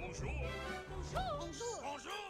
Bonjour. Bonjour. Bonjour.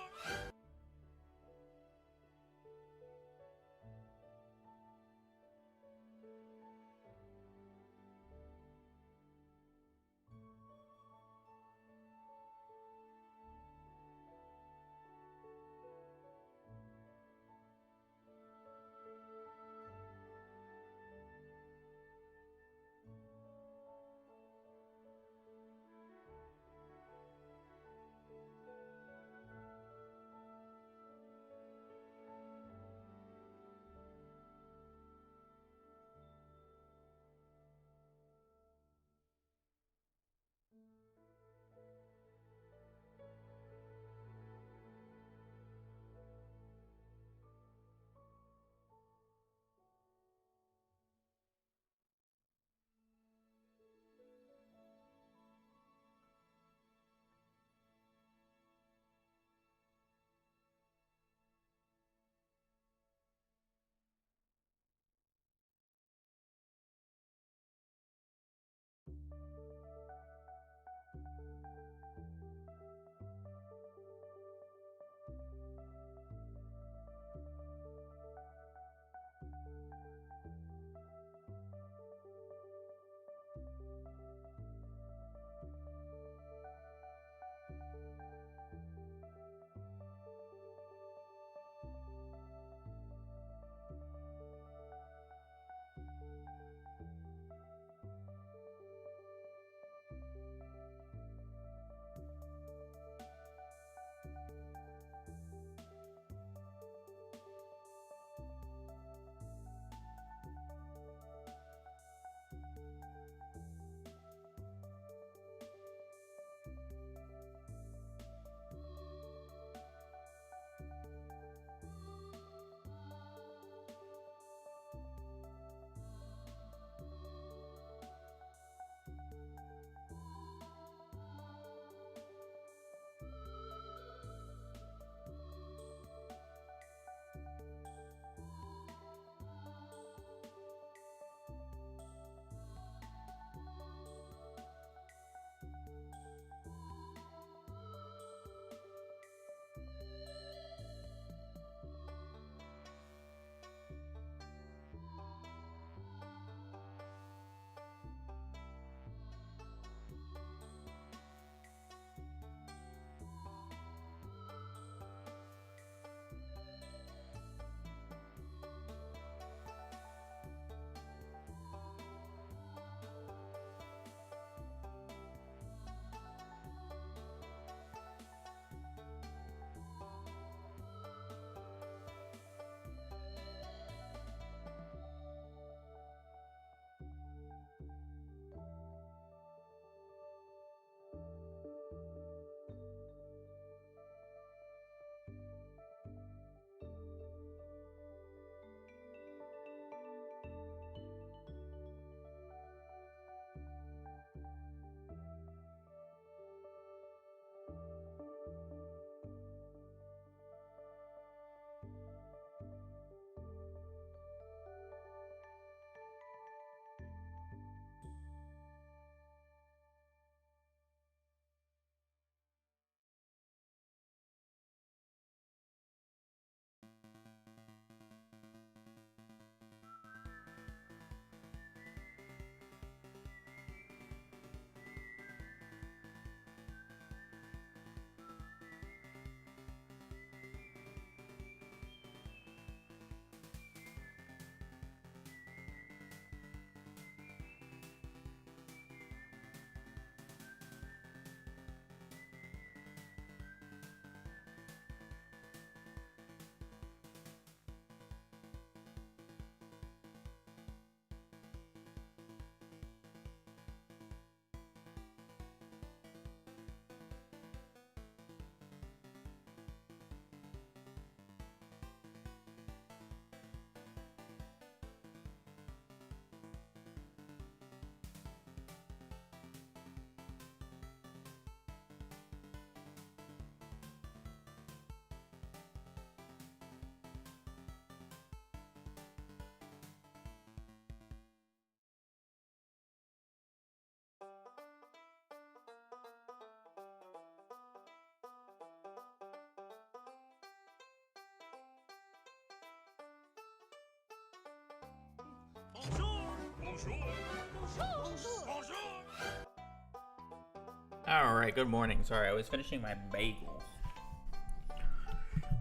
Alright, good morning. Sorry, I was finishing my bagel.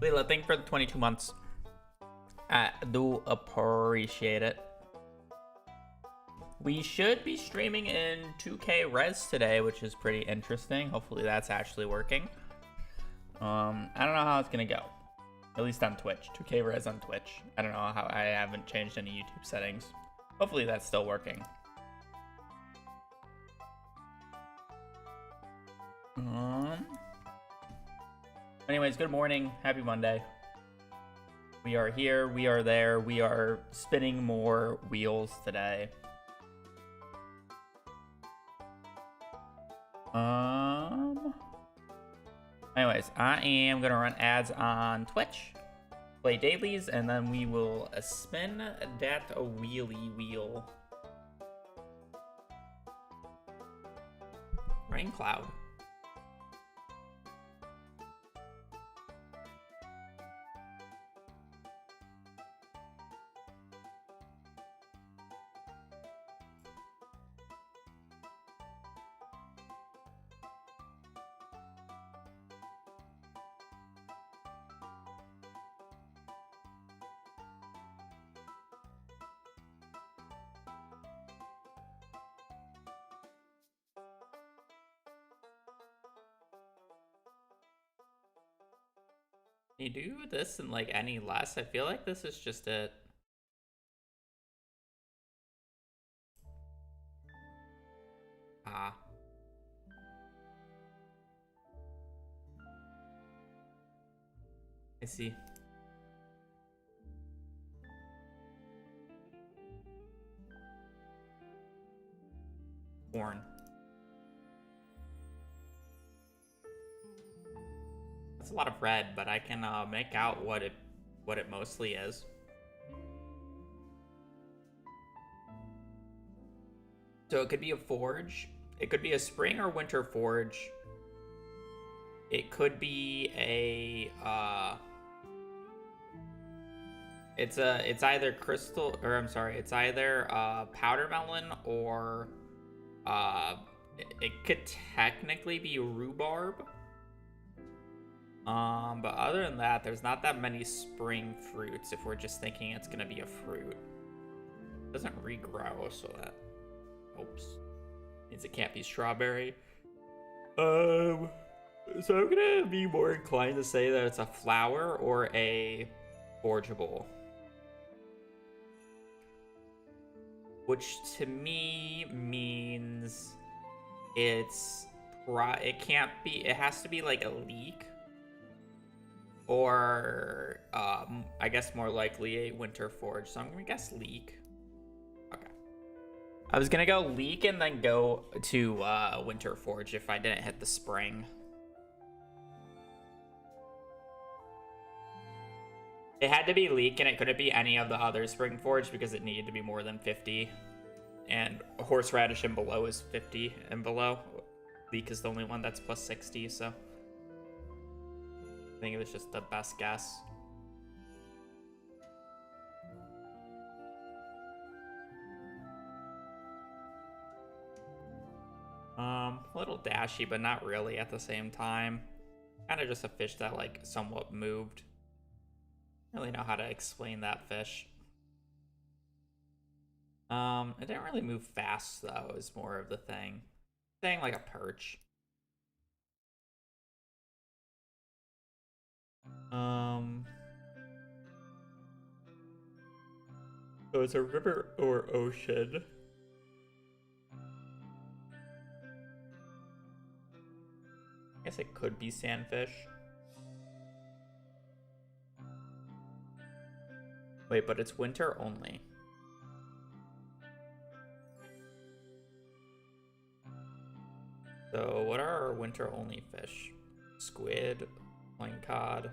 Leela, thank you for the 22 months. I do appreciate it. We should be streaming in 2K Res today, which is pretty interesting. Hopefully that's actually working. I don't know how it's gonna go. At least on Twitch. 2K Res on Twitch. I don't know how, I haven't changed any YouTube settings. Hopefully that's still working. Anyways, good morning. Happy Monday. We are here. We are there. We are spinning more wheels today. Anyways, I am gonna run ads on Twitch, play dailies, and then we will spin that wheelie wheel. Rain cloud. Can you do this in like any less? I feel like this is just it. Ah. I see. Corn. That's a lot of red, but I can make out what it mostly is. So it could be a forge. It could be a spring or winter forge. It could be a it's either crystal, or I'm sorry, it's either powder melon or it could technically be rhubarb. But other than that, there's not that many spring fruits if we're just thinking it's gonna be a fruit. It doesn't regrow, so that oops. Means it can't be strawberry. So I'm gonna be more inclined to say that it's a flower or a forgeable. Which to me means it can't be, it has to be like a leek. Or, I guess more likely a winter forge. So I'm gonna guess leek. Okay. I was gonna go leek and then go to winter forge if I didn't hit the spring. It had to be leek and it couldn't be any of the other spring forge because it needed to be more than 50. And horseradish and below is 50 and below. Leek is the only one that's plus 60, so I think it was just the best guess. A little dashy, but not really at the same time. Kind of just a fish that like somewhat moved. I don't really know how to explain that fish. It didn't really move fast though, is more of the thing. Saying like a perch. So it's a river or ocean. I guess it could be sandfish. Wait, but it's winter only. So what are our winter only fish? Squid, plain cod.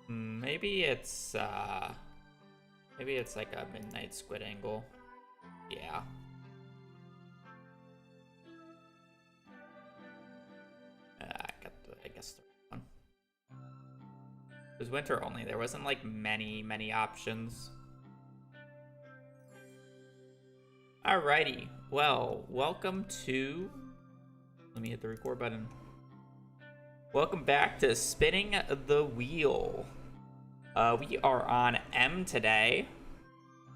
Maybe it's like a midnight squid angle. Yeah. I guess the one. was winter only. There wasn't like many options. Alrighty. Well, welcome to... Let me hit the record button. Welcome back to Spinning the Wheel. We are on M today.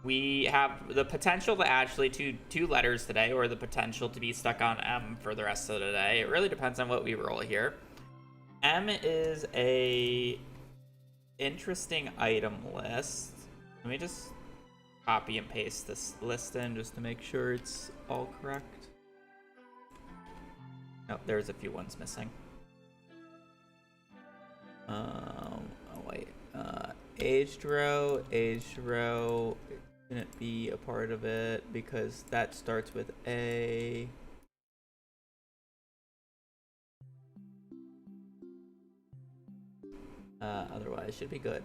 We have the potential to actually two letters today, or the potential to be stuck on M for the rest of the day. It really depends on what we roll here. M is a interesting item list. Let me just copy and paste this list in just to make sure it's all correct. Oh, there's a few ones missing. Oh wait. Aged row couldn't be a part of it because that starts with A. Otherwise should be good.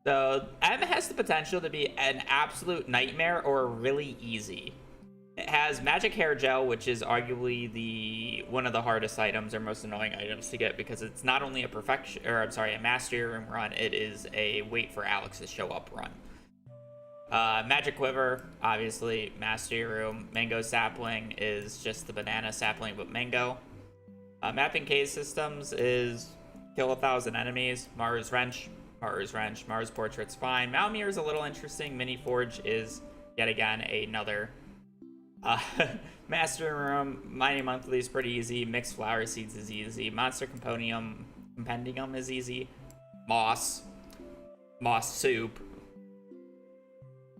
So M has the potential to be an absolute nightmare or really easy. It has Magic Hair Gel, which is arguably one of the hardest items or most annoying items to get because it's not only a Mastery Room run, it is a wait for Alex to show up run. Magic Quiver, obviously, Mastery Room. Mango Sapling is just the banana sapling but mango. Mapping Case Systems is kill 1,000 enemies. Mars Wrench, Mars Portrait's fine. Malmir is a little interesting. Mini Forge is, yet again, another... Master Room, Mighty Monthly is pretty easy. Mixed Flower Seeds is easy. Monster Compendium is easy. Moss Soup.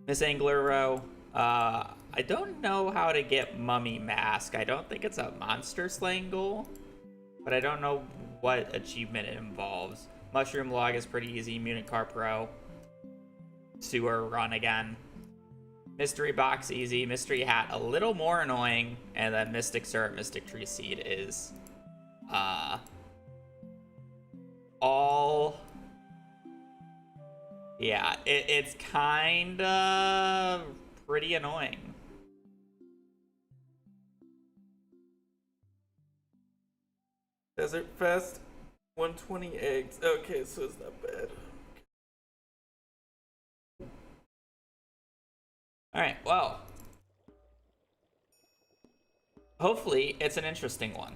Miss Angler Row. I don't know how to get Mummy Mask. I don't think it's a monster slaying goal, but I don't know what achievement it involves. Mushroom Log is pretty easy. Munich Carp Row. Sewer Run again. Mystery Box easy. Mystery Hat a little more annoying, and then Mystic Syrup, Mystic Tree Seed is all... Yeah, it's kinda pretty annoying. Desert Fest, 120 eggs. Okay, so it's not bad. Alright, well. Hopefully, it's an interesting one.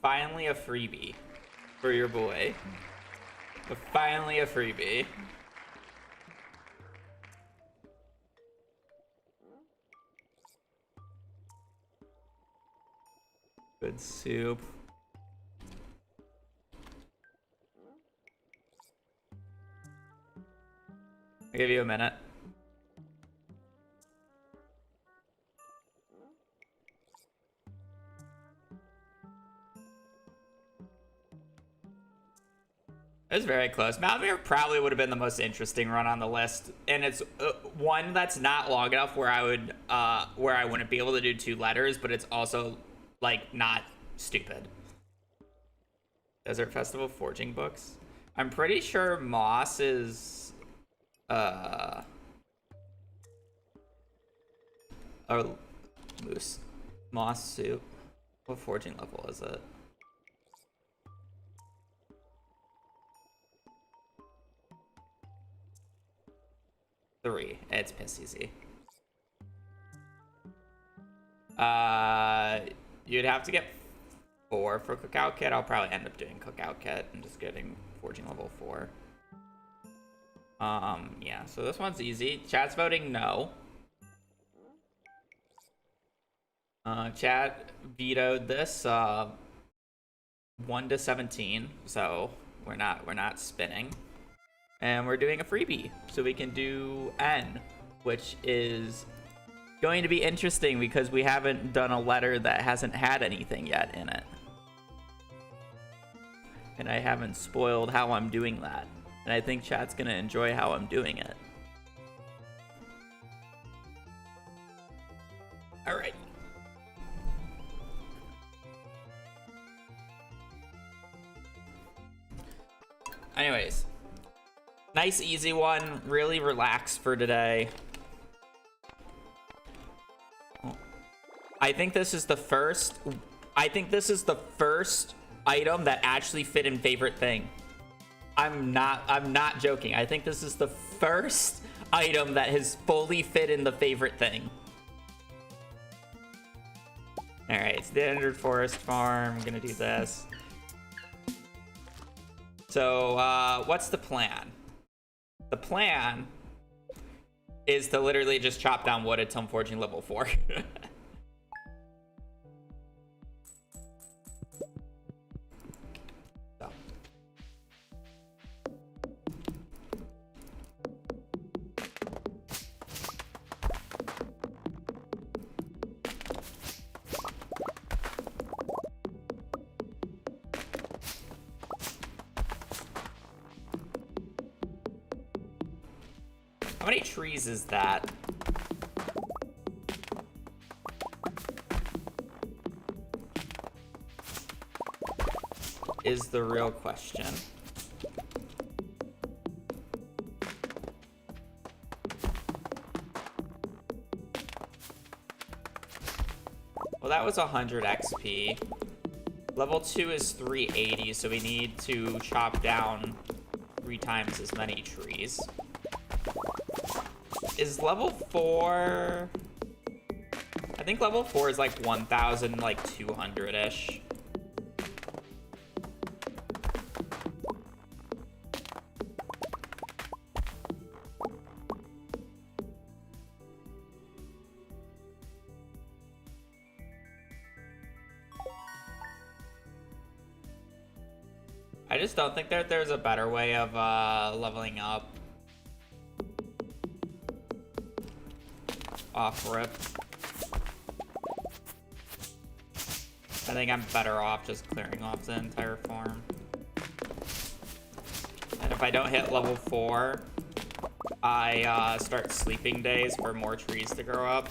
Finally a freebie for your boy. Finally a freebie. Good soup. I'll give you a minute. It was very close. Malmir probably would have been the most interesting run on the list, and it's one that's not long enough where I wouldn't be able to do two letters, but it's also like not stupid. Desert Festival Forging Books. I'm pretty sure Moss is oh, Moose. Moss Soup. What forging level is it? Three. It's piss easy. You'd have to get 4 for Cookout Kit. I'll probably end up doing Cookout Kit and just getting forging level 4. Yeah, so this one's easy. Chat's voting no. Chat vetoed this 1 to 17, so we're not spinning. And we're doing a freebie, so we can do N, which is going to be interesting because we haven't done a letter that hasn't had anything yet in it. And I haven't spoiled how I'm doing that. And I think chat's gonna enjoy how I'm doing it. Alright. Anyways. Nice easy one. Really relaxed for today. I think this is the first. I think this is the first item that actually fit in favorite thing. I'm not joking. I think this is the first item that has fully fit in the favorite thing. All right, standard forest farm. I'm gonna do this. So, what's the plan? The plan is to literally just chop down wood until I'm forging level 4. So. How many trees is that? Is the real question. Well, that was 100 XP. Level 2 is 380, so we need to chop down 3 times as many trees. Is level 4... I think level 4 is like 1,000, like 200-ish. I just don't think that there's a better way of leveling up. Off rip. I think I'm better off just clearing off the entire farm. And if I don't hit level 4, I start sleeping days for more trees to grow up.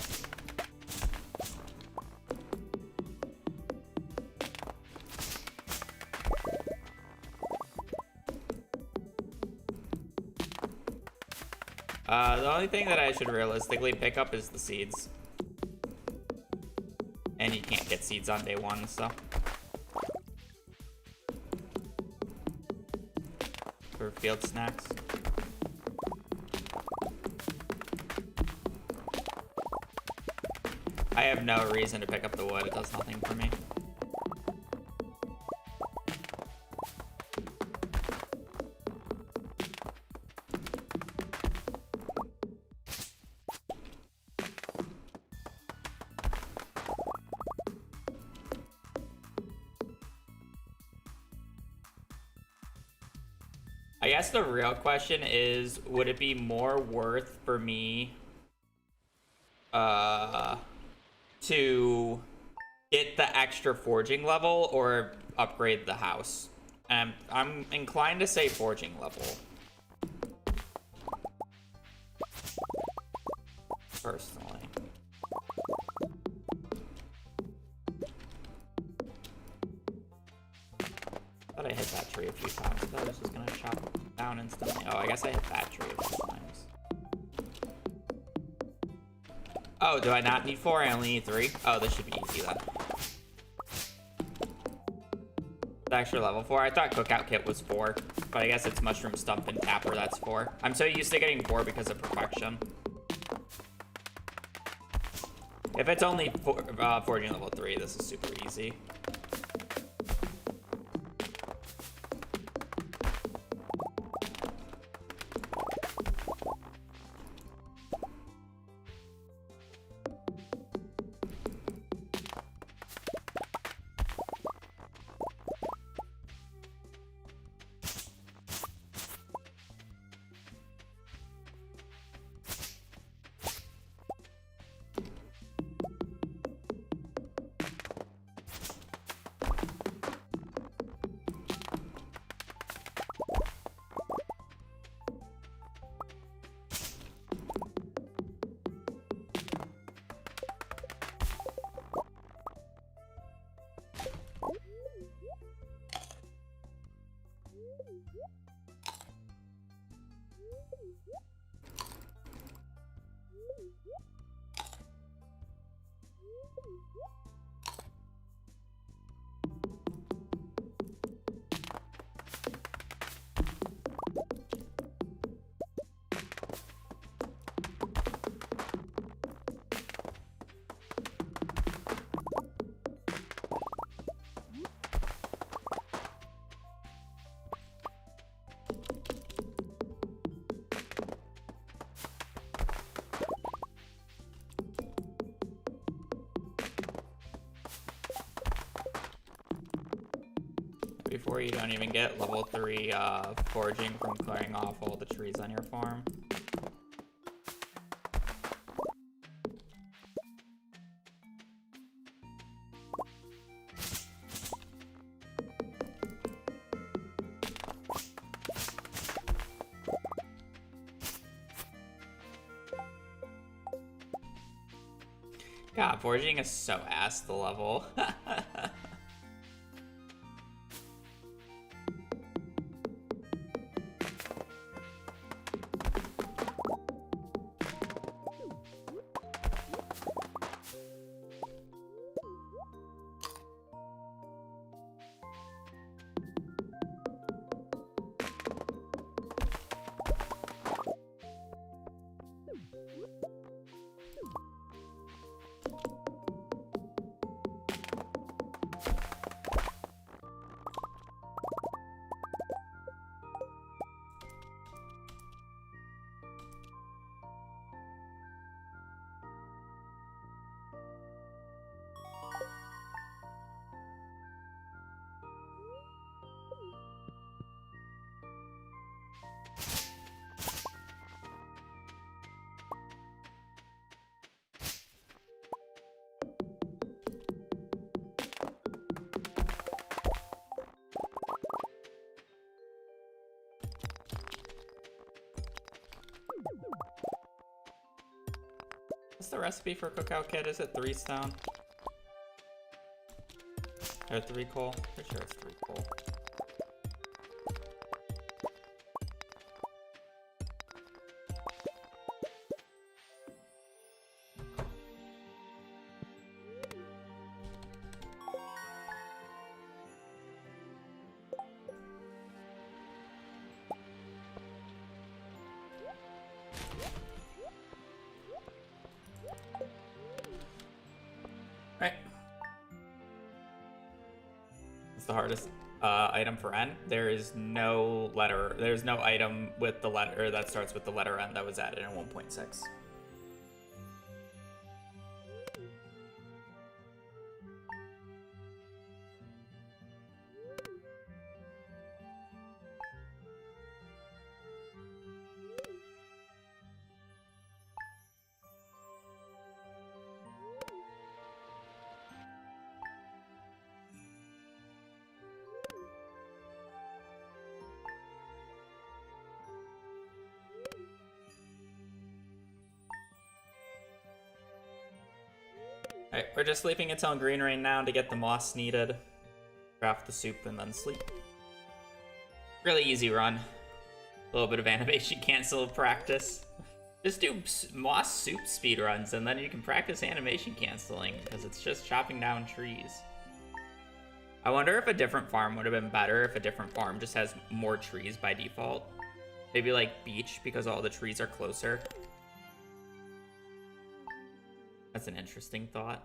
The only thing that I should realistically pick up is the seeds. And you can't get seeds on day 1, so. For field snacks. I have no reason to pick up the wood, it does nothing for me. I guess the real question is, would it be more worth for me to get the extra forging level or upgrade the house? I'm inclined to say forging level. Personally. I thought I hit that tree a few times. I thought this was gonna chop down instantly. Oh, I guess I hit that tree a few times. Oh, do I not need 4? I only need 3? Oh, this should be easy then. The extra level 4. I thought Cookout Kit was 4, but I guess it's Mushroom Stump and Tapper that's 4. I'm so used to getting 4 because of Perfection. If it's only forging level 3, this is super easy. Before you don't even get level 3 foraging from clearing off all the trees on your farm. God, foraging is so ass the level. What's the recipe for cookout kit? Is it 3 stone? Or 3 coal? Pretty sure it's 3 coal. Right. It's the hardest item for N. There's no item with the letter that starts with the letter N that was added in 1.6. Alright, we're just sleeping until green rain now to get the moss needed. Craft the soup and then sleep. Really easy run. A little bit of animation cancel practice. Just do moss soup speed runs and then you can practice animation canceling because it's just chopping down trees. I wonder if a different farm would have been better if a different farm just has more trees by default. Maybe like beach because all the trees are closer. That's an interesting thought.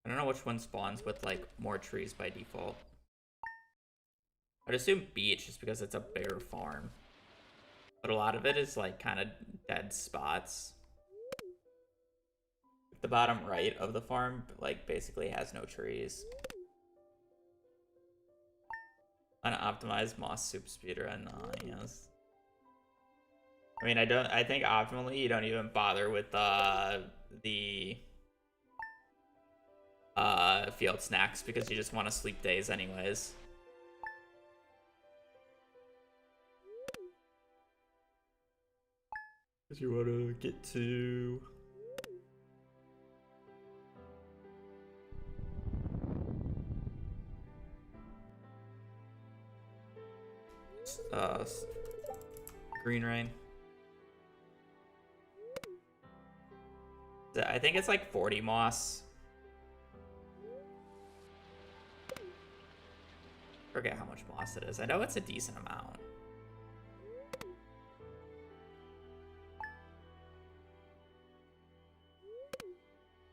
I don't know which one spawns with like more trees by default. I'd assume beach just because it's a bigger farm. But a lot of it is like kind of dead spots. The bottom right of the farm like basically has no trees. Unoptimized moss soup speedrun, yes. I mean, I think optimally you don't even bother with the field snacks because you just want to sleep days anyways. Because you want to get to green rain. I think it's like 40 moss. Forget how much moss it is. I know it's a decent amount.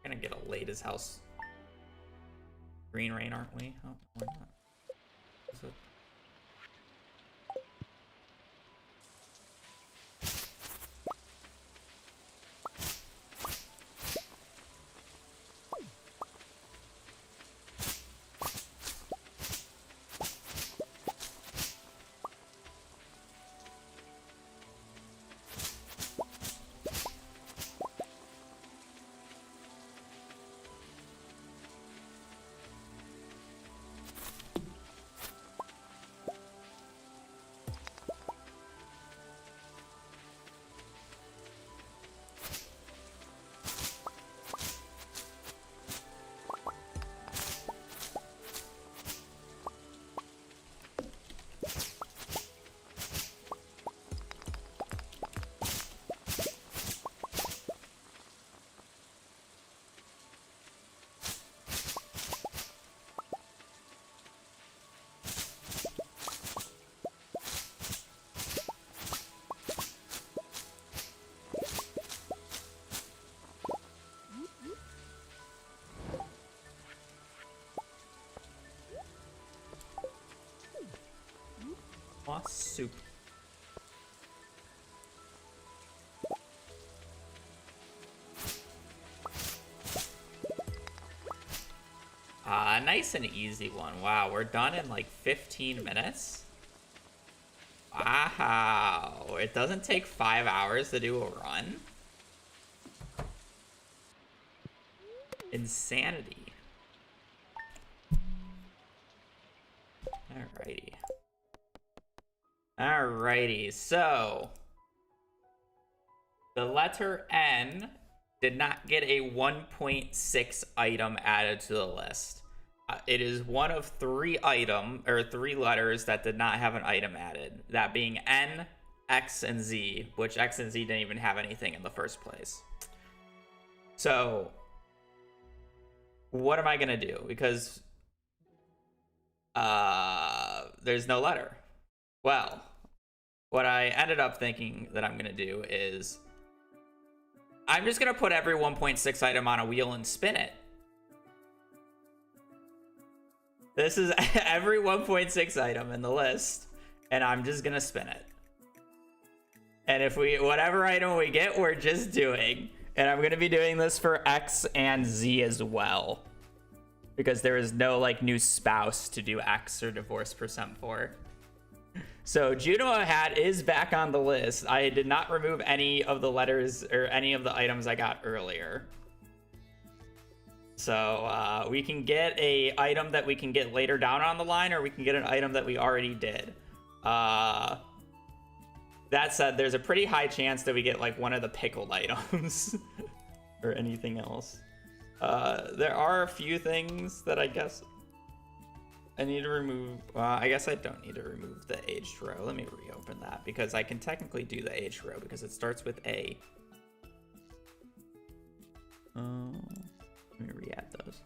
We're gonna get a late as house green rain, aren't we? Oh, why not? Is it? Moss soup. Nice and easy one. Wow, we're done in like 15 minutes. Wow, it doesn't take 5 hours to do a run. Insanity. Alrighty. Alrighty, so the letter N did not get a 1.6 item added to the list. It is one of three letters that did not have an item added. That being N, X, and Z, which X and Z didn't even have anything in the first place. So, what am I gonna do? Because there's no letter. Well, what I ended up thinking that I'm gonna do is I'm just gonna put every 1.6 item on a wheel and spin it. This is every 1.6 item in the list, and I'm just gonna spin it. And if whatever item we get, we're just doing. And I'm gonna be doing this for X and Z as well, because there is no like new spouse to do X or divorce percent for. So Junimo Hat is back on the list. I did not remove any of the letters or any of the items I got earlier. So we can get a item that we can get later down on the line, or we can get an item that we already did. That said, there's a pretty high chance that we get like one of the pickled items or anything else. There are a few things that I guess I need to remove. I guess I don't need to remove the aged row. Let me reopen that because I can technically do the aged row because it starts with A. Let me re-add those.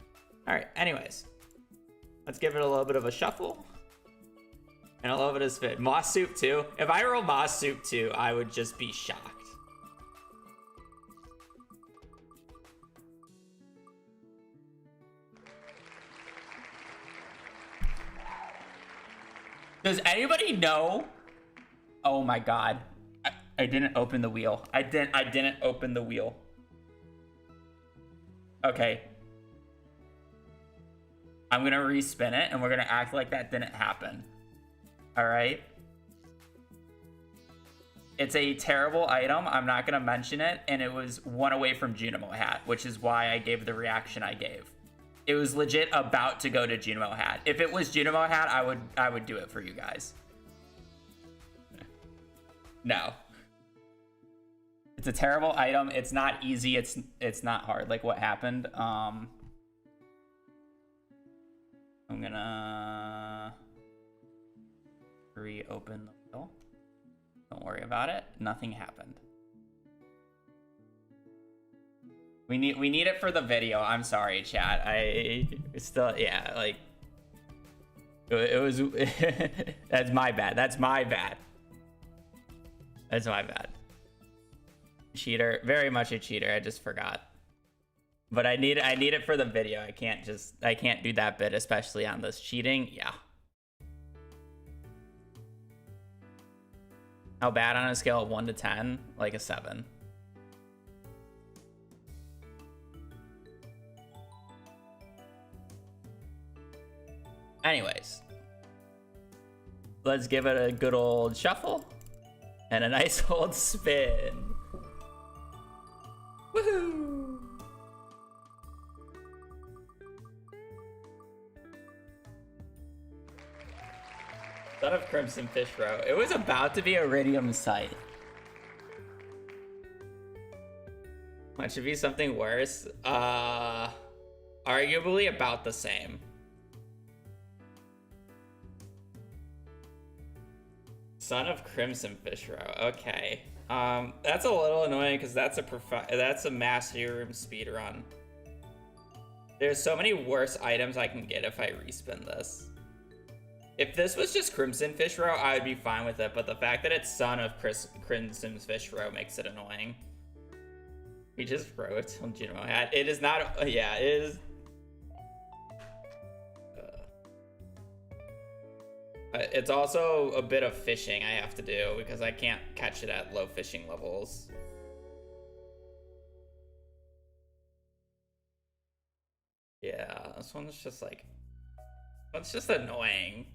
All right, anyways, let's give it a little bit of a shuffle and a little bit of spin. Moss soup too. If I roll moss soup too, I would just be shocked. Does anybody know? Oh my god. I didn't open the wheel. I didn't open the wheel. Okay. I'm gonna respin it and we're gonna act like that didn't happen. Alright. It's a terrible item. I'm not gonna mention it, and it was one away from Junimo Hat, which is why I gave the reaction I gave. It was legit about to go to Junimo Hat. If it was Junimo Hat, I would do it for you guys. No. It's a terrible item. It's not easy. It's not hard. Like what happened. I'm gonna reopen the wheel. Don't worry about it. Nothing happened. We need it for the video. I'm sorry, chat. I still, yeah, like it was. That's my bad. That's my bad. That's my bad. Cheater, very much a cheater. I just forgot. But I need it for the video. I can't do that bit, especially on this cheating. Yeah. How bad on a scale of 1 to 10? Like a 7. Anyways, let's give it a good old shuffle and a nice old spin. Woohoo! Son of Crimson Fishrow. It was about to be Iridium Sight. What should be something worse? Arguably about the same. Son of Crimson Fishrow. Okay. That's a little annoying because that's a Mastery Room speedrun. There's so many worse items I can get if I respin this. If this was just Crimson Fishrow, I would be fine with it, but the fact that it's Son of Crimson Fishrow makes it annoying. We just wrote on Junimo hat. It is not. Yeah, it is. It's also a bit of fishing I have to do because I can't catch it at low fishing levels. Yeah, this one's just like, it's just annoying.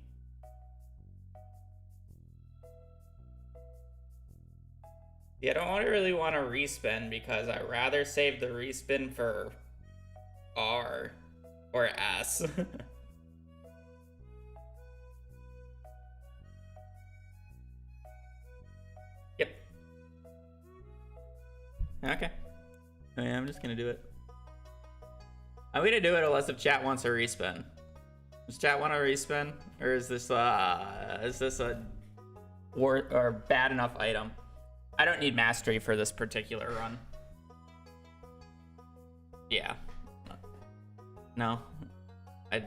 Yeah, I don't really want to respin because I'd rather save the respin for R or S. Yep. Okay. Yeah, I'm just gonna do it. I'm gonna do it unless if chat wants a respin. Does chat want a respin, or is this a bad enough item? I don't need mastery for this particular run. Yeah. No. I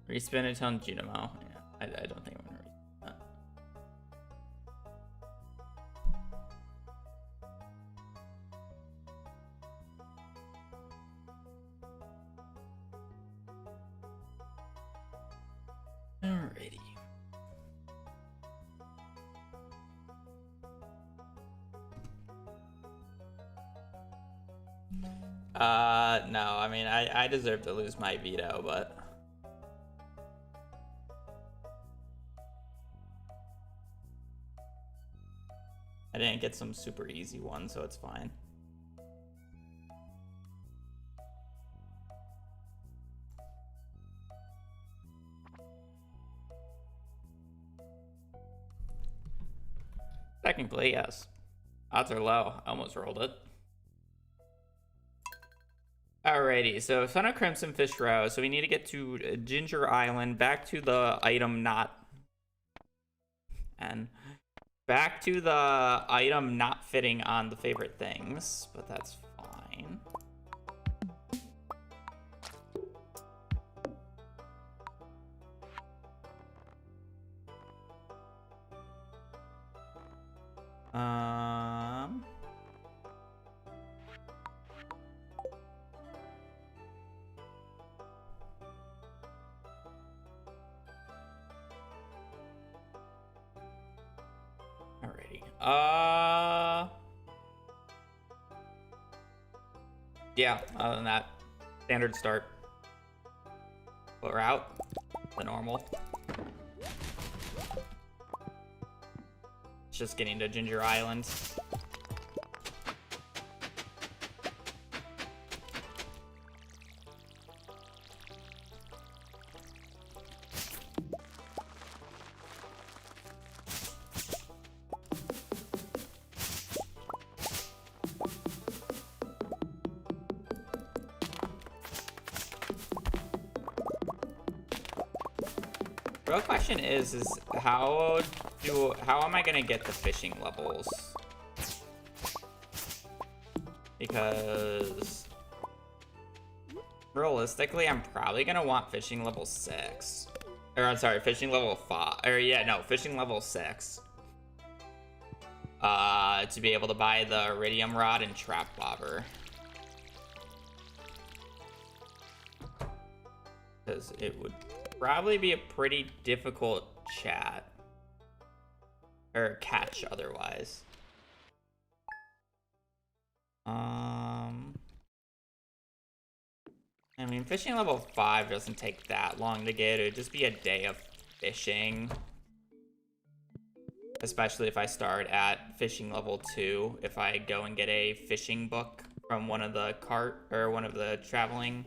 respin it on Junimo. Yeah, I don't think I'm gonna respin that. Alrighty. No, I mean, I deserve to lose my veto, but I didn't get some super easy one, so it's fine. Technically, yes. Odds are low. I almost rolled it. Alrighty, so Son of Crimson Fishrow. So we need to get to Ginger Island, back to the item not... And back to the item not fitting on the favorite things, but that's fine. Yeah, other than that, standard start. But we're out. The normal. It's just getting to Ginger Island. The real question is how am I gonna get the fishing levels? because realistically, I'm probably gonna want fishing level 6. Or I'm sorry, fishing level 5. Or yeah, no, fishing level 6. To be able to buy the iridium rod and trap bobber. Because it would probably be a pretty difficult chat. Or catch otherwise. I mean, fishing level 5 doesn't take that long to get. It would just be a day of fishing. Especially if I start at fishing level 2. If I go and get a fishing book from one of the one of the traveling...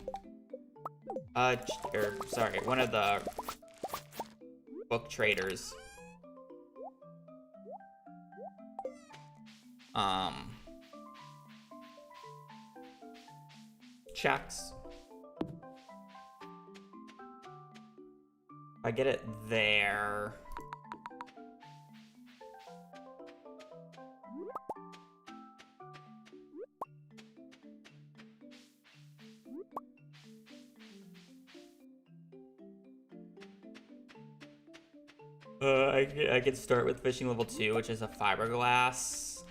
one of the book traders. Checks. If I get it there... I could start with fishing level 2, which is a fiberglass.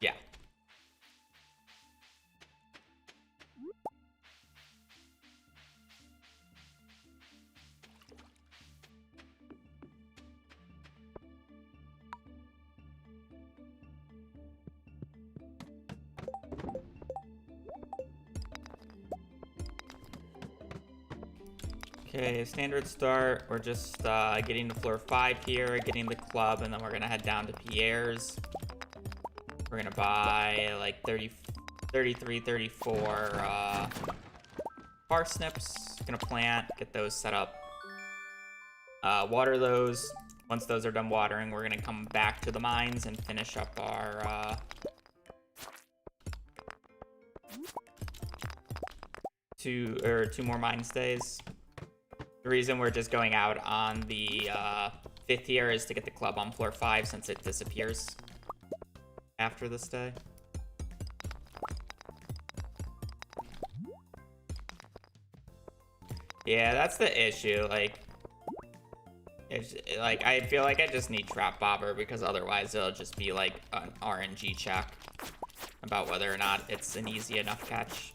Yeah. Okay, standard start. We're just getting to floor 5 here, getting the club, and then we're gonna head down to Pierre's. We're gonna buy like 33, 34 parsnips. Gonna plant, get those set up. Water those. Once those are done watering, we're gonna come back to the mines and finish up our two more mine stays. The reason we're just going out on the 5th here is to get the club on floor 5 since it disappears after this day. Yeah, that's the issue. Like, I feel like I just need trap bobber because otherwise it'll just be like an RNG check about whether or not it's an easy enough catch.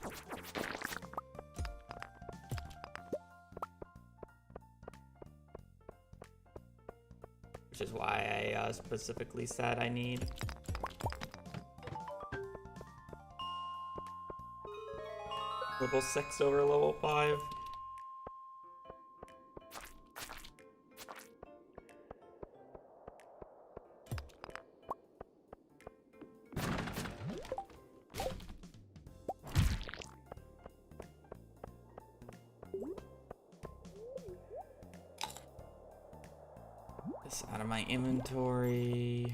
Which is why I specifically said I need level 6 over level 5. This out of my inventory.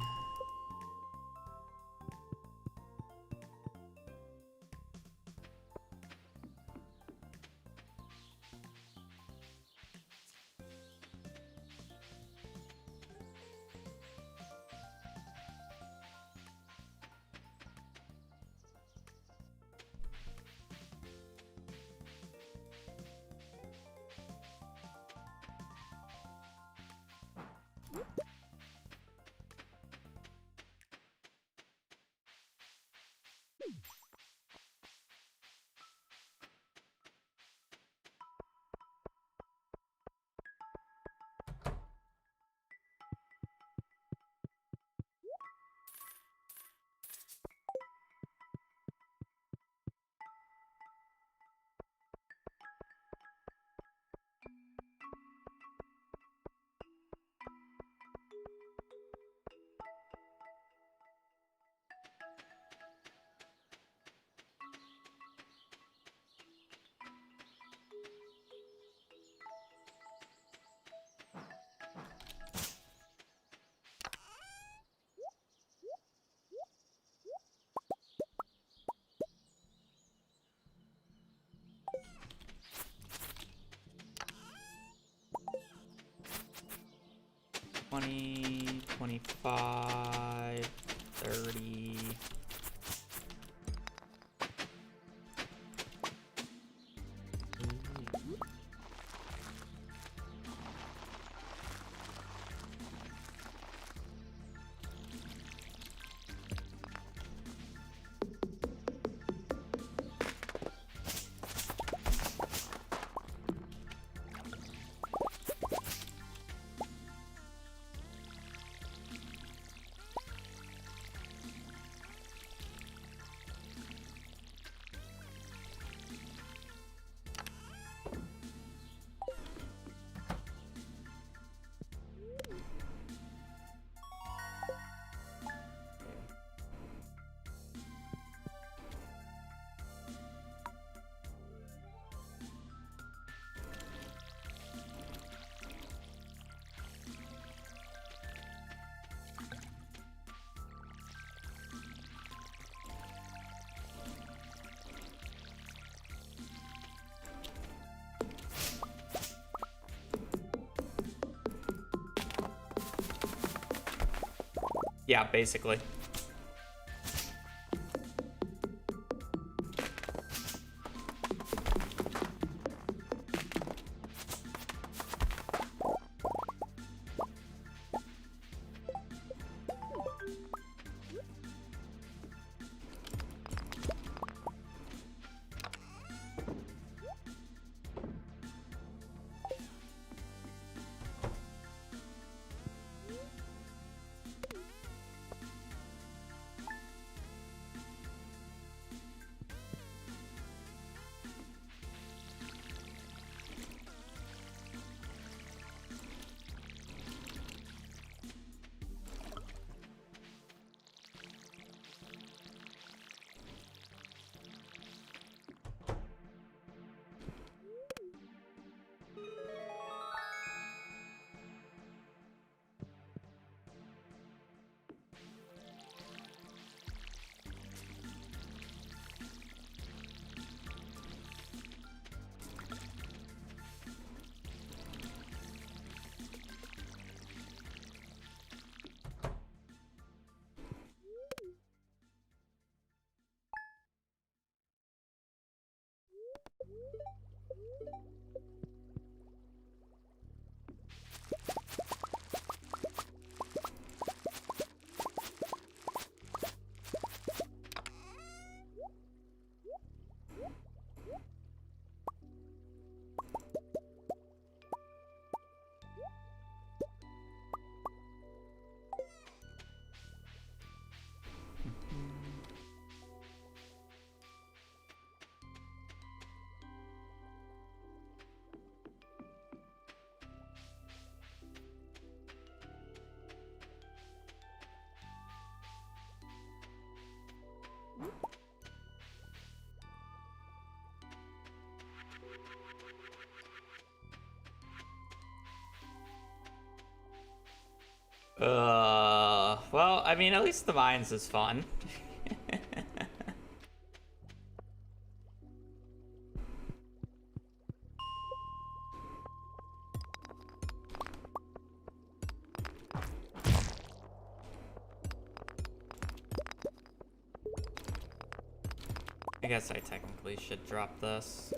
$20. 25, 30. Yeah, basically. Well, I mean, at least the mines is fun. I guess I technically should drop this.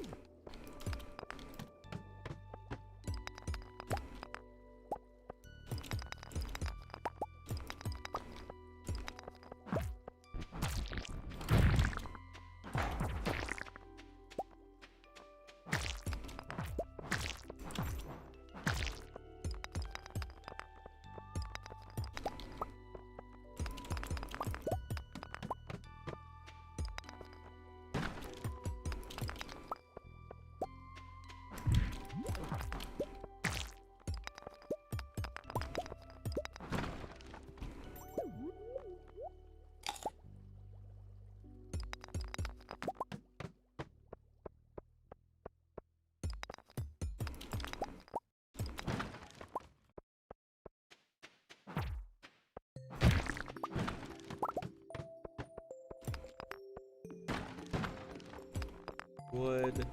Wood.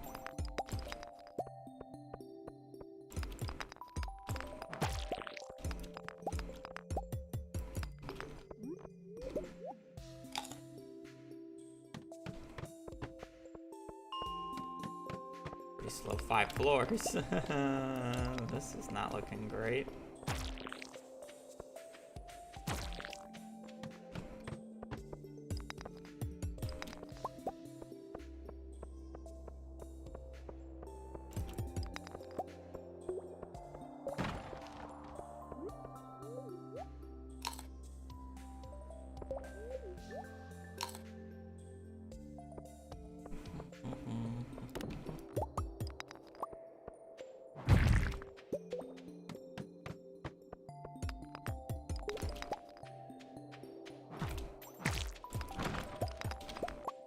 We still have 5 floors. This is not looking great.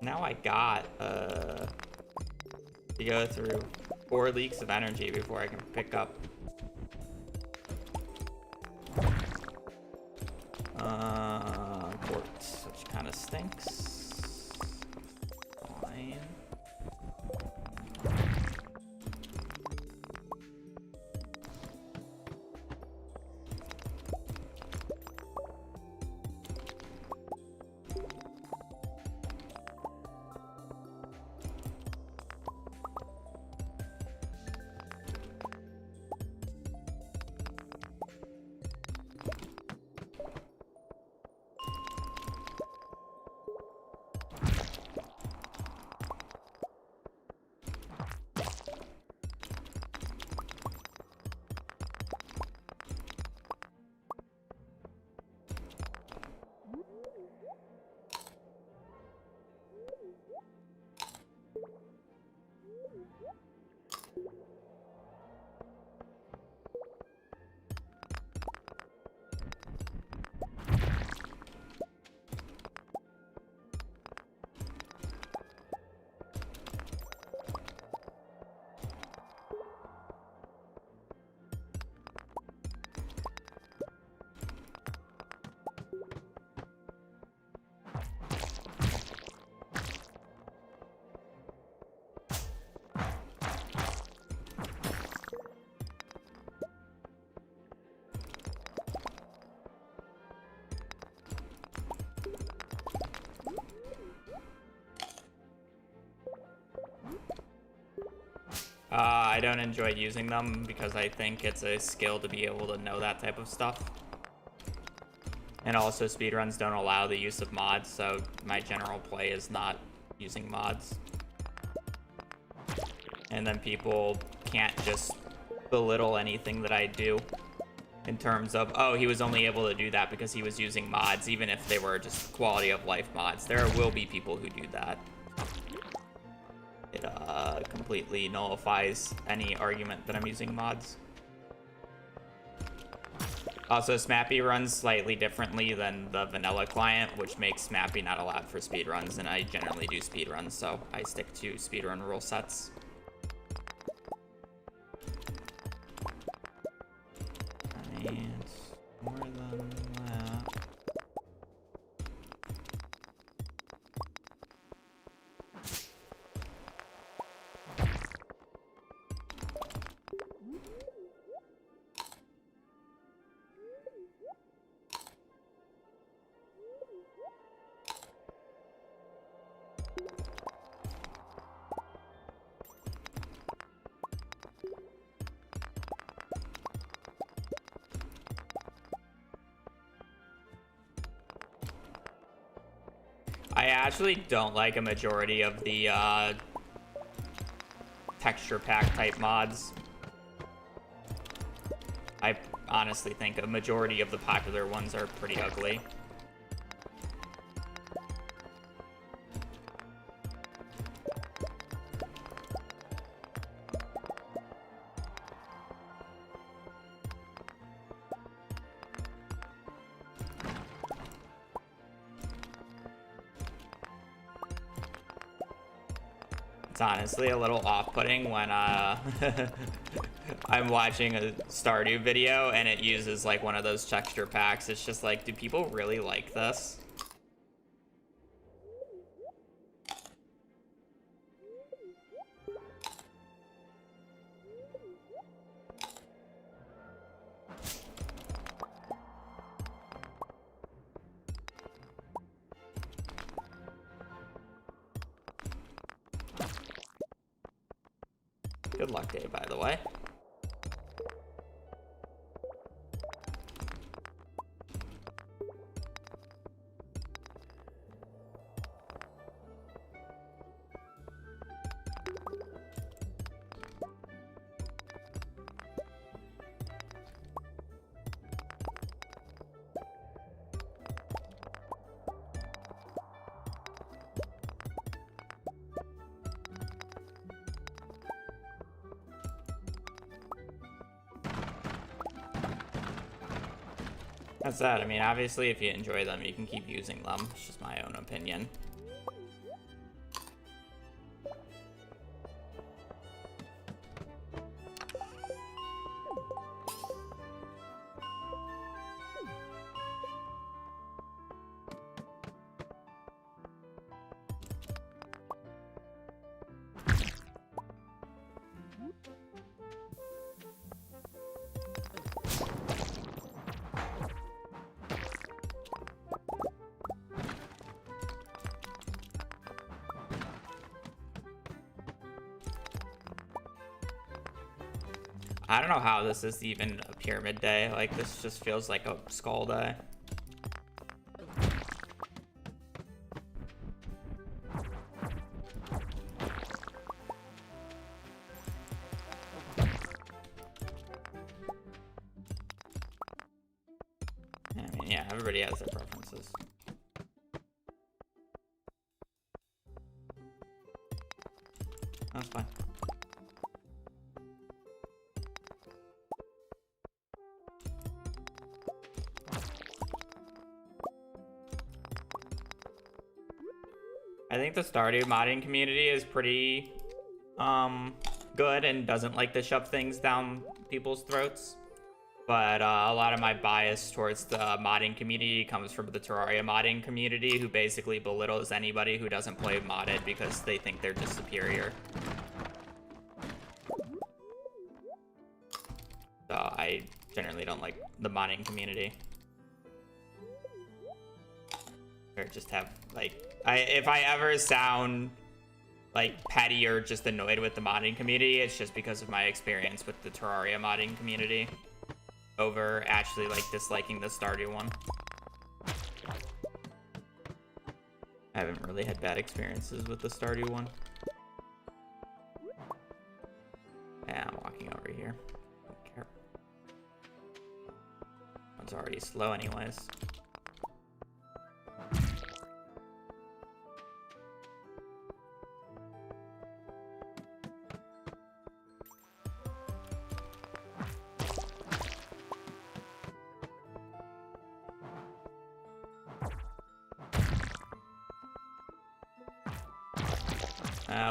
Now I got to go through 4 leaks of energy before I can pick up quartz, which kind of stinks. Fine. I don't enjoy using them because I think it's a skill to be able to know that type of stuff. And also speedruns don't allow the use of mods, so my general play is not using mods. And then people can't just belittle anything that I do in terms of, oh, he was only able to do that because he was using mods, even if they were just quality of life mods. There will be people who do that. It completely nullifies any argument that I'm using mods. Also, Smappy runs slightly differently than the vanilla client, which makes Smappy not allowed for speedruns, and I generally do speedruns, so I stick to speedrun rule sets. And more than that. I actually don't like a majority of the texture pack type mods. I honestly think a majority of the popular ones are pretty ugly. It's honestly a little off-putting when I'm watching a Stardew video and it uses like one of those texture packs. It's just like, do people really like this? Good luck day, by the way. That's that. I mean, obviously, if you enjoy them, you can keep using them. It's just my own opinion. I don't know how this is even a pyramid day. Like, this just feels like a skull day. I mean, yeah, everybody has their preferences. That's fine. I think the Stardew modding community is pretty good and doesn't like to shove things down people's throats. But a lot of my bias towards the modding community comes from the Terraria modding community, who basically belittles anybody who doesn't play modded because they think they're just superior. So I generally don't like the modding community. Or just have, like, if I ever sound like petty or just annoyed with the modding community, it's just because of my experience with the Terraria modding community over actually like disliking the Stardew one. I haven't really had bad experiences with the Stardew one. Yeah, I'm walking over here. Don't care. One's already slow anyways.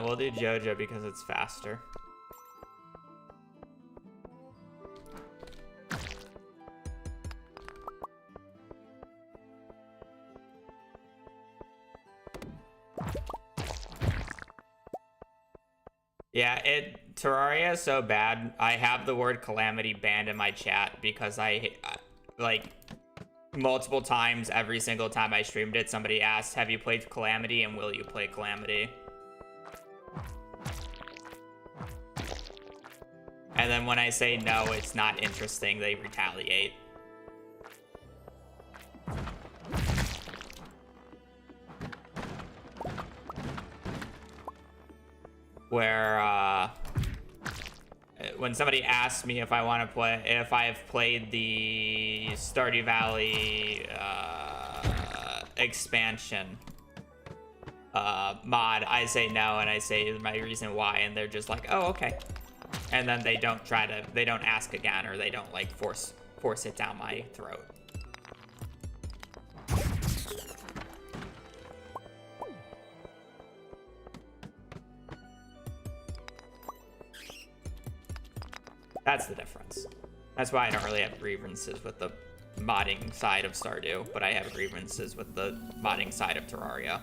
We'll do JoJo because it's faster. Yeah, Terraria is so bad. I have the word calamity banned in my chat because like, multiple times, every single time I streamed it, somebody asked, have you played Calamity and will you play Calamity? And then when I say no, it's not interesting, they retaliate. Where, when somebody asks me if I want to play, if I've played the Stardew Valley expansion mod, I say no, and I say my reason why, and they're just like, oh, okay. And then they don't ask again, or they don't like force it down my throat. That's the difference. That's why I don't really have grievances with the modding side of Stardew, but I have grievances with the modding side of Terraria.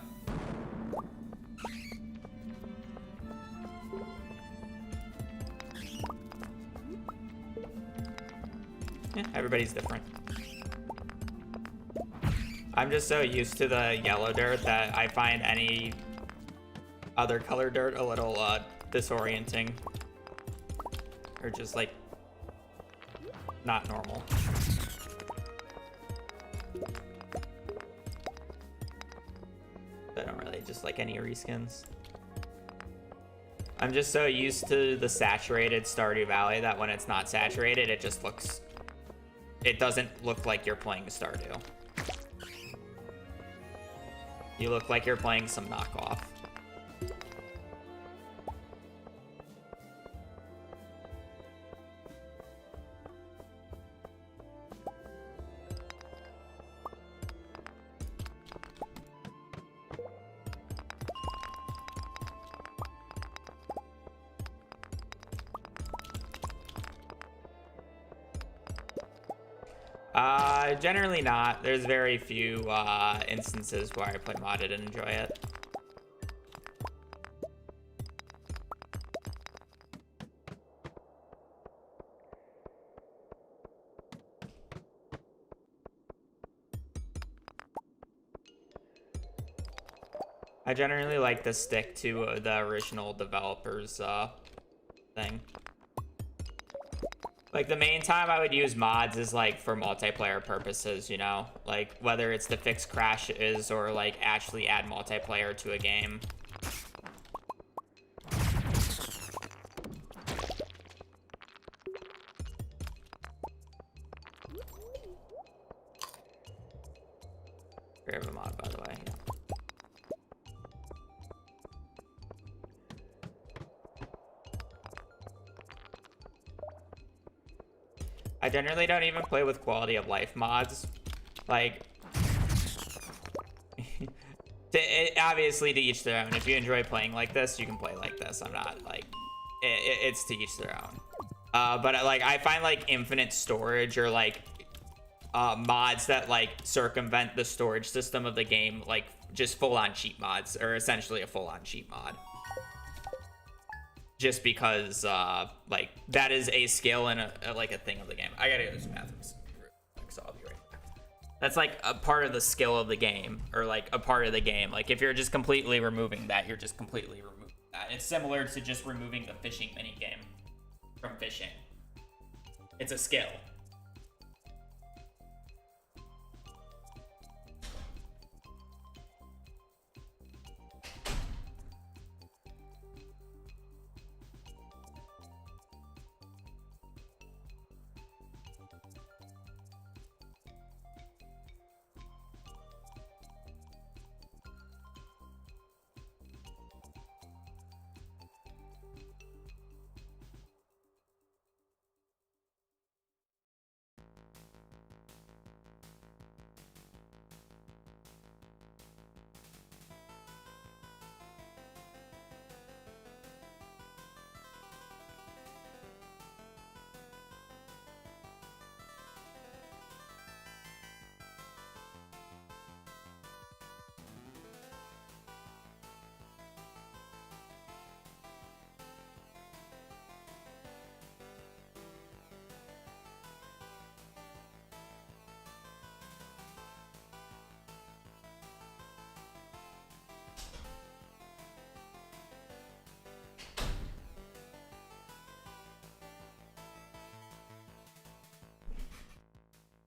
Yeah, everybody's different. I'm just so used to the yellow dirt that I find any other color dirt a little disorienting. Or just like not normal. I don't really just like any reskins. I'm just so used to the saturated Stardew Valley that when it's not saturated, it just looks... It doesn't look like you're playing Stardew. You look like you're playing some knockoff. Generally not. There's very few instances where I play modded and enjoy it. I generally like to stick to the original developers thing. Like, the main time I would use mods is, like, for multiplayer purposes, you know? Like, whether it's to fix crashes or, like, actually add multiplayer to a game. Grab a mod, by the way. Yeah. I generally don't even play with quality of life mods. Like, obviously to each their own. If you enjoy playing like this, you can play like this. I'm not like, it's to each their own. But like, I find like infinite storage or like mods that like circumvent the storage system of the game, like just full-on cheat mods, or essentially a full-on cheat mod. Just because, like, that is a skill and like a thing of the game. I gotta go to some bathrooms, so I'll be right back. That's like a part of the skill of the game, or like a part of the game. Like, if you're just completely removing that, you're just completely removing that. It's similar to just removing the fishing minigame from fishing. It's a skill.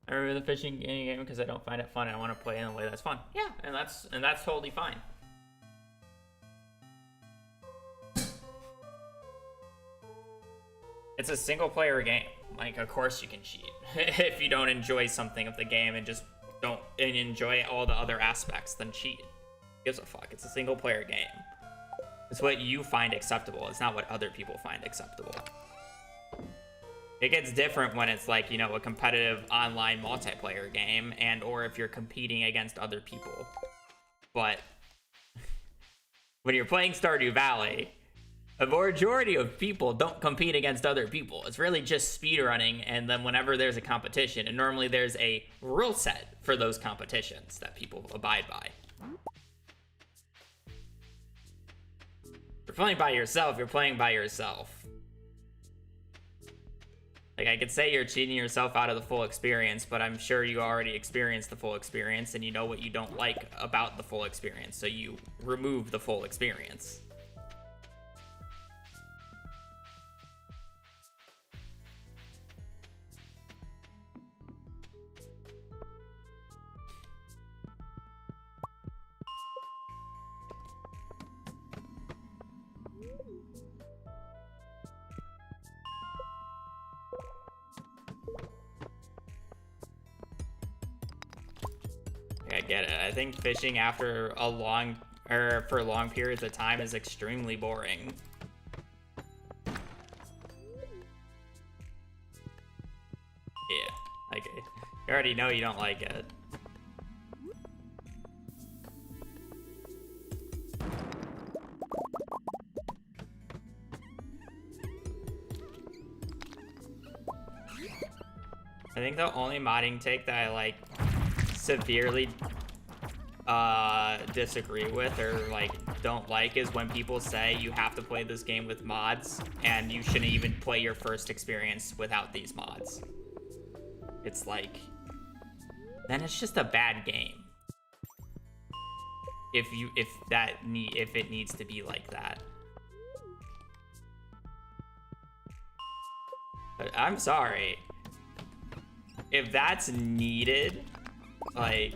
I remember the fishing game because I don't find it fun and I want to play in a way that's fun. Yeah, and that's totally fine. It's a single player game. Like, of course you can cheat if you don't enjoy something of the game and just don't enjoy all the other aspects, then cheat. Who gives a fuck? It's a single player game. It's what you find acceptable. It's not what other people find acceptable. It gets different when it's like, you know, a competitive online multiplayer game, and or if you're competing against other people. But when you're playing Stardew Valley, a majority of people don't compete against other people. It's really just speedrunning, and then whenever there's a competition, and normally there's a rule set for those competitions that people abide by. If you're playing by yourself, you're playing by yourself. Like, I could say you're cheating yourself out of the full experience, but I'm sure you already experienced the full experience and you know what you don't like about the full experience, so you remove the full experience. get it. I think fishing after a long, or for long periods of time is extremely boring. Yeah, like, you already know you don't like it. I think the only modding take that I like severely disagree with or like don't like is when people say you have to play this game with mods and you shouldn't even play your first experience without these mods. It's like, then it's just a bad game. If it needs to be like that. But I'm sorry. If that's needed, like,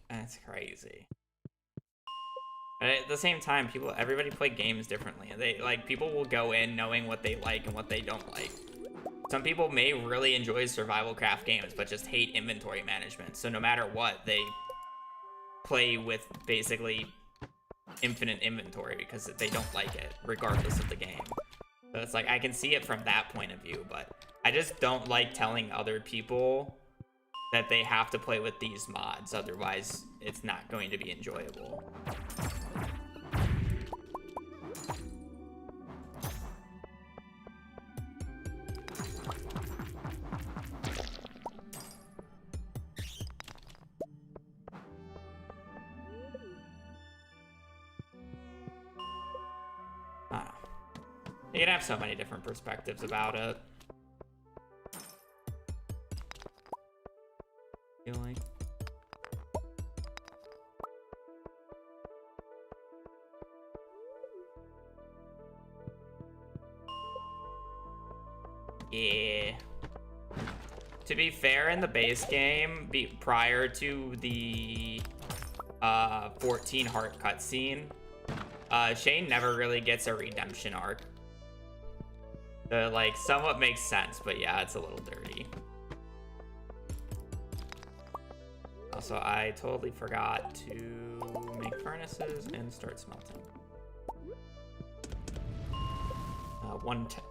that's crazy. But at the same time, everybody play games differently. People will go in knowing what they like and what they don't like. Some people may really enjoy survival craft games, but just hate inventory management. So no matter what, they play with basically infinite inventory because they don't like it, regardless of the game. So it's like, I can see it from that point of view, but I just don't like telling other people that they have to play with these mods, otherwise it's not going to be enjoyable. I don't know. You can have so many different perspectives about it. I feel like. Yeah. To be fair, in the base game, prior to the 14 heart cutscene, Shane never really gets a redemption arc. Like, somewhat makes sense, but yeah, it's a little dirty. Also, I totally forgot to make furnaces and start smelting. 110.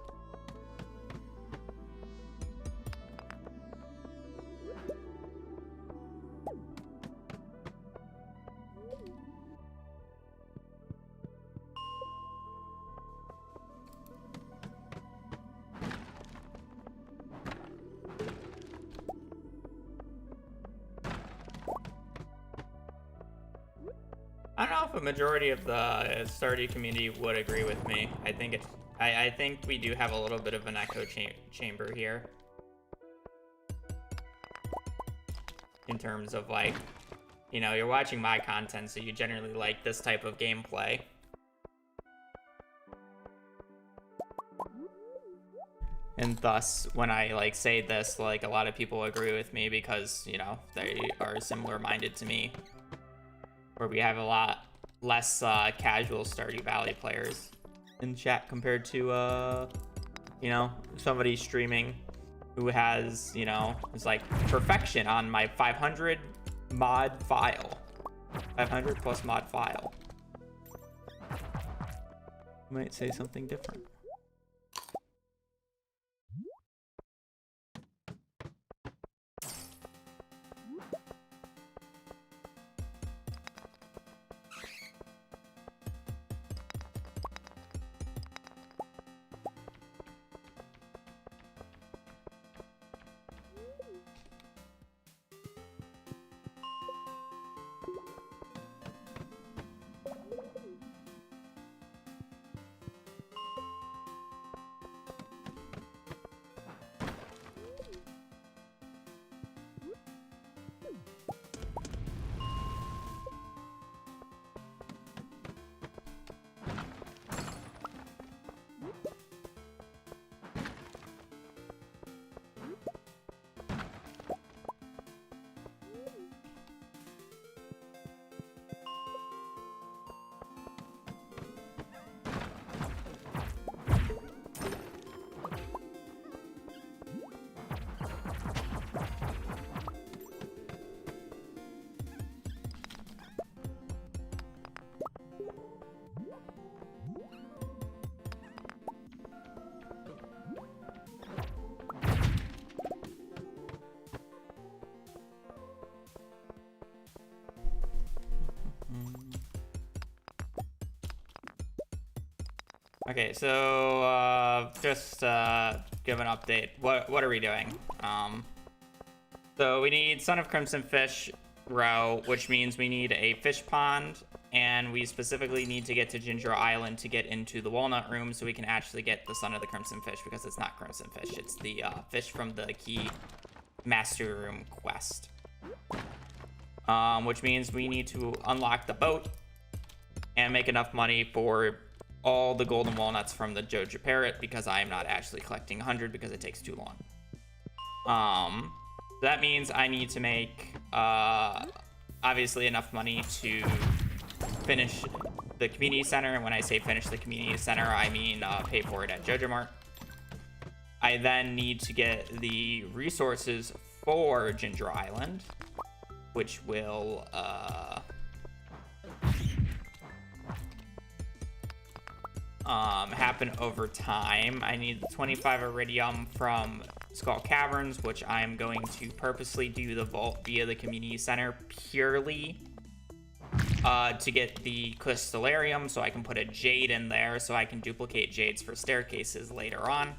I don't know if a majority of the Stardew community would agree with me. I think we do have a little bit of an echo chamber here. In terms of, like, you know, you're watching my content, so you generally like this type of gameplay. And thus, when I, like, say this, like, a lot of people agree with me because, you know, they are similar-minded to me. Where we have a lot less casual Stardew Valley players in chat compared to, you know, somebody streaming who has, you know, it's like perfection on my 500 mod file. 500 plus mod file. Might say something different. Okay, so just give an update. What are we doing? So we need Son of Crimson Fish row, which means we need a fish pond, and we specifically need to get to Ginger Island to get into the Walnut Room so we can actually get the Son of the Crimson Fish, because it's not Crimson Fish, it's the fish from the Key Master Room quest. Which means we need to unlock the boat and make enough money for all the golden walnuts from the Joja Parrot, because I am not actually collecting 100 because it takes too long. That means I need to make obviously enough money to finish the community center, and when I say finish the community center, I mean pay for it at Joja Mart. I then need to get the resources for Ginger Island, which will happen over time. I need the 25 iridium from Skull Caverns, which I'm going to purposely do the vault via the community center purely to get the Crystallarium, so I can put a jade in there so I can duplicate jades for staircases later on.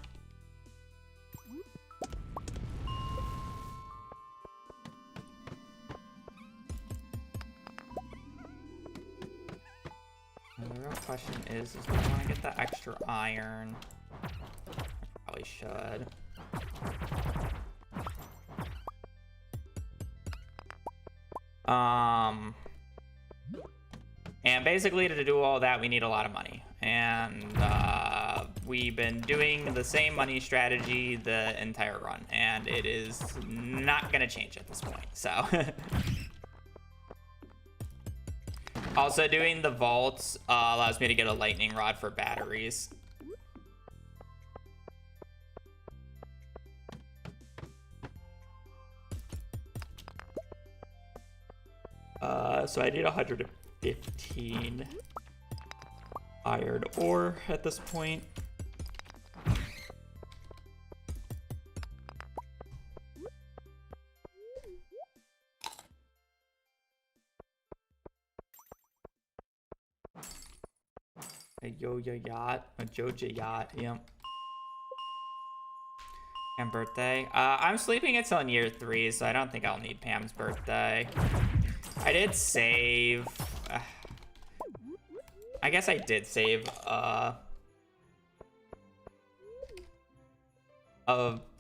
And the real question is do I want to get the extra iron? I probably should. And basically to do all that, we need a lot of money. And we've been doing the same money strategy the entire run, and it is not gonna change at this point, so. Also, doing the vaults allows me to get a lightning rod for batteries. So I need 115 iron ore at this point. A Joja yacht, a Joja yacht, yep. And birthday. I'm sleeping until in year 3, so I don't think I'll need Pam's birthday. I did save. I guess I did save a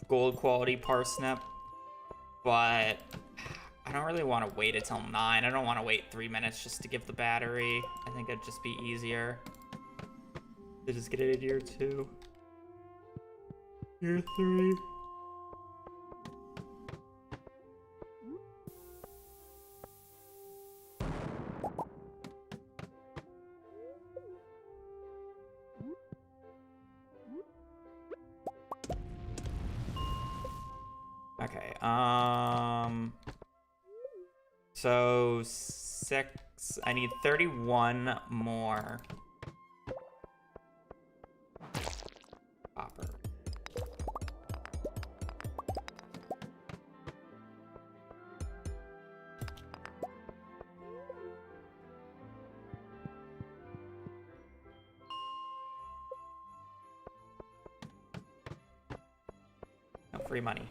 gold quality parsnip, but I don't really want to wait until 9. I don't want to wait 3 minutes just to give the battery. I think it'd just be easier to just get it in year 2. Year 3. Okay, so 6, I need 31 more copper. No free money.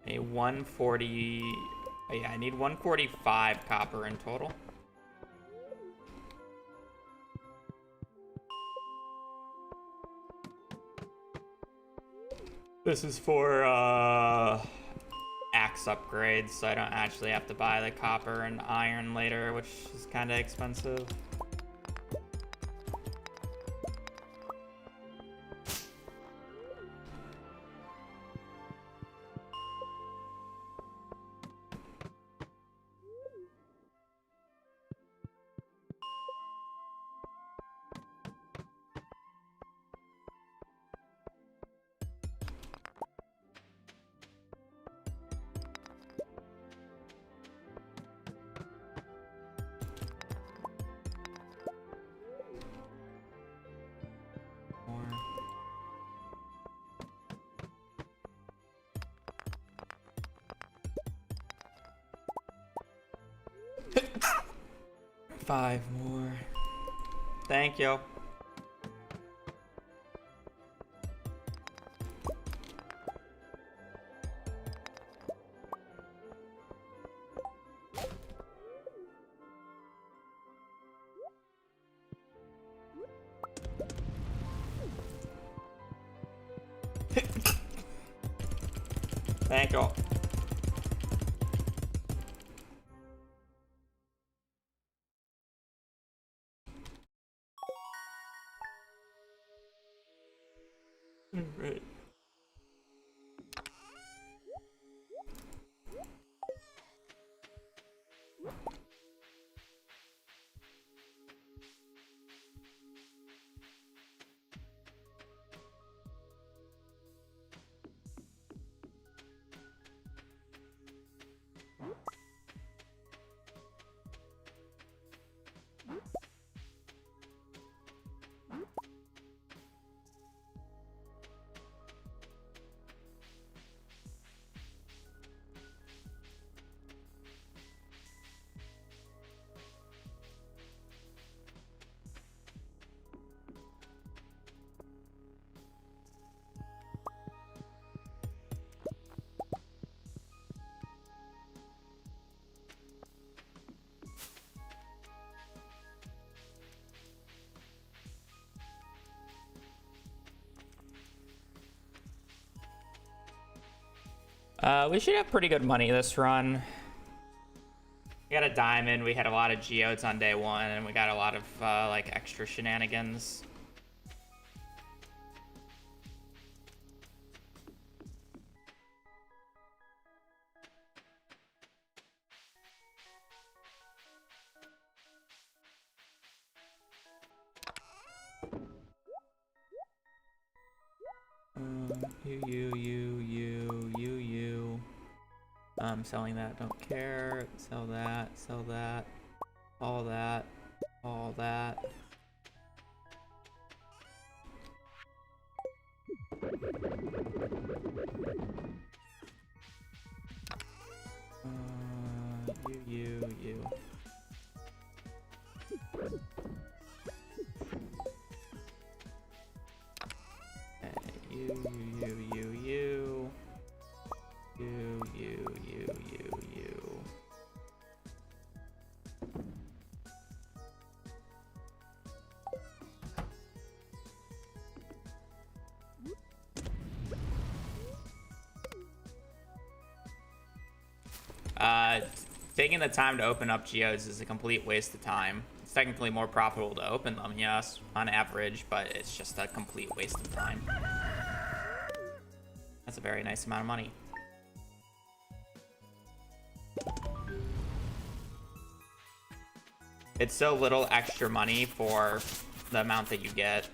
A 140. Oh yeah, I need 145 copper in total. This is for axe upgrades, so I don't actually have to buy the copper and iron later, which is kind of expensive. 5 more. Thank you. Thank you. Right. We should have pretty good money this run. We got a diamond, we had a lot of geodes on day 1, and we got a lot of like extra shenanigans. You. I'm selling that, don't care. Sell that, all that, all that. You. You. Taking the time to open up geodes is a complete waste of time. It's technically more profitable to open them, yes, on average, but it's just a complete waste of time. That's a very nice amount of money. It's so little extra money for the amount that you get.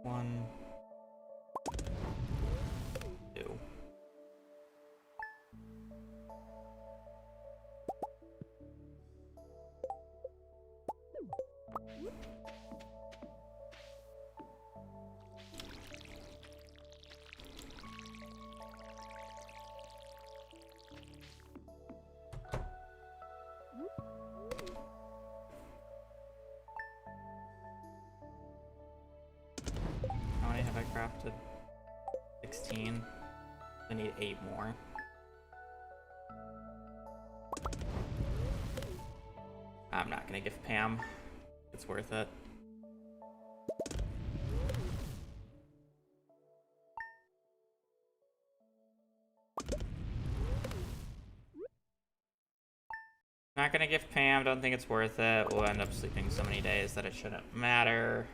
One, two. How many have I crafted? 16. I need 8 more. I'm not gonna give Pam. It's worth it. Not gonna give Pam, don't think it's worth it. We'll end up sleeping so many days that it shouldn't matter.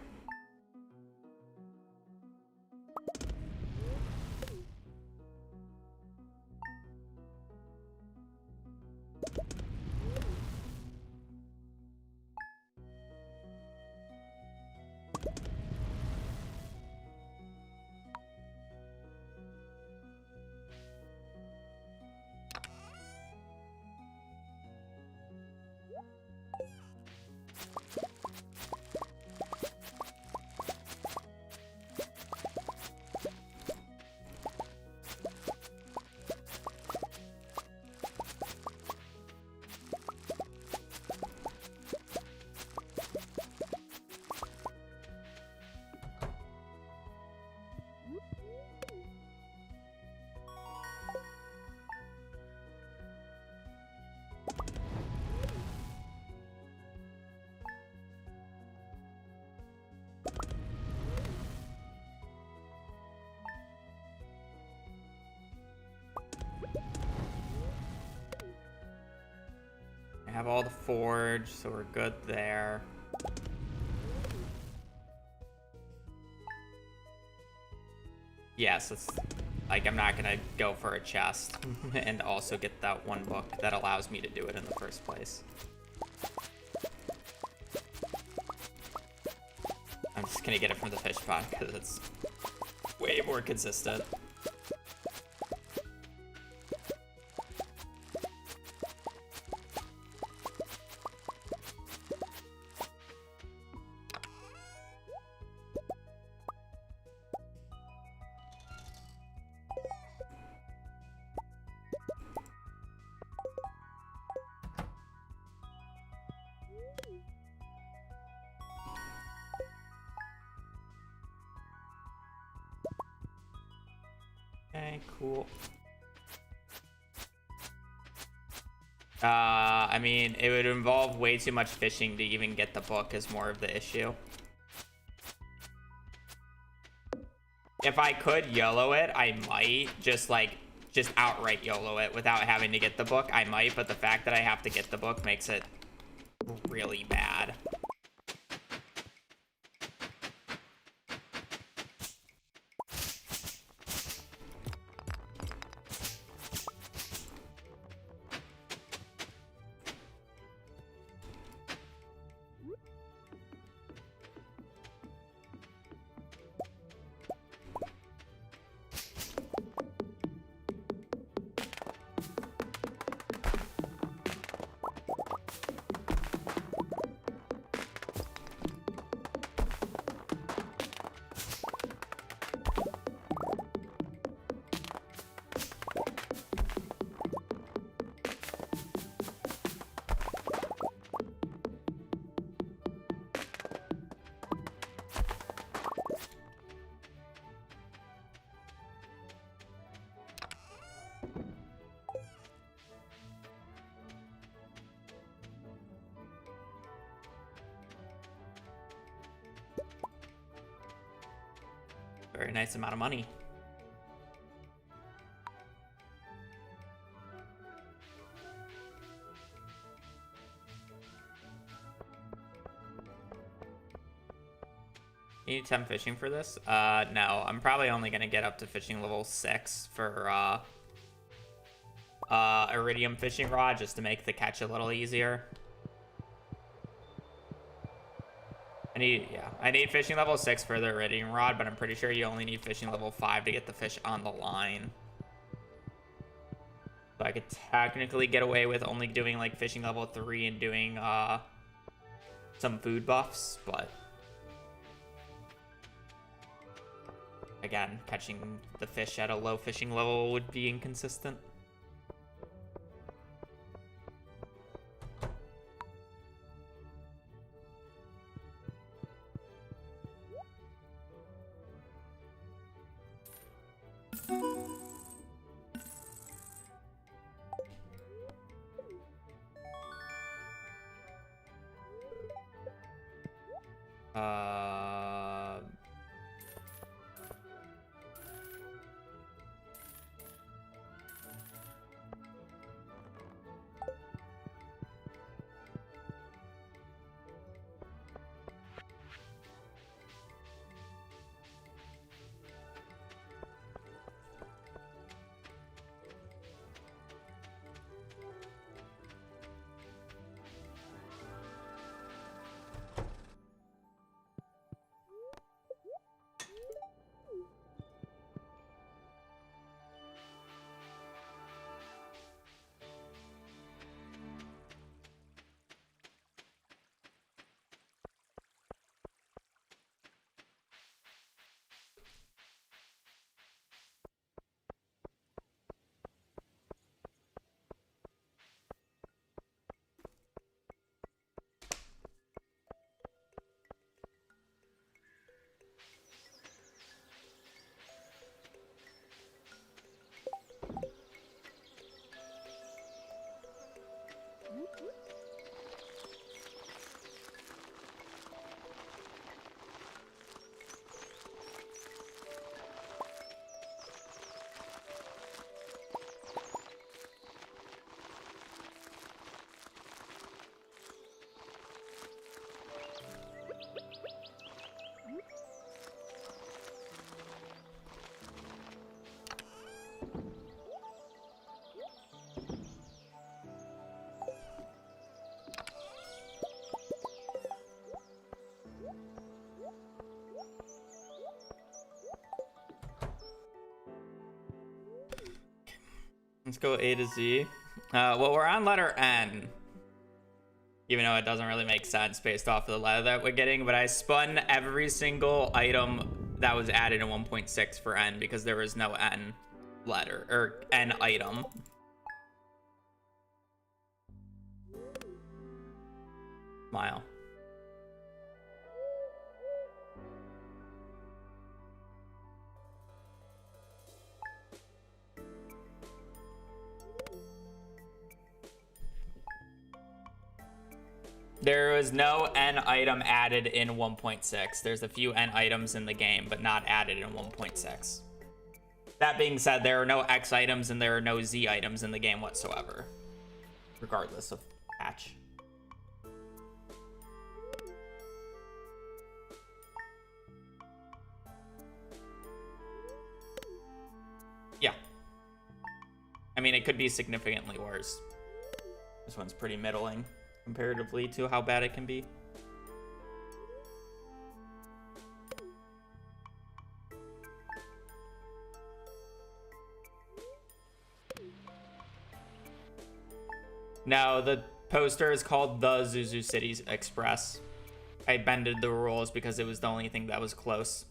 I have all the forge, so we're good there. Yes, it's like I'm not gonna go for a chest and also get that one book that allows me to do it in the first place. I'm just gonna get it from the fish pond because it's way more consistent. Okay, cool. I mean, it would involve way too much fishing to even get the book is more of the issue. If I could YOLO it, I might just just outright YOLO it without having to get the book, I might, but the fact that I have to get the book makes it really bad. Very nice amount of money. You need 10 fishing for this? No, I'm probably only gonna get up to fishing level 6 for Iridium fishing rod just to make the catch a little easier. I need fishing level 6 for the Iridium rod, but I'm pretty sure you only need fishing level 5 to get the fish on the line. So I could technically get away with only doing like fishing level 3 and doing some food buffs, but again, catching the fish at a low fishing level would be inconsistent. Let's go A to Z. Well, we're on letter N. Even though it doesn't really make sense based off of the letter that we're getting. But I spun every single item that was added in 1.6 for N because there was no N letter or N item. Smile. There was no N item added in 1.6. There's a few N items in the game, but not added in 1.6. That being said, there are no X items and there are no Z items in the game whatsoever, regardless of patch. Yeah. I mean, it could be significantly worse. This one's pretty middling comparatively to how bad it can be. No, the poster is called the Zuzu City Express. I bended the rules because it was the only thing that was close.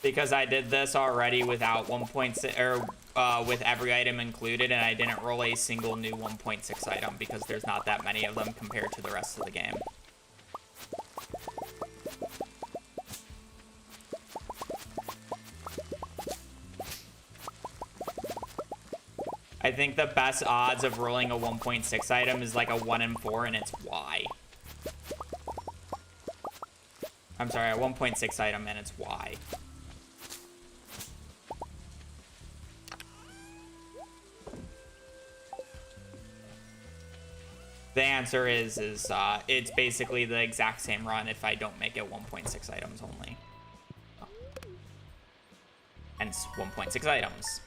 Because I did this already without 1.6 or with every item included, and I didn't roll a single new 1.6 item because there's not that many of them compared to the rest of the game. I think the best odds of rolling a 1.6 item is like a 1 in 4, and it's Y. I'm sorry, a 1.6 item, and it's Y. The answer is it's basically the exact same run if I don't make it 1.6 items only. Hence 1.6 items.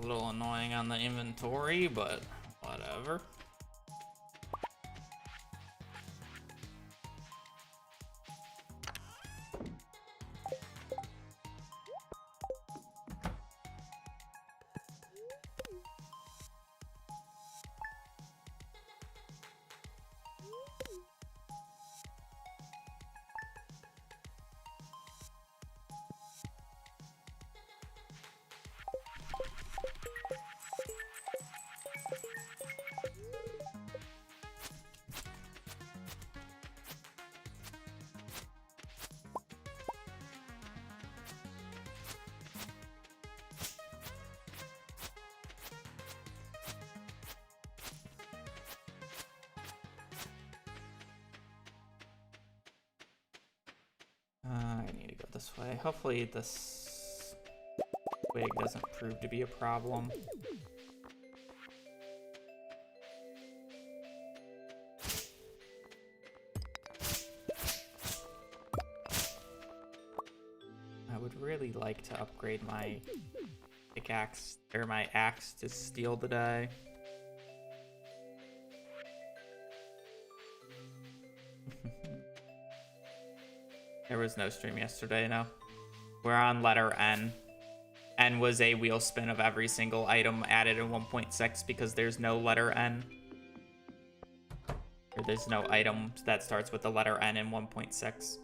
a little annoying on the inventory, but whatever. I need to go this way. Hopefully this wig doesn't prove to be a problem. I would really like to upgrade my pickaxe, or my axe to steel today. There was no stream yesterday, no. We're on letter N. N was a wheel spin of every single item added in 1.6 because there's no letter N. Or there's no item that starts with the letter N in 1.6.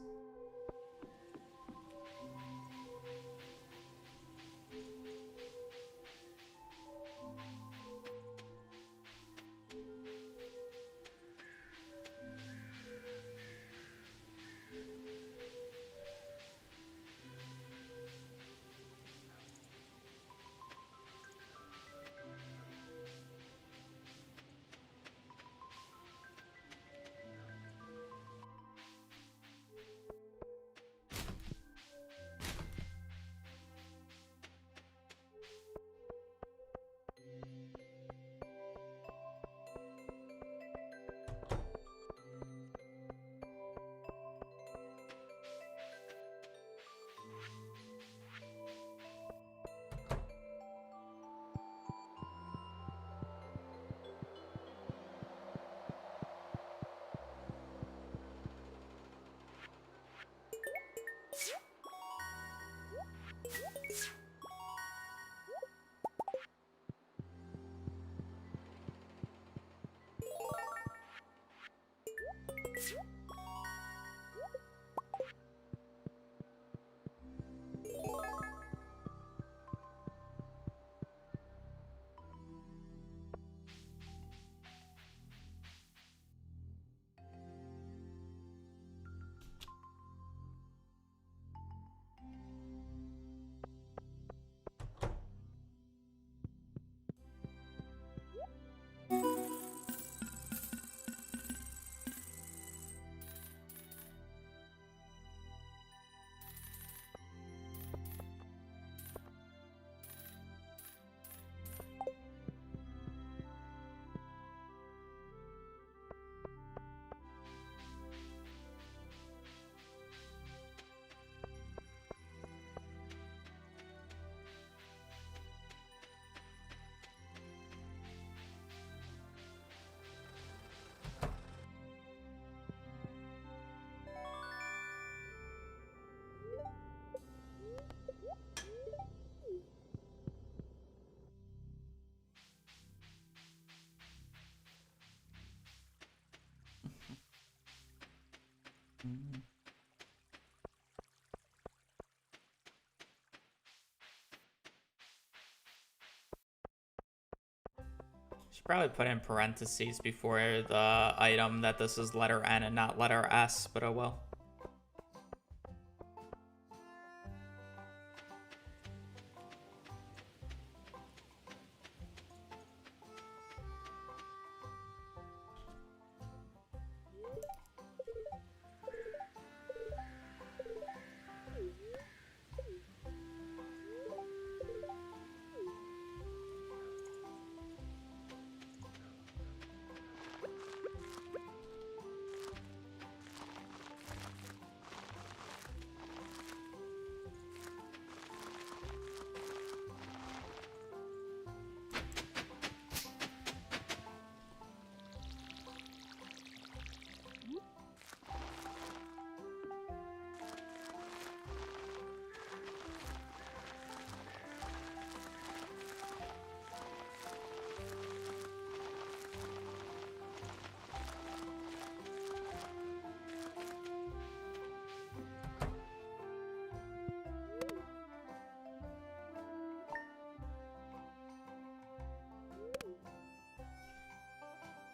Should probably put in parentheses before the item that this is letter N and not letter S, but oh well.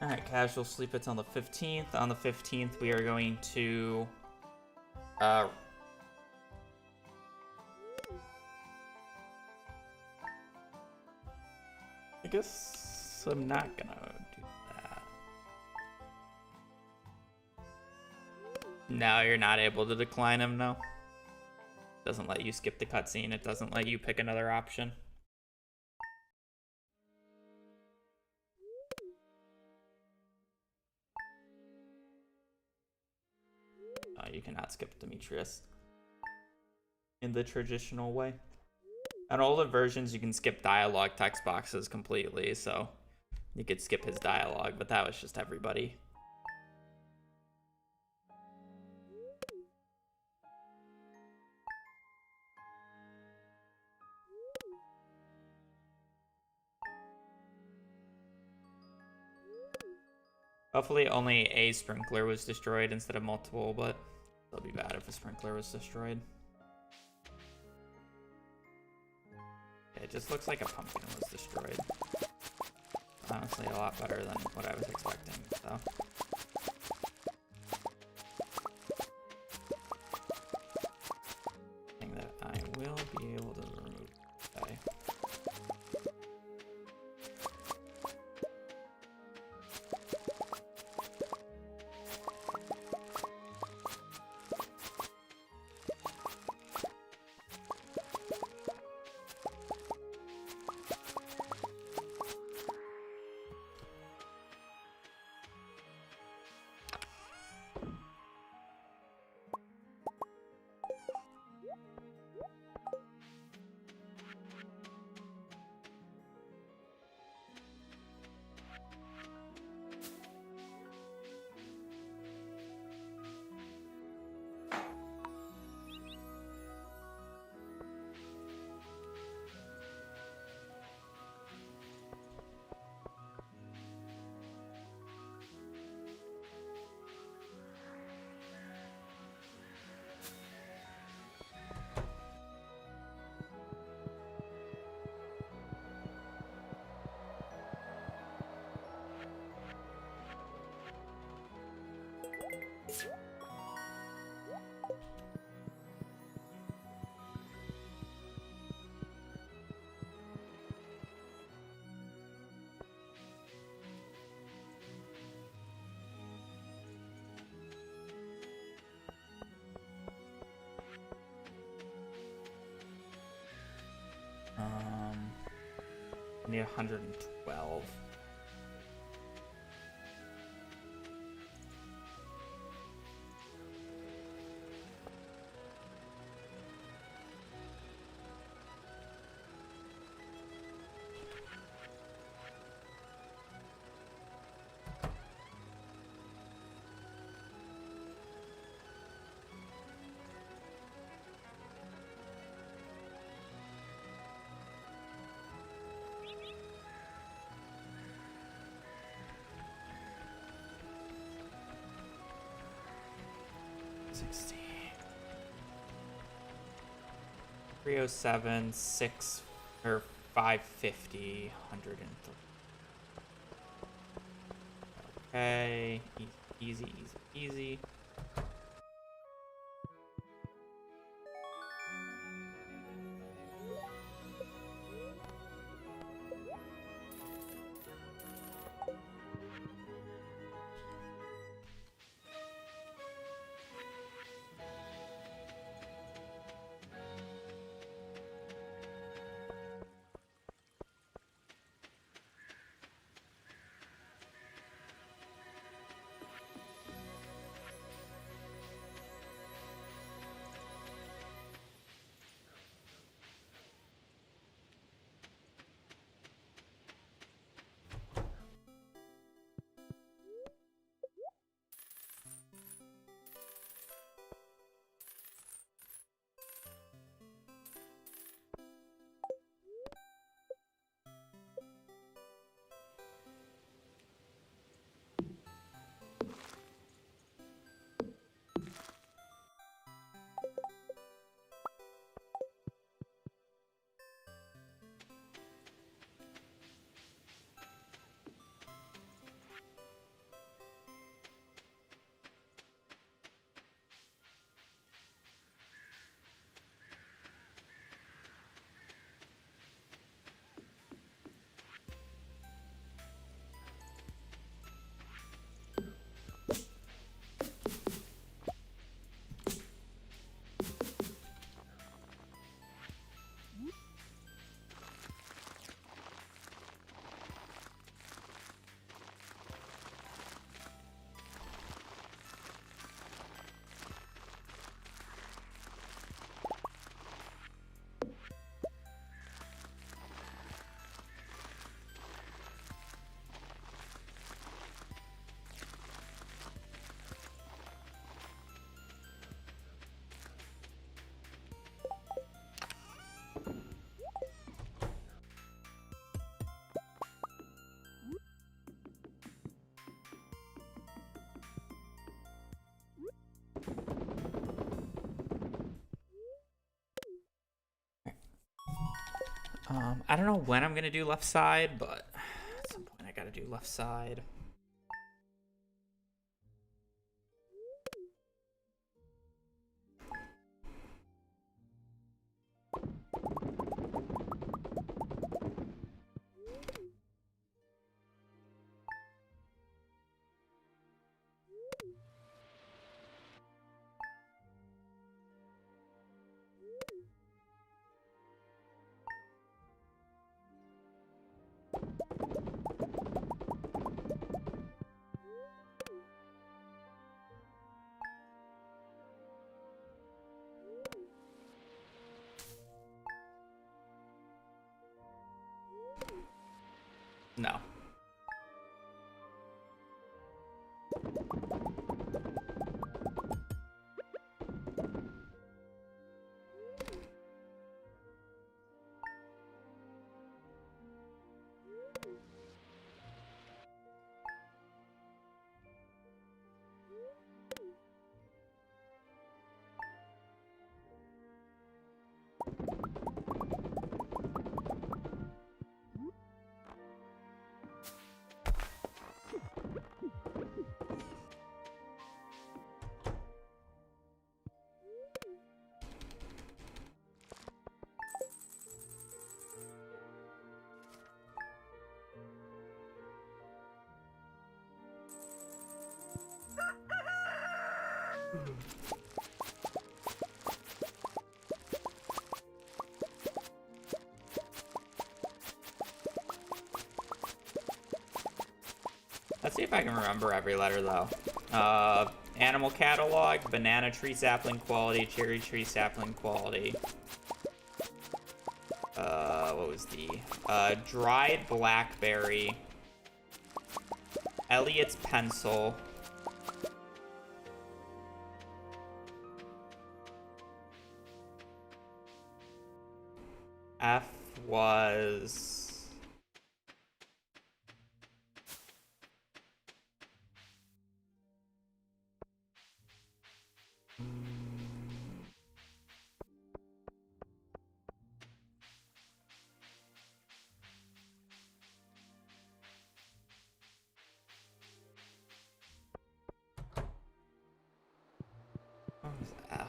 Alright, casual sleep. It's on the 15th. On the 15th, we are going to... I guess I'm not gonna do that. No, you're not able to decline him, no. Doesn't let you skip the cutscene. It doesn't let you pick another option. You cannot skip Demetrius in the traditional way. On older versions, you can skip dialogue text boxes completely, so you could skip his dialogue, but that was just everybody. Hopefully only a sprinkler was destroyed instead of multiple, but it'll be bad if a sprinkler was destroyed. It just looks like a pumpkin was destroyed. Honestly, a lot better than what I was expecting, so. Thing that I will be able to remove today. I need 112. $60. 307, 6 or 550, 103. Okay, easy, easy, easy. I don't know when I'm gonna do left side, but at some point I gotta do left side. No. Let's see if I can remember every letter, though. Animal catalog, banana tree sapling quality, cherry tree sapling quality. What was the... dried blackberry. Elliot's pencil. F was... What was F?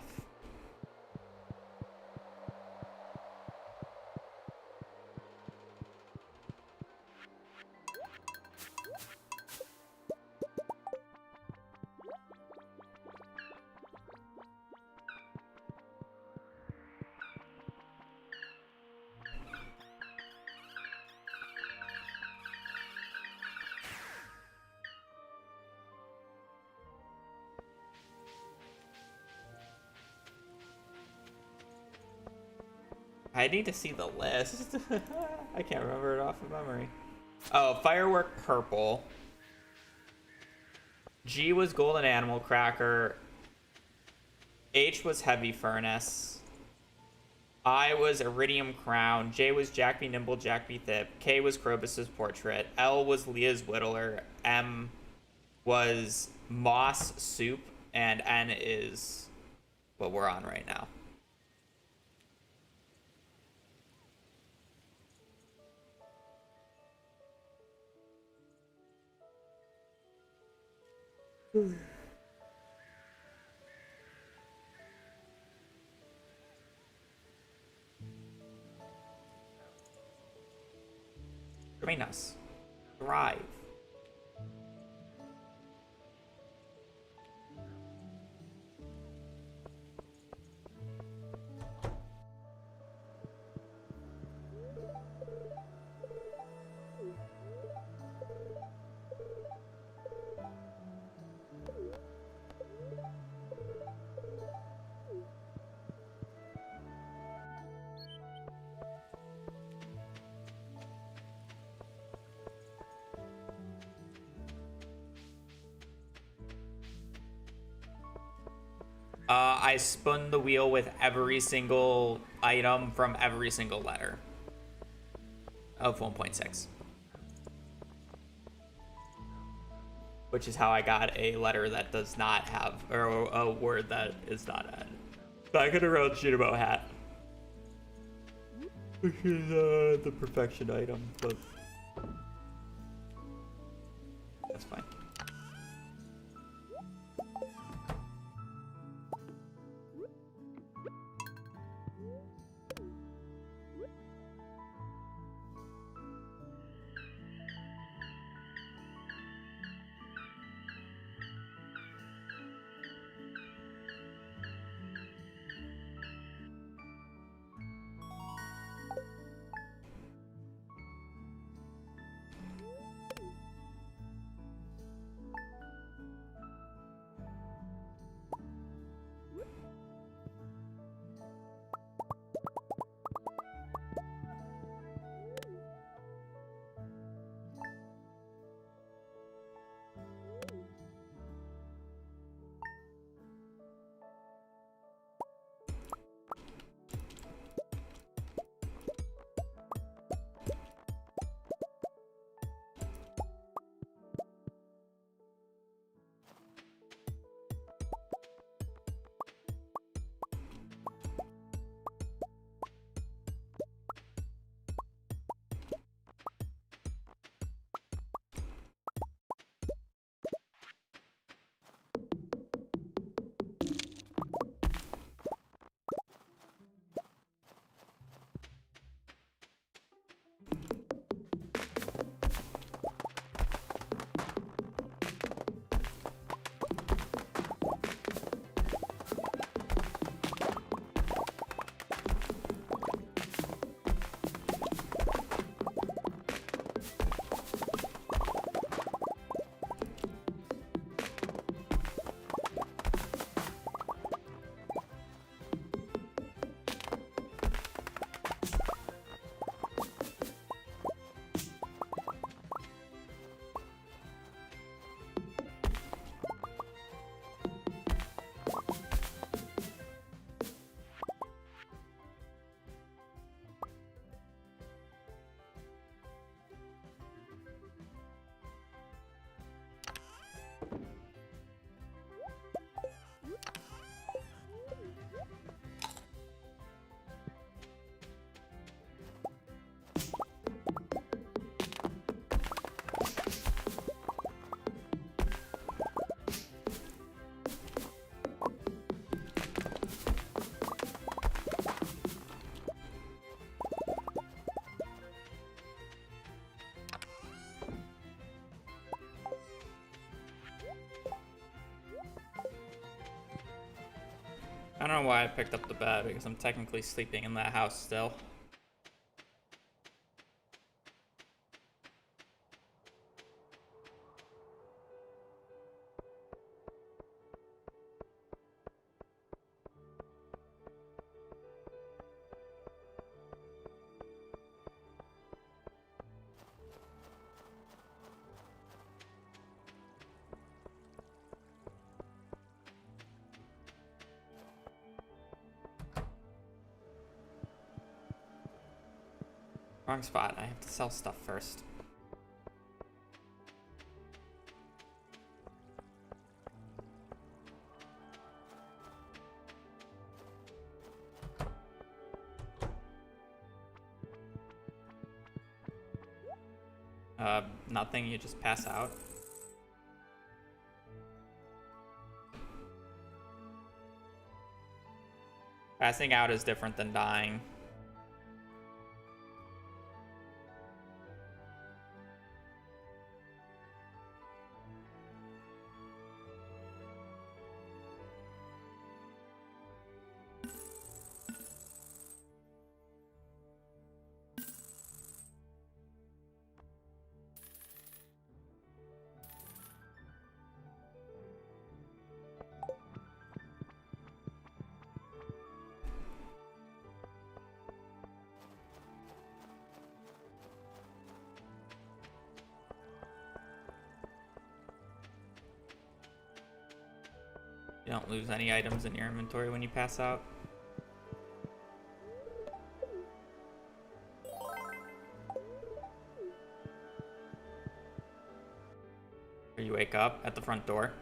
I need to see the list. I can't remember it off of memory. Oh, firework purple. G was golden animal cracker. H was heavy furnace. I was iridium crown. J was Jack be nimble, Jack be thip. K was Krobus's portrait. L was Leah's whittler. M was moss soup. And N is what we're on right now. Join us. Thrive. I spun the wheel with every single item from every single letter of 1.6. Which is how I got a letter that does not have, or a word that is not N. So I could have wrote shit about hat. Which is the perfection item, but that's fine. I don't know why I picked up the bed, because I'm technically sleeping in that house still. Wrong spot. I have to sell stuff first. Nothing, you just pass out. Passing out is different than dying. You don't lose any items in your inventory when you pass out. Or you wake up at the front door.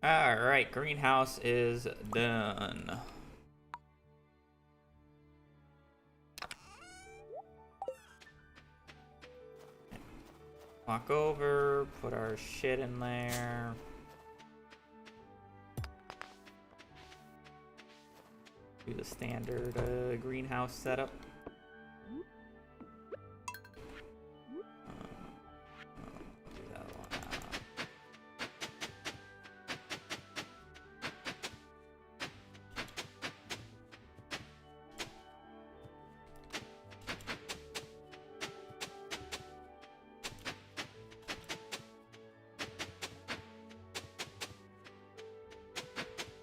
Alright, greenhouse is done. Walk over, put our shit in there. Do the standard greenhouse setup. Do that one.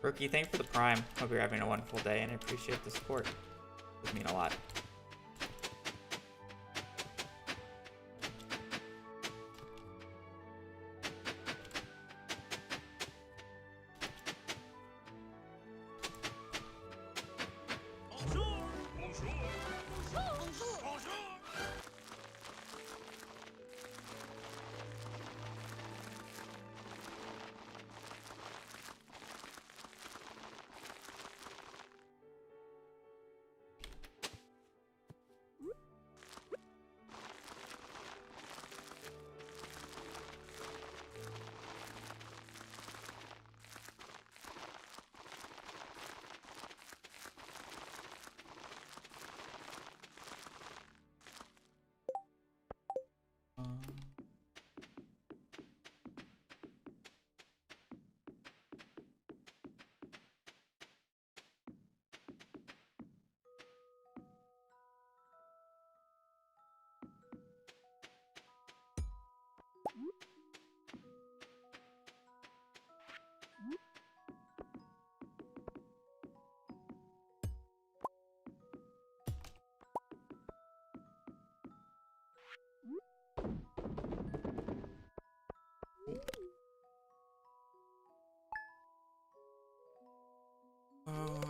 Rookie, thanks for the prime. Hope you're having a wonderful day, and I appreciate the support. It would mean a lot. Bonjour. Bonjour. Bonjour. Bonjour.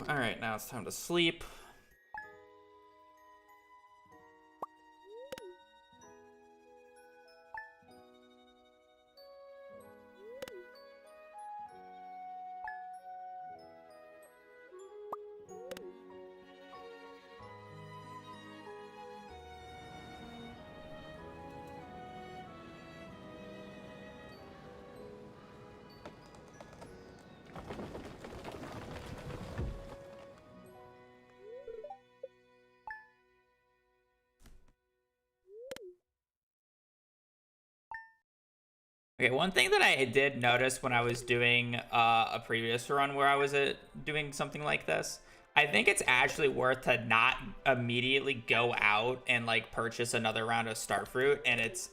Alright, now it's time to sleep. Okay, one thing that I did notice when I was doing a previous run where I was doing something like this, I think it's actually worth to not immediately go out and like purchase another round of Starfruit, and it's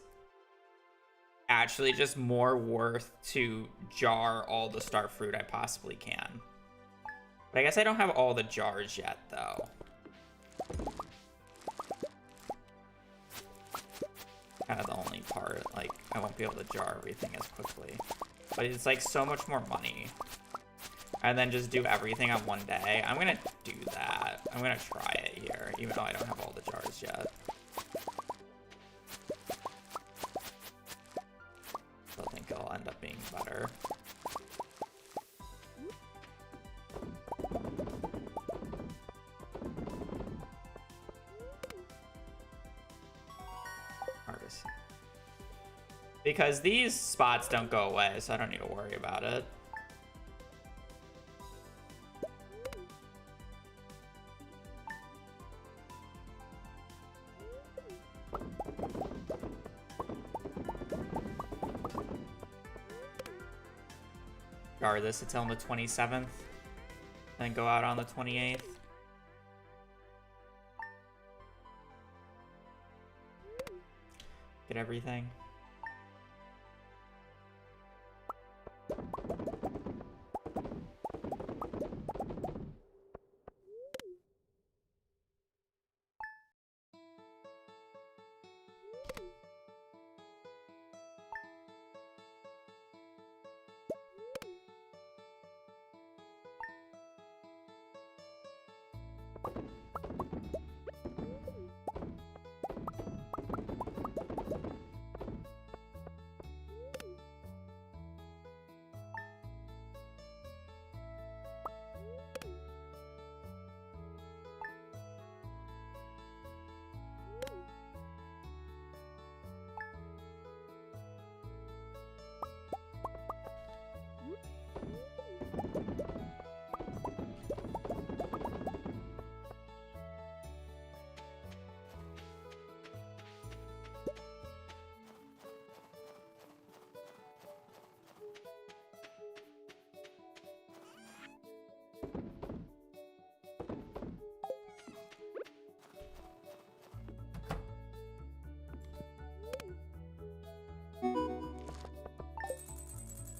actually just more worth to jar all the Starfruit I possibly can. But I guess I don't have all the jars yet, though. part. Like, I won't be able to jar everything as quickly. But it's like so much more money. And then just do everything on one day. I'm gonna do that. I'm gonna try it here, even though I don't have all the jars yet. I think it'll end up being better. Artist. Because these spots don't go away, so I don't need to worry about it. Guard this until the 27th, then go out on the 28th. Get everything.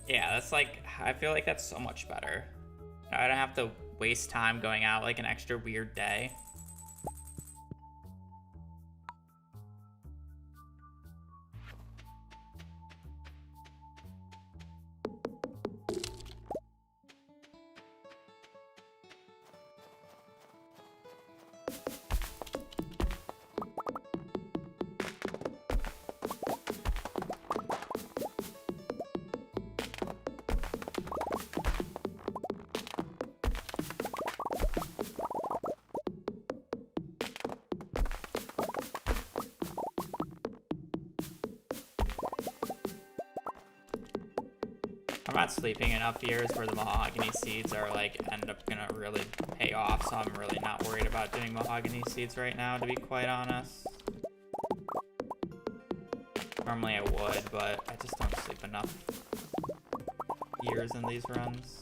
Yeah, that's like, I feel like that's so much better. I don't have to waste time going out like an extra weird day. I'm not sleeping enough years where the mahogany seeds are like end up gonna really pay off, so I'm really not worried about doing mahogany seeds right now, to be quite honest. Normally I would, but I just don't sleep enough years in these runs.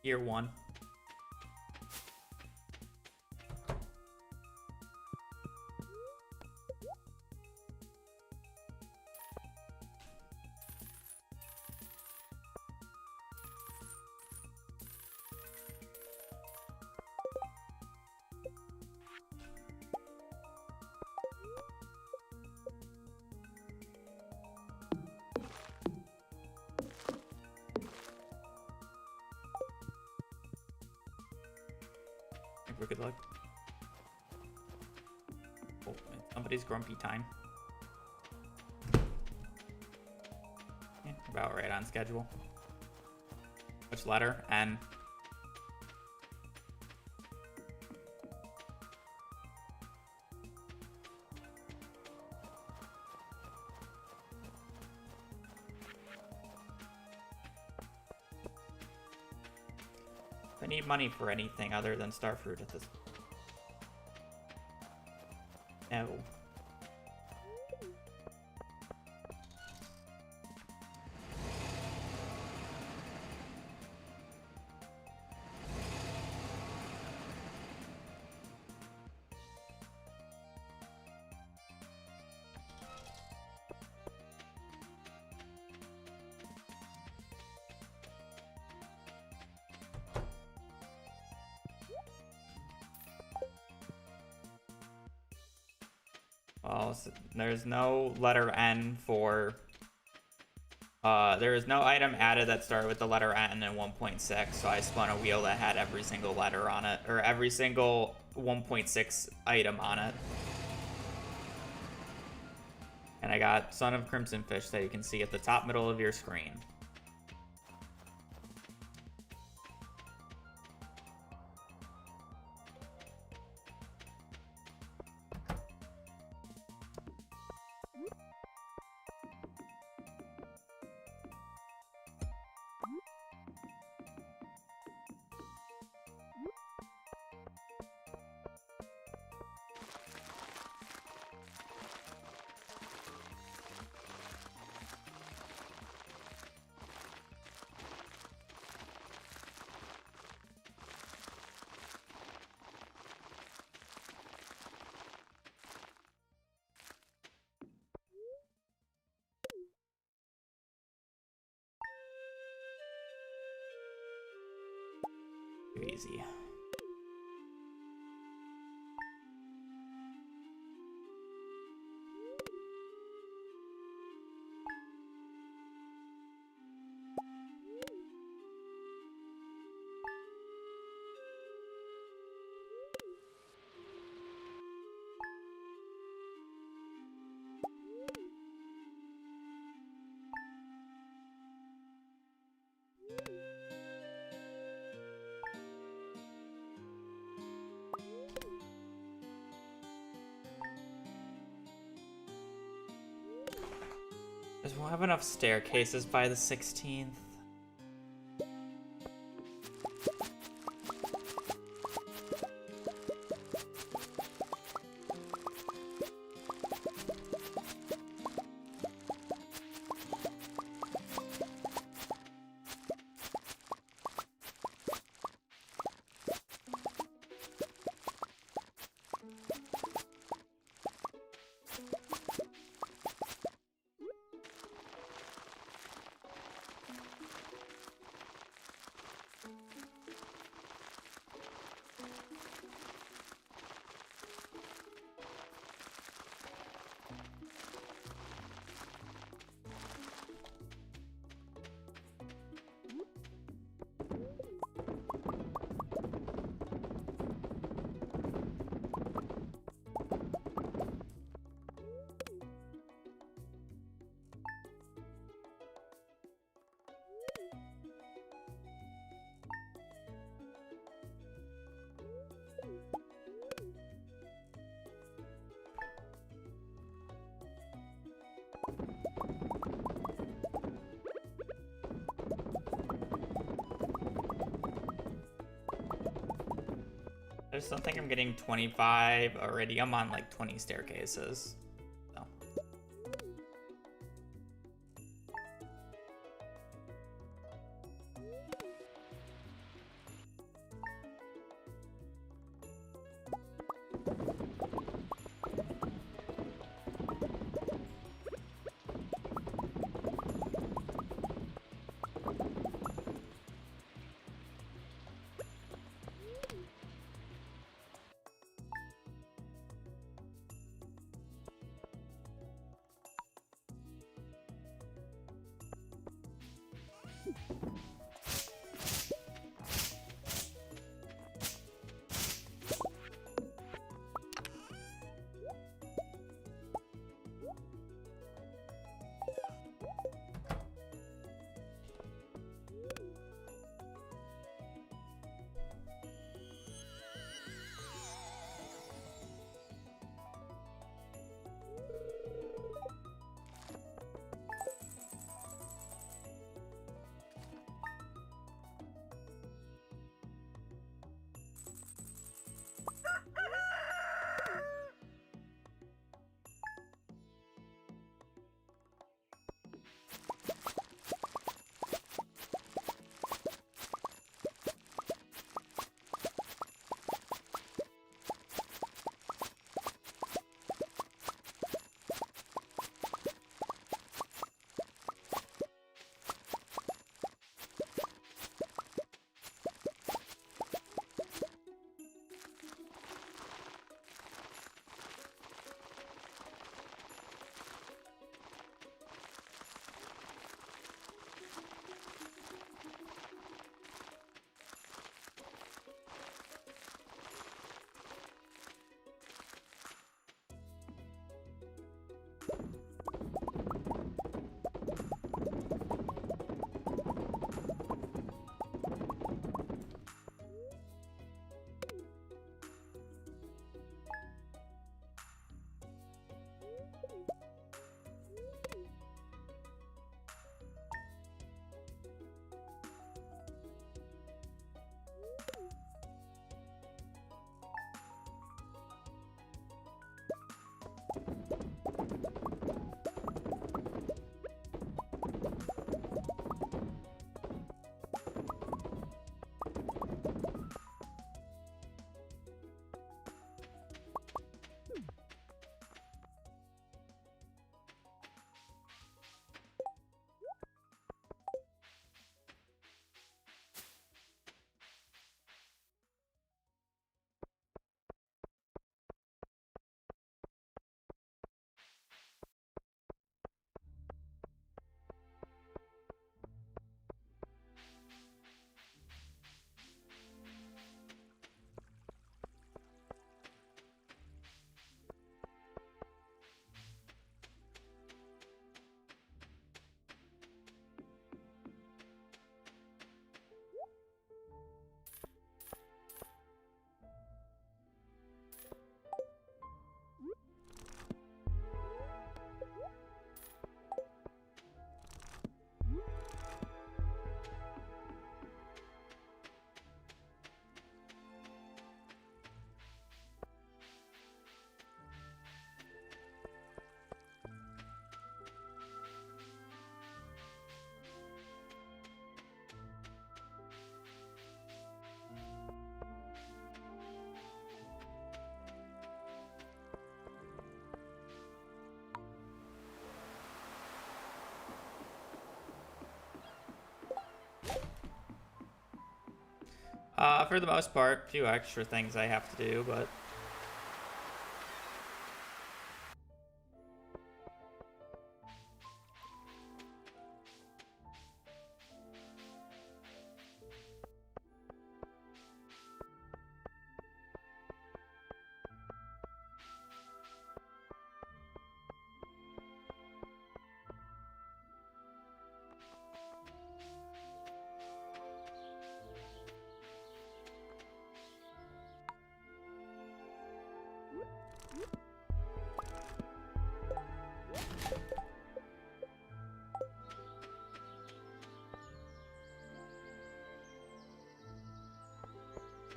Year 1. We're good luck. Oh, it's somebody's grumpy time. Yeah, about right on schedule. Which letter? N. I need money for anything other than Starfruit at this. No. Well, so there's no letter N for... there is no item added that started with the letter N in 1.6, so I spun a wheel that had every single letter on it, or every single 1.6 item on it. And I got Son of Crimson Fish that you can see at the top middle of your screen. Too easy. Because we'll have enough staircases by the 16th. I just don't think I'm getting 25 already. I'm on like 20 staircases. So. For the most part, a few extra things I have to do, but...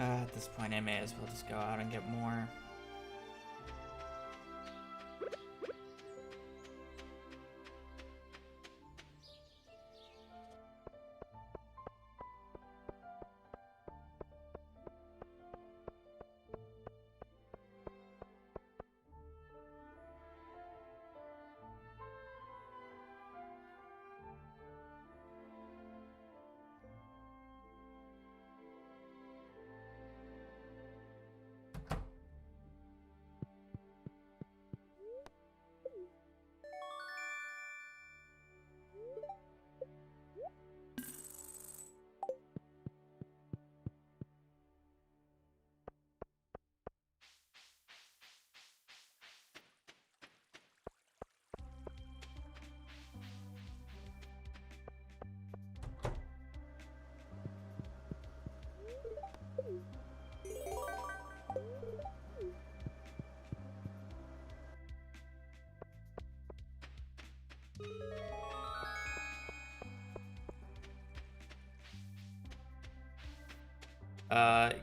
at this point, I may as well just go out and get more.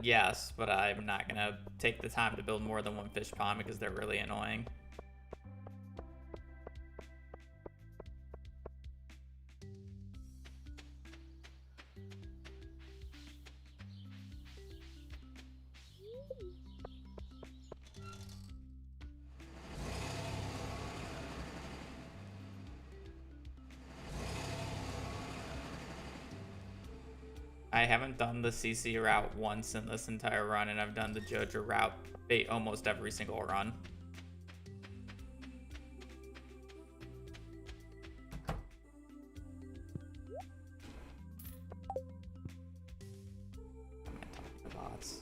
Yes, but I'm not gonna take the time to build more than one fish pond because they're really annoying. I haven't done the CC route once in this entire run, and I've done the JoJo route almost every single run. Bots.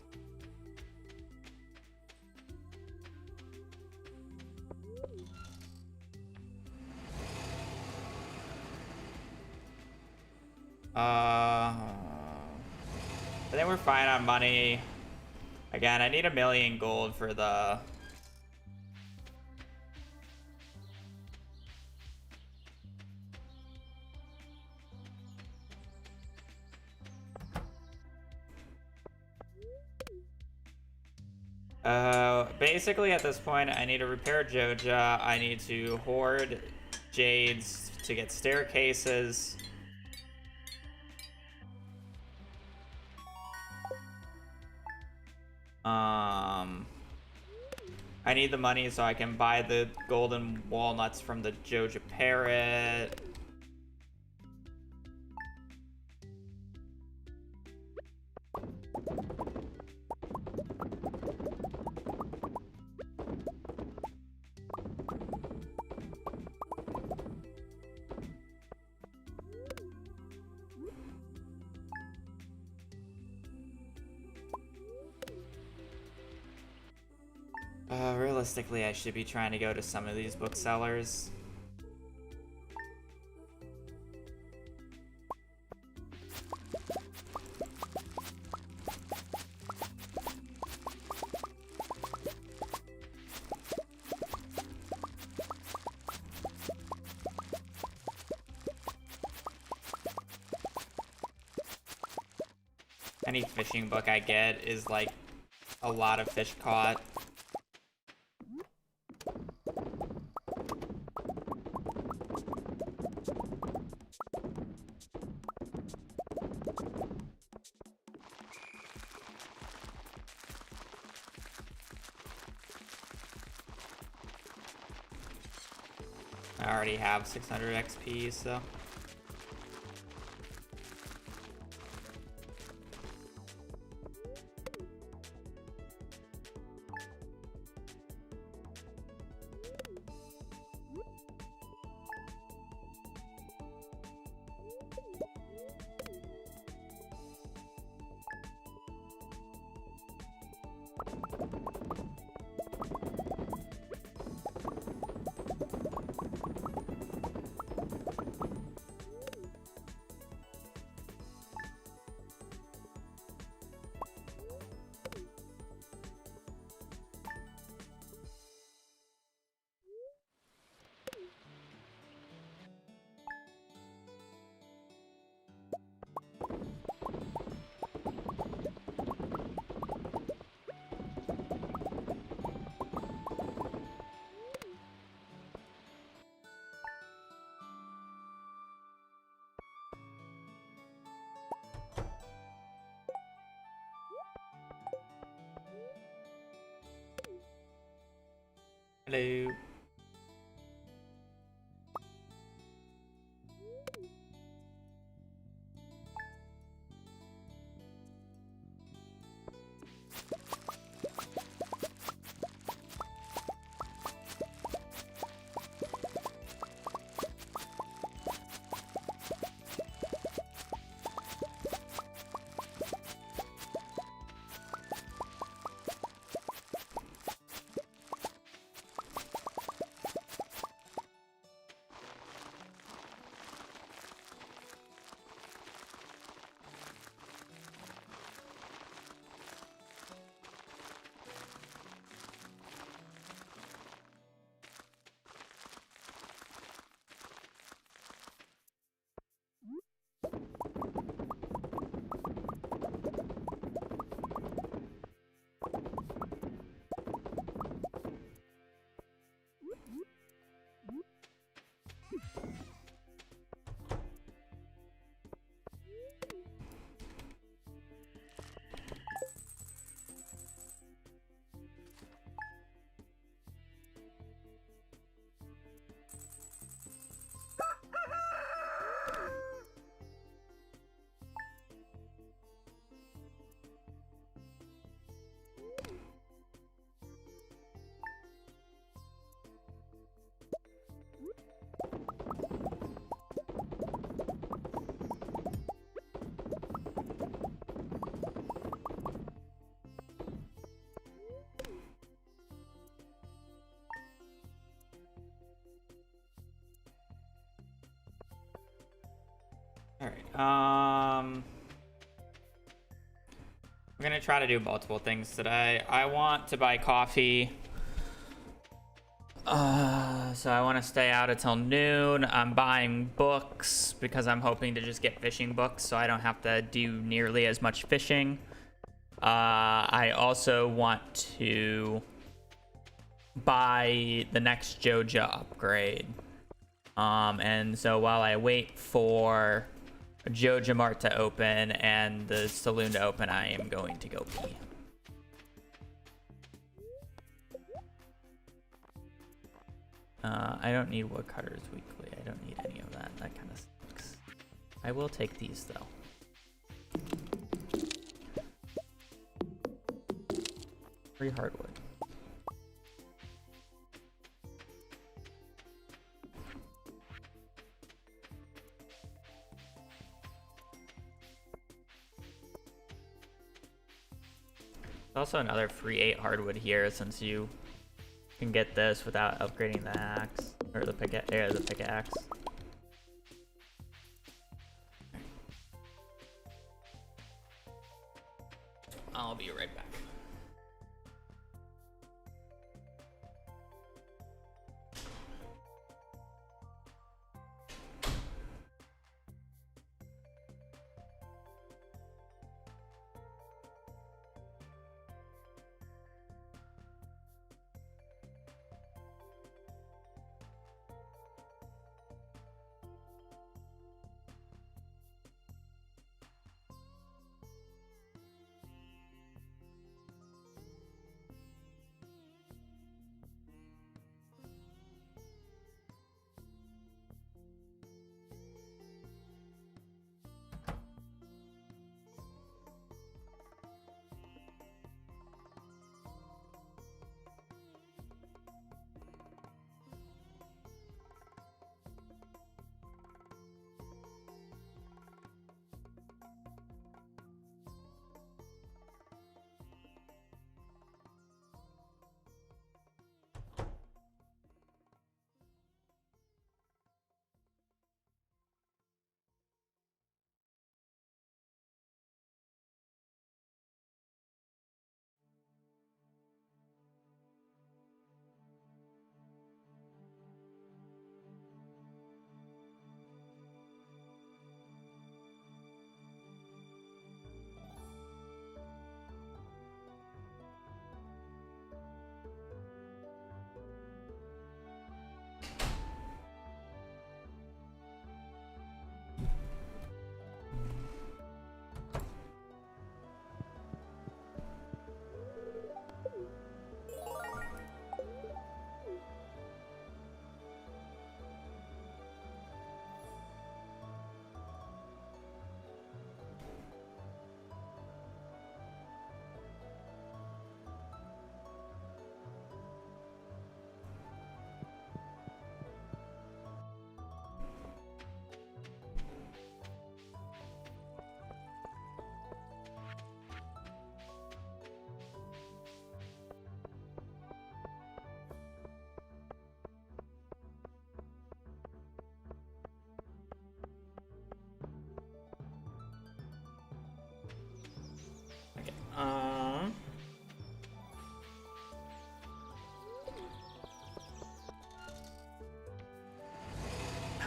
I think we're fine on money. Again, I need 1 million gold for the... basically at this point, I need to repair Joja. I need to hoard jades to get staircases. I need the money so I can buy the golden walnuts from the Joja parrot. Realistically, I should be trying to go to some of these booksellers. Any fishing book I get is like a lot of fish caught. I already have 600 XP, so... Hello. All right. We're gonna try to do multiple things today. I want to buy coffee. So I want to stay out until noon. I'm buying books because I'm hoping to just get fishing books so I don't have to do nearly as much fishing. I also want to buy the next Joja upgrade. And so while I wait for Joja Mart to open and the saloon to open, I am going to go pee. I don't need woodcutters weekly. I don't need any of that. That kind of sucks. I will take these though. 3 hardwood. Also another free 8 hardwood here since you can get this without upgrading the axe or the pickaxe. I'll be right back.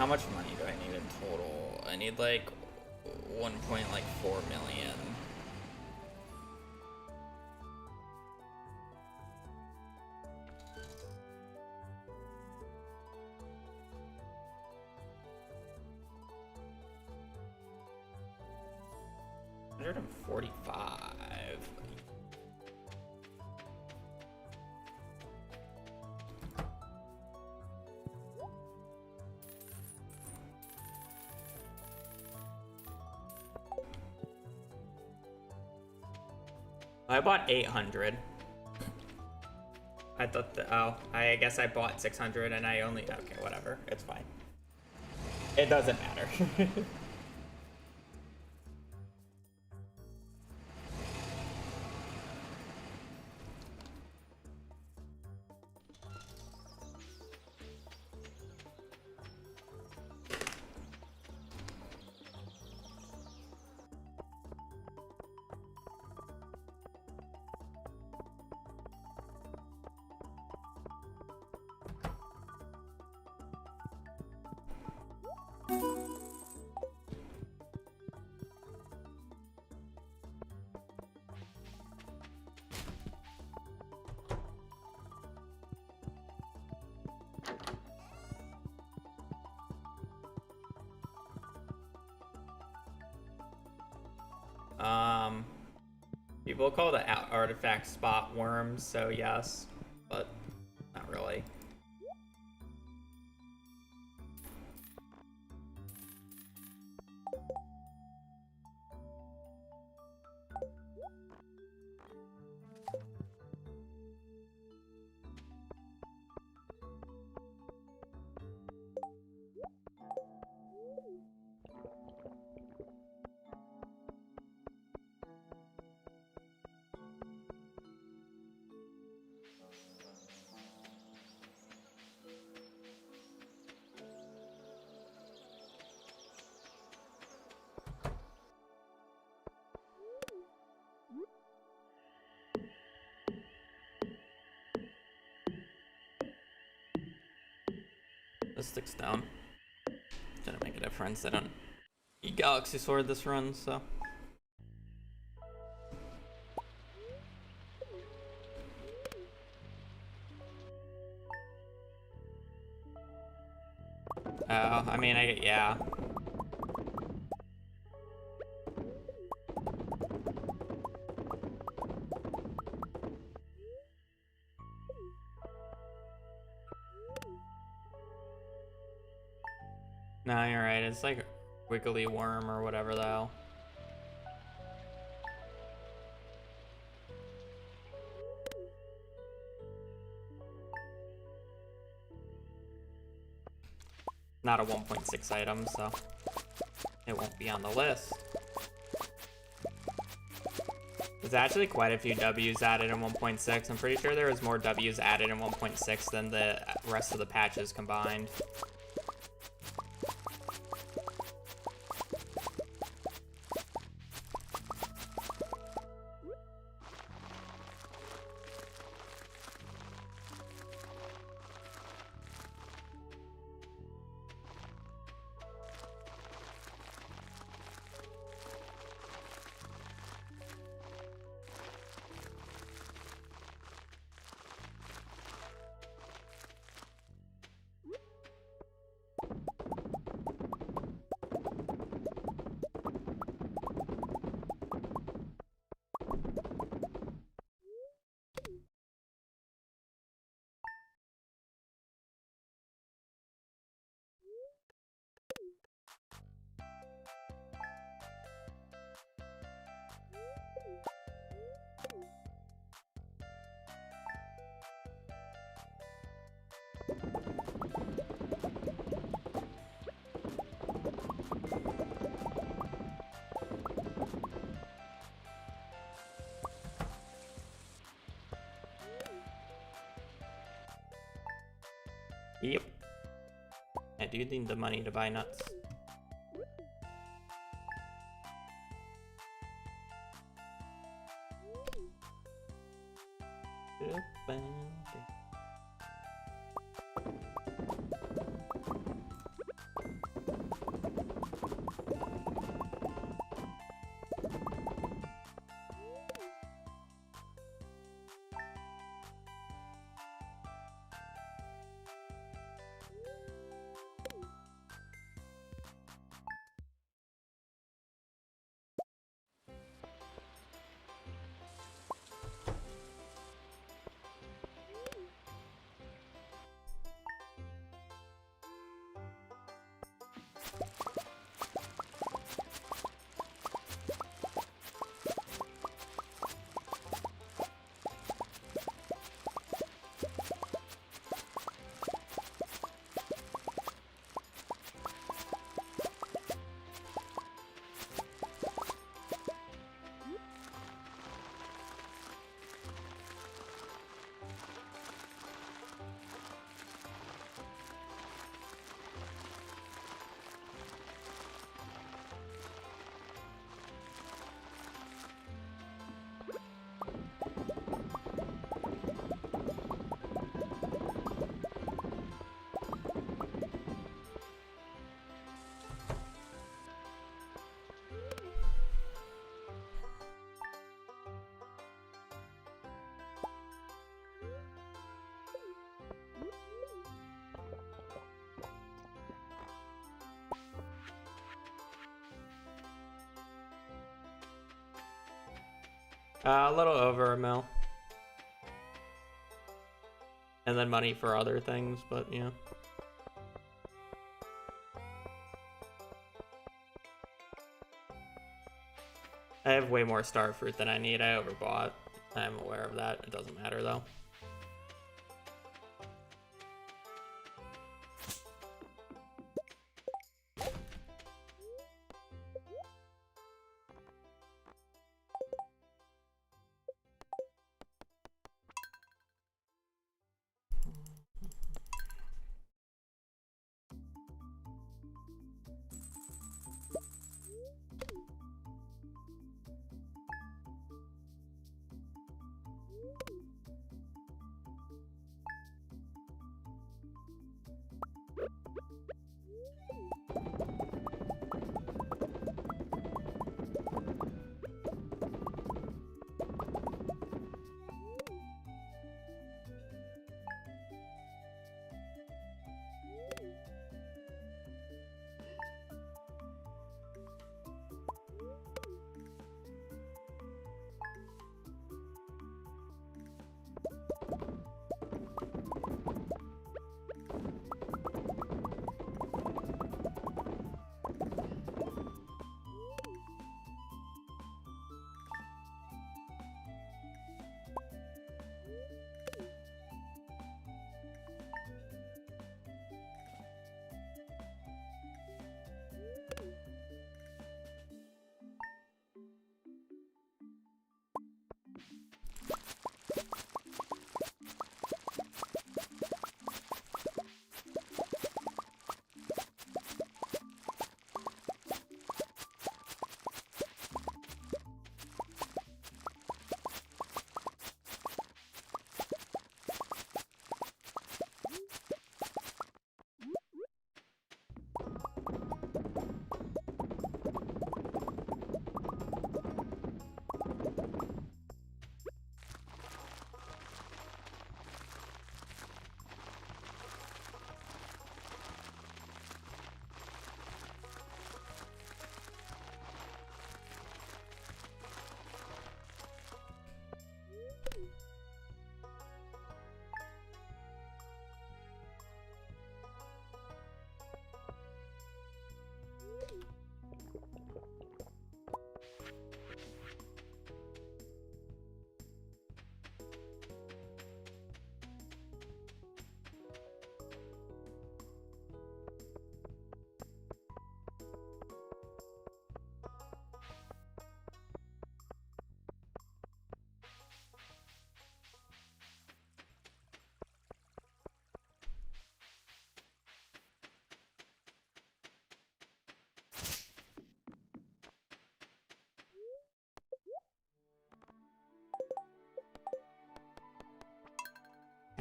how much money do I need in total? I need like 1.4 million. $145. I bought 800. I thought I guess I bought 600 and I only, okay, whatever, it's fine. It doesn't matter. People call the artifact spot worms, so yes, but not really. This sticks down. Didn't make a difference. I don't eat Galaxy Sword this run, so. Oh, I mean, yeah. No, you're right. It's like wiggly worm or whatever the hell. Not a 1.6 item, so it won't be on the list. There's actually quite a few W's added in 1.6. I'm pretty sure there was more W's added in 1.6 than the rest of the patches combined. Yep. I do need the money to buy nuts. A little over a mil. And then money for other things, but yeah. I have way more star fruit than I need. I overbought. I'm aware of that. It doesn't matter though.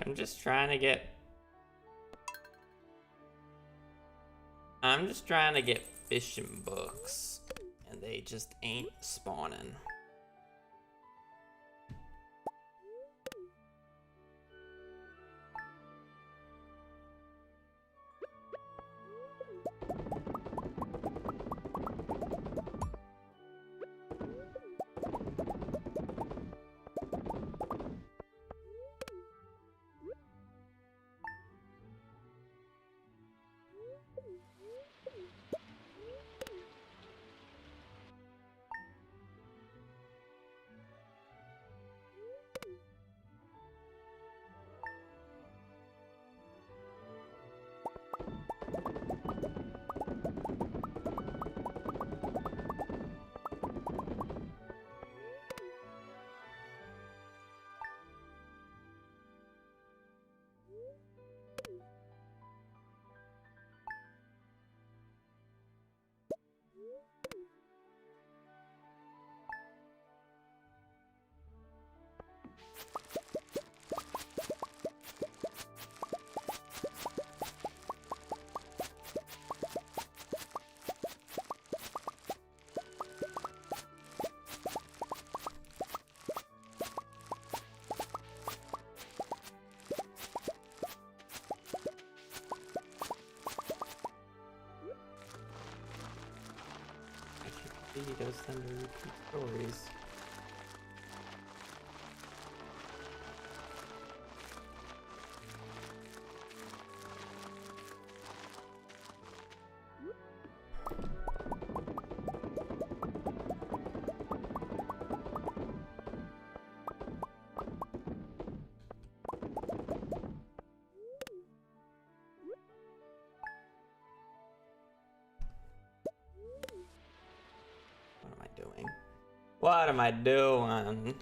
I'm just trying to get... I'm just trying to get fishing books, and they just ain't spawning. He does tend to repeat stories. What am I doing?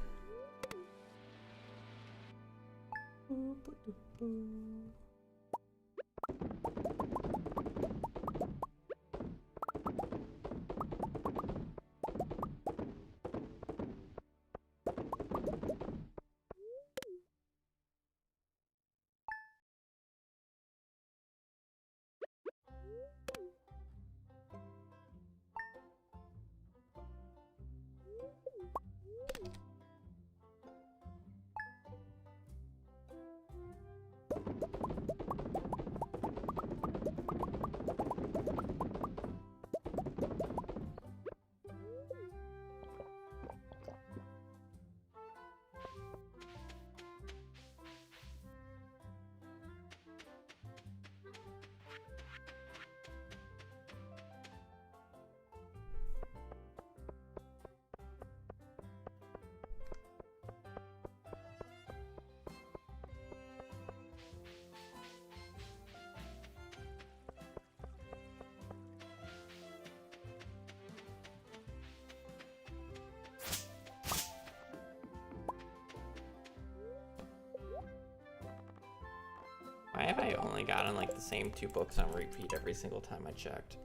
Why have I only gotten like the same 2 books on repeat every single time I checked?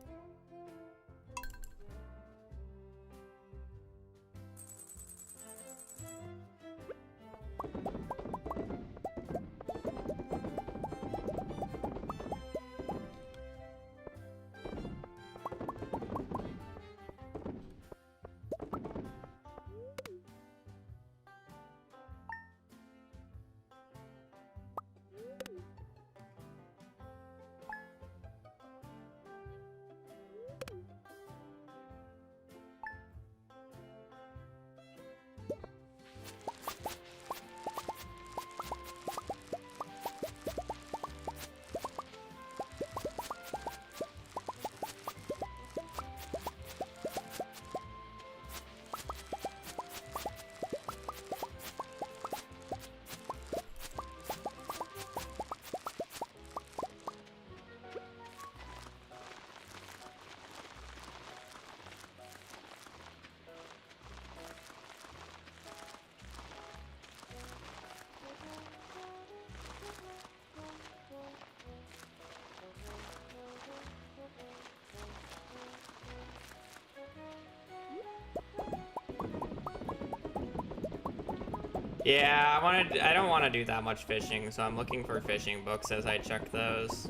Yeah, I don't want to do that much fishing, so I'm looking for fishing books as I check those.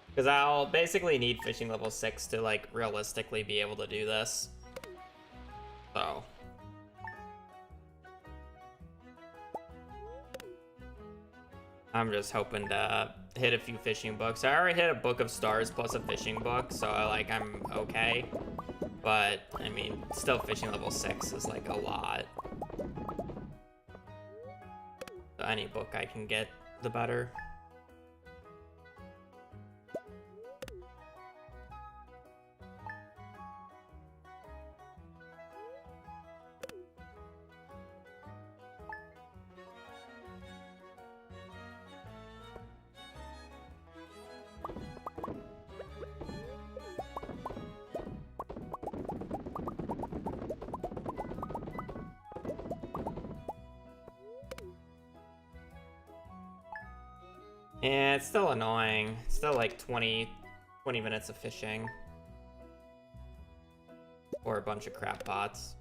Because I'll basically need fishing level 6 to, like, realistically be able to do this. So. I'm just hoping to hit a few fishing books. I already hit a Book of Stars plus a fishing book, so, like, I'm okay. But, I mean, still fishing level 6 is, like, a lot. So any book I can get, the better. Yeah, it's still annoying. It's still like 20 minutes of fishing. Or a bunch of crap bots.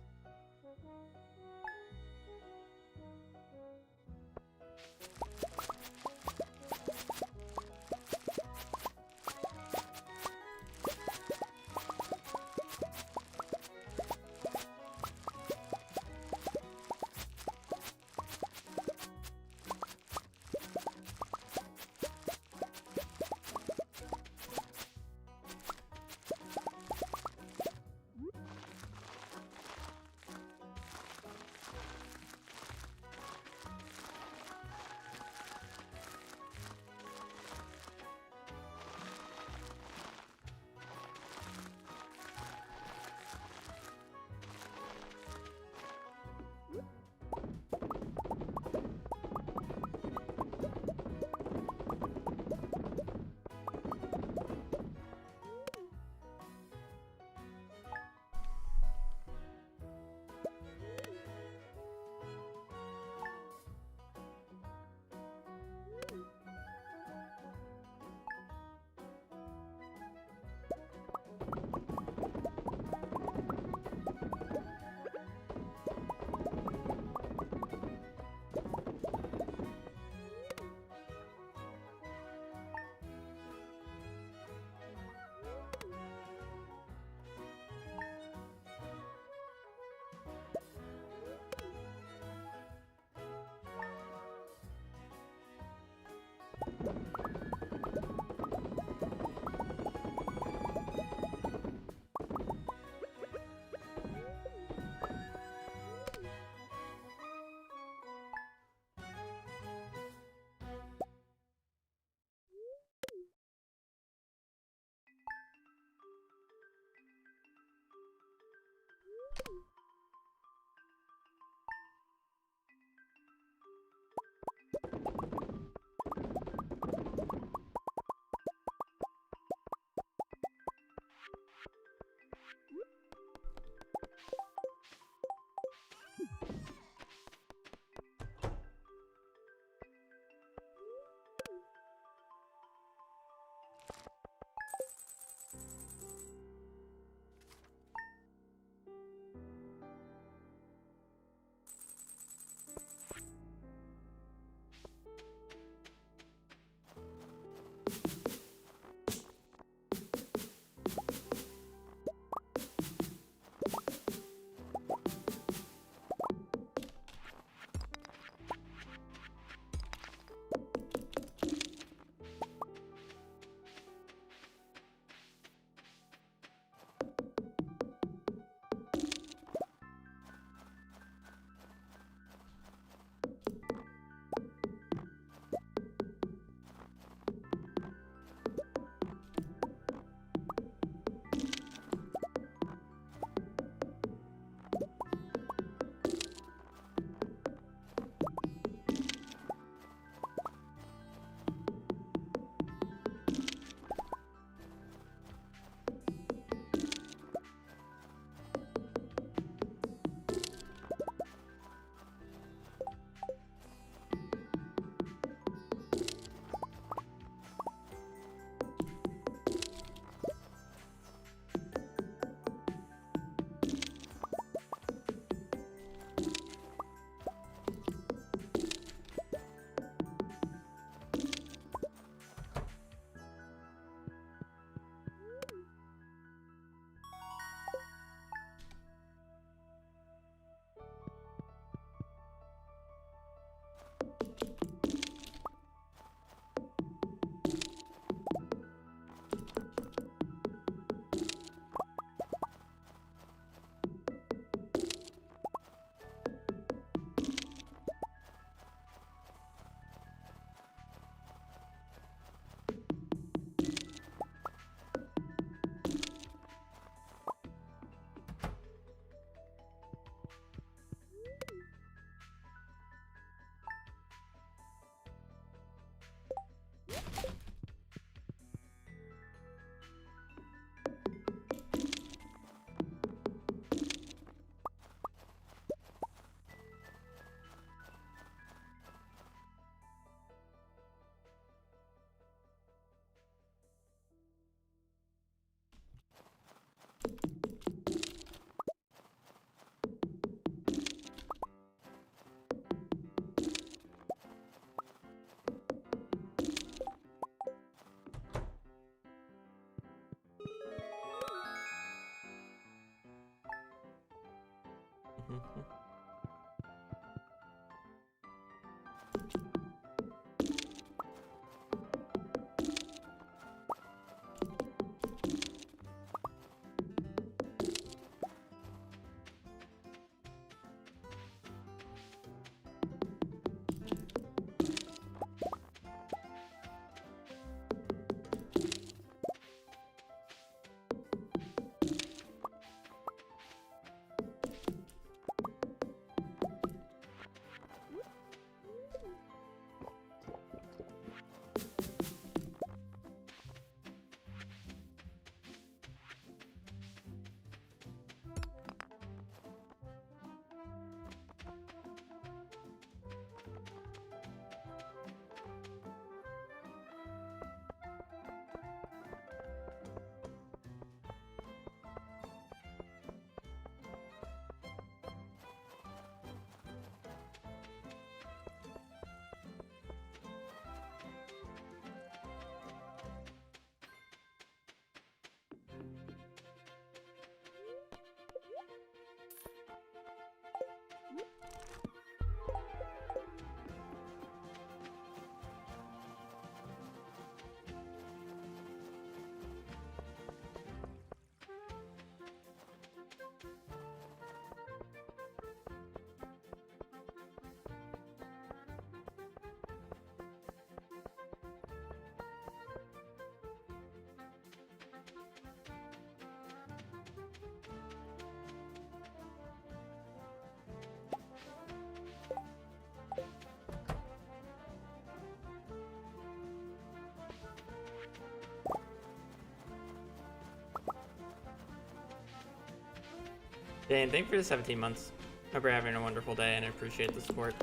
Dane, thank you for the 17 months. Hope you're having a wonderful day and I appreciate the support.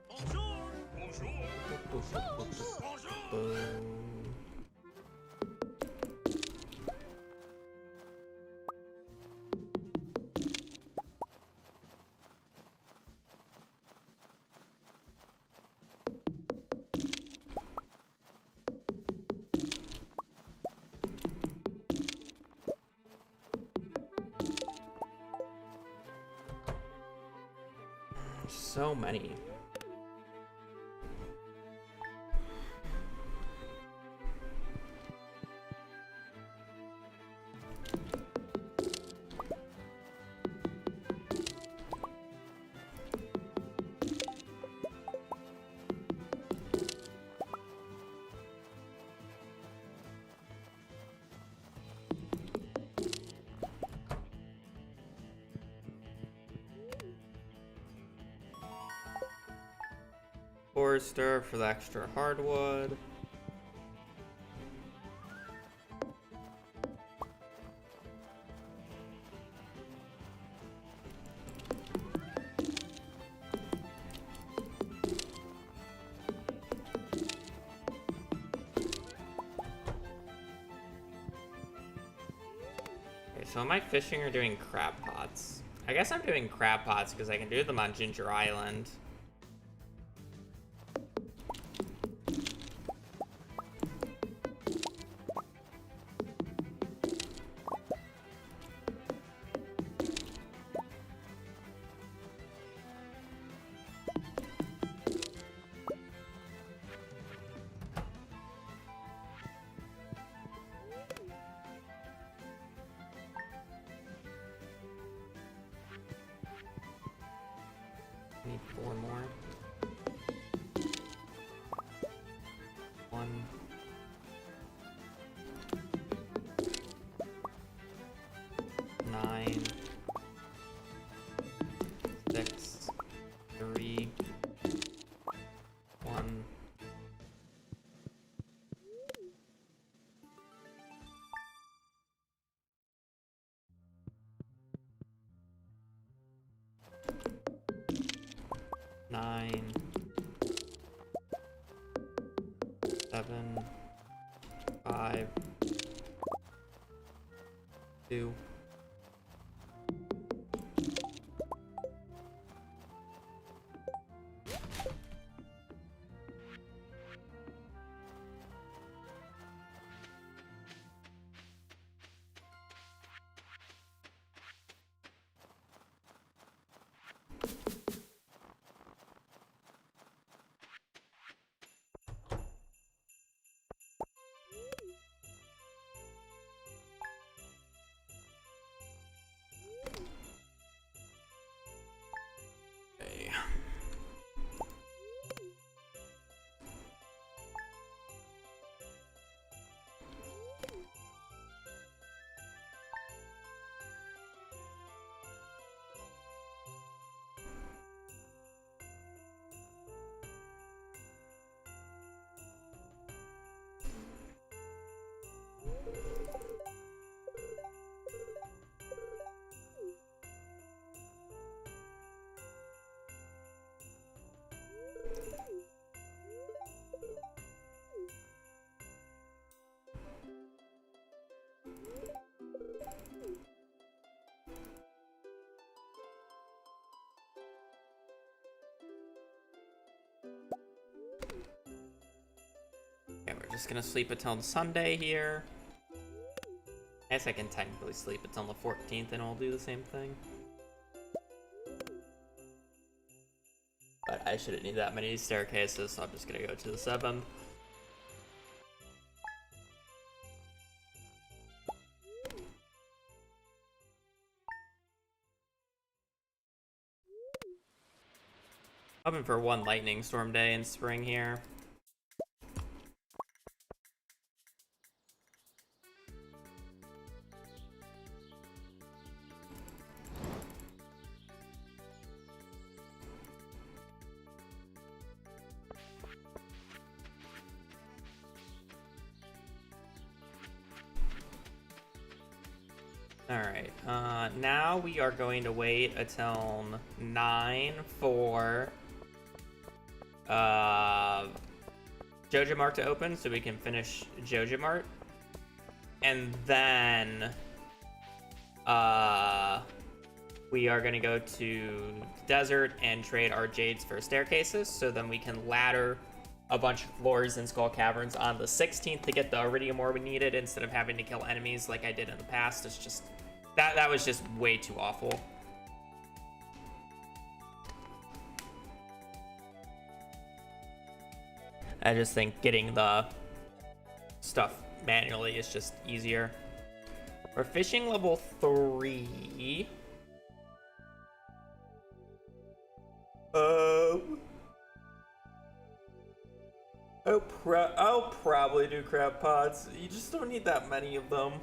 Bonjour. Bonjour. Bonjour. So many. Forester for the extra hardwood. Okay, so am I fishing or doing crab pots? I guess I'm doing crab pots because I can do them on Ginger Island. Need 4 more. 1. 9. 6. 3. 1. Nine, 7, 5, 2. Okay. Okay, we're just gonna sleep until Sunday here. I guess I can technically sleep until the 14th and I'll do the same thing. But I shouldn't need that many staircases, so I'm just gonna go to the 7th. Hoping for one lightning storm day in spring here. Alright, now we are going to wait until 9 for Joja Mart to open so we can finish Joja Mart. And then we are going to go to the desert and trade our jades for staircases, so then we can ladder a bunch of floors in Skull Caverns on the 16th to get the iridium ore we needed instead of having to kill enemies like I did in the past. It's just that was just way too awful. I just think getting the stuff manually is just easier. We're fishing level 3. I'll probably do crab pots. You just don't need that many of them.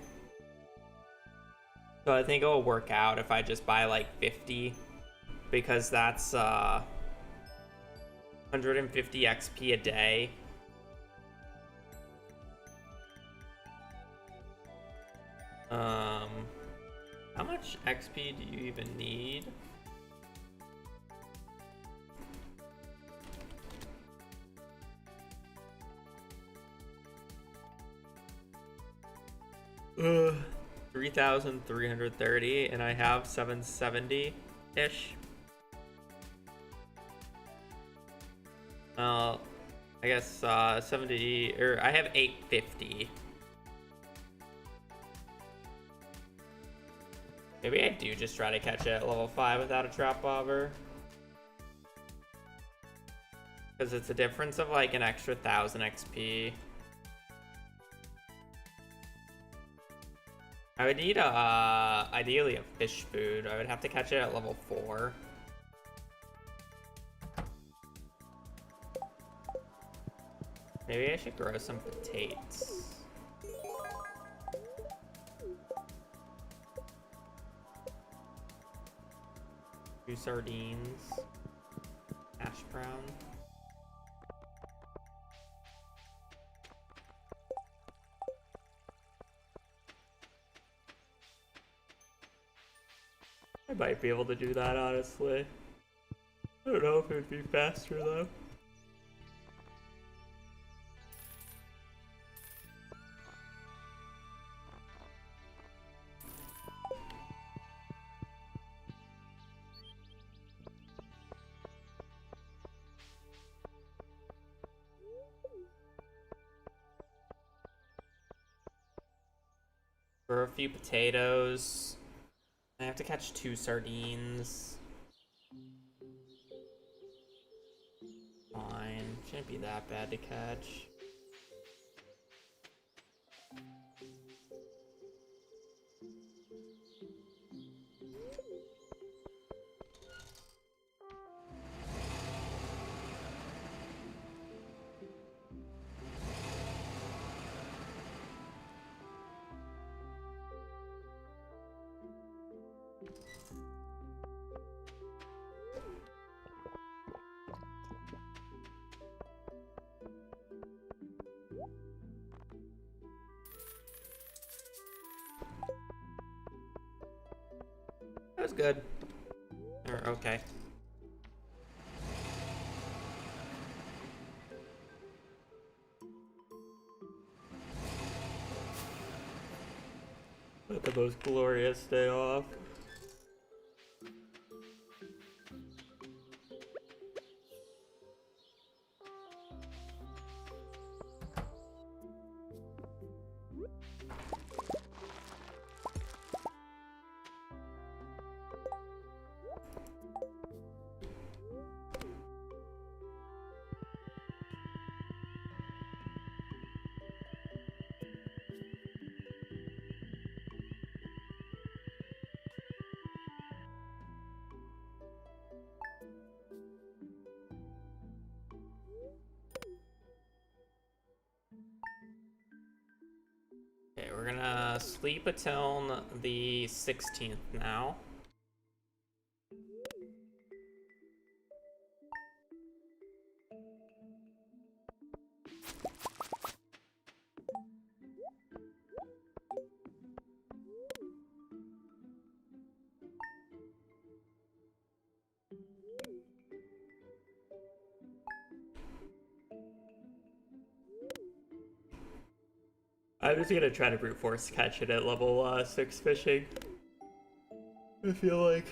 So I think it'll work out if I just buy like 50, because that's 150 XP a day. How much XP do you even need? Uh, 3,330, and I have 770-ish. I guess 70, or I have 850. Maybe I do just try to catch it at level 5 without a trap bobber. Because it's a difference of like an extra 1,000 XP. I would need ideally a fish food. I would have to catch it at level 4. Maybe I should grow some potatoes. 2 sardines. Hash brown. I might be able to do that, honestly. I don't know if it would be faster, though. For a few potatoes. I have to catch 2 sardines. Fine. Shouldn't be that bad to catch. That was good. Or okay. Let the most glorious day off. Okay, we're gonna sleep until the 16th now. I'm just gonna try to brute force catch it at level 6 fishing. I feel like.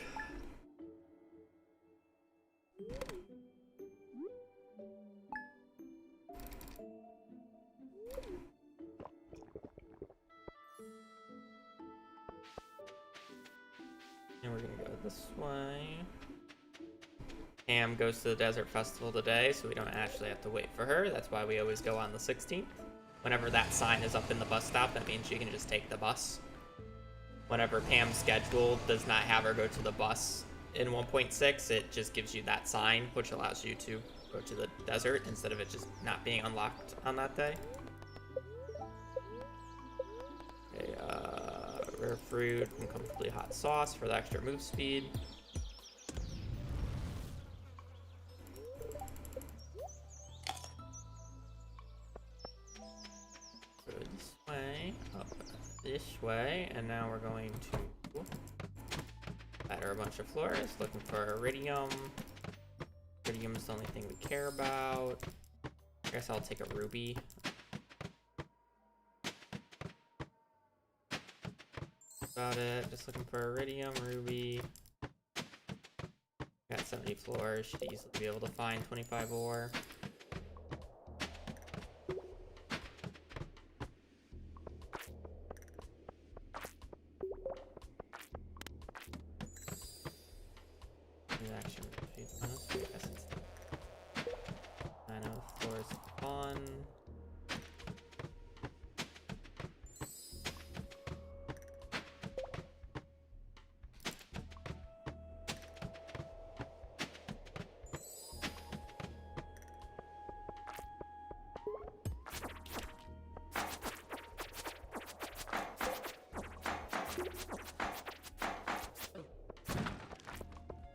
And we're gonna go this way. Pam goes to the Desert Festival today, so we don't actually have to wait for her. That's why we always go on the 16th. Whenever that sign is up in the bus stop, that means you can just take the bus. Whenever Pam's schedule does not have her go to the bus in 1.6, it just gives you that sign, which allows you to go to the desert instead of it just not being unlocked on that day. Okay, rare fruit and comfortably hot sauce for the extra move speed. Go this way, up this way, and now we're going to batter a bunch of floors, looking for iridium. Iridium is the only thing we care about. I guess I'll take a ruby. About it, just looking for iridium, ruby. Got 70 floors, should easily be able to find 25 ore. Action feeds bonus. Yes, it's 9 floors on.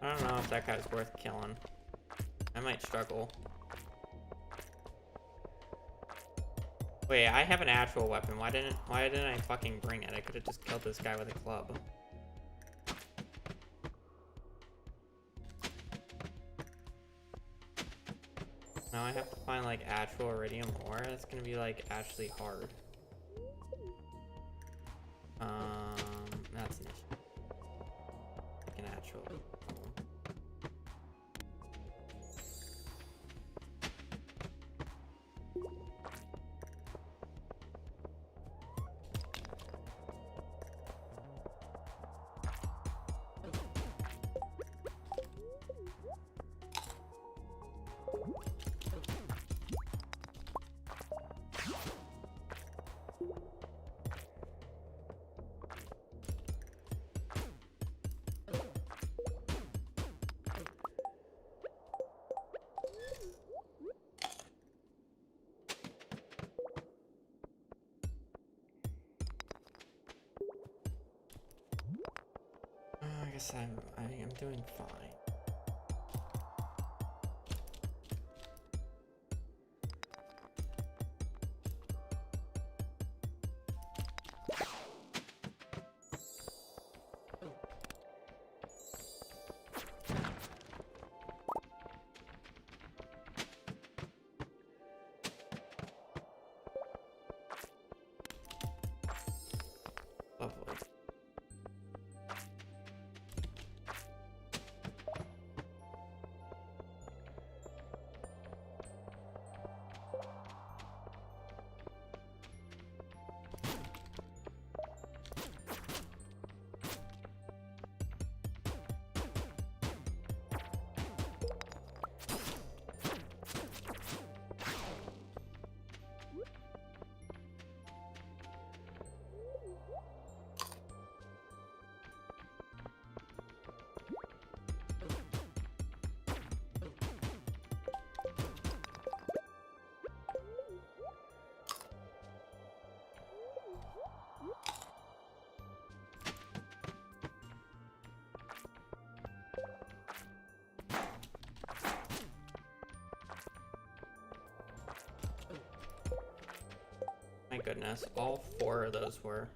I don't know if that guy's worth killing. I might struggle. Wait, I have an actual weapon. Why didn't I fucking bring it? I could have just killed this guy with a club. Now I have to find like actual iridium ore. That's gonna be like actually hard. That's an issue. Like an actual. I guess I am doing fine. Lovely. My goodness, all 4 of those were.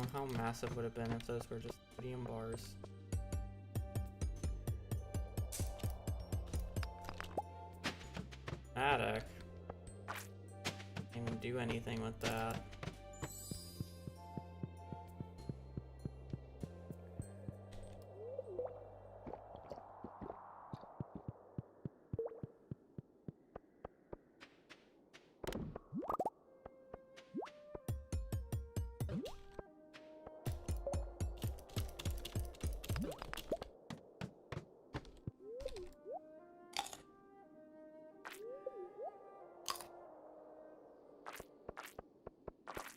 Well, how massive would it have been if those were just iridium bars? Attic. Can't even do anything with that.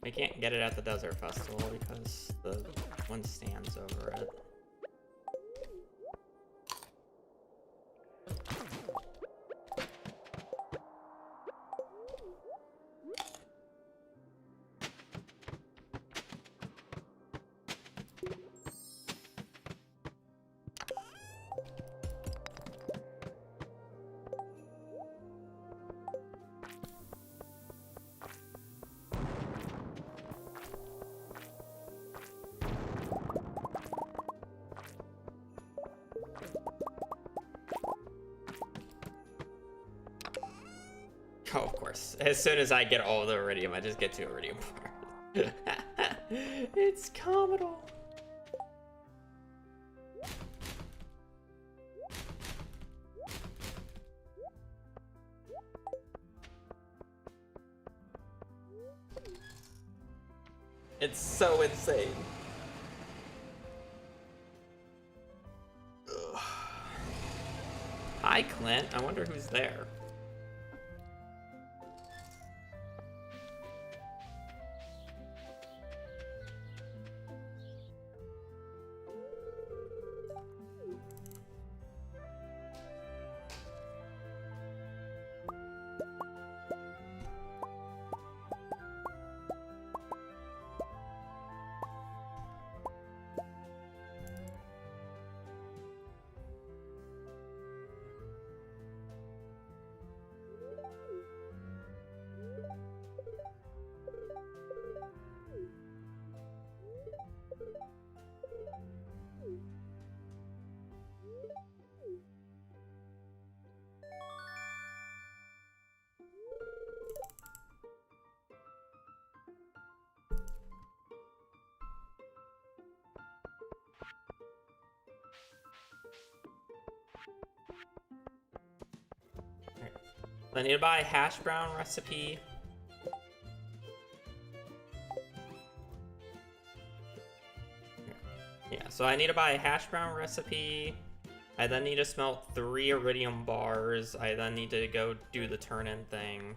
We can't get it at the Desert Festival because the one stands over it. Oh, of course. As soon as I get all the iridium, I just get 2 iridium bars. It's comical. It's so insane. Ugh. Hi, Clint. I wonder who's there. I need to buy a hash brown recipe. Yeah, so I need to buy a hash brown recipe. I then need to smelt 3 iridium bars. I then need to go do the turn-in thing.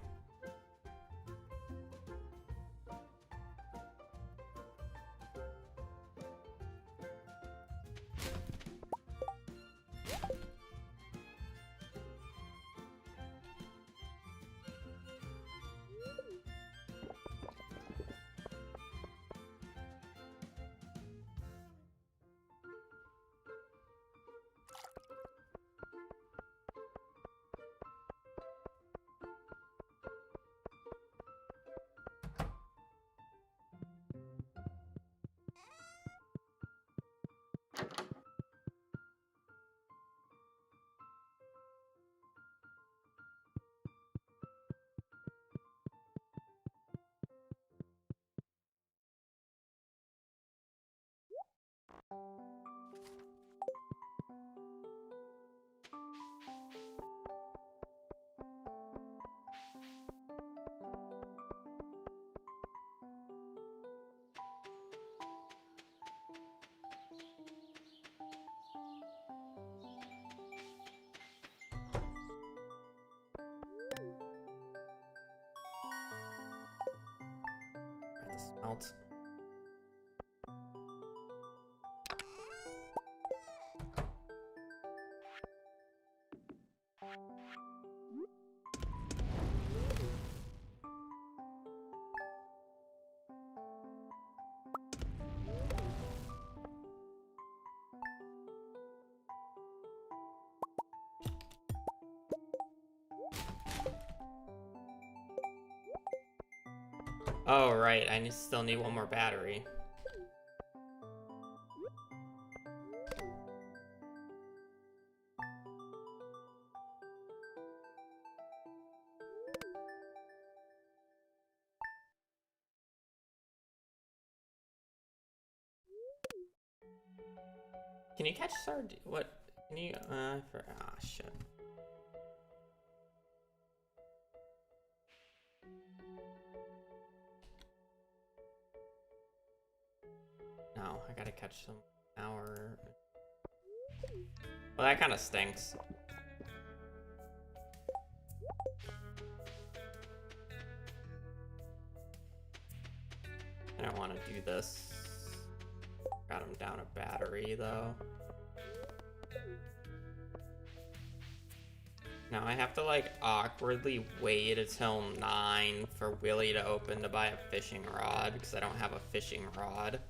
Smelt. Oh, right. Still need one more battery. Can you catch sardine? What? Can you? Shit. No, I gotta catch some hour. Well, that kind of stinks. I don't want to do this. Got him down a battery though. Now I have to like awkwardly wait until 9 for Willie to open to buy a fishing rod because I don't have a fishing rod.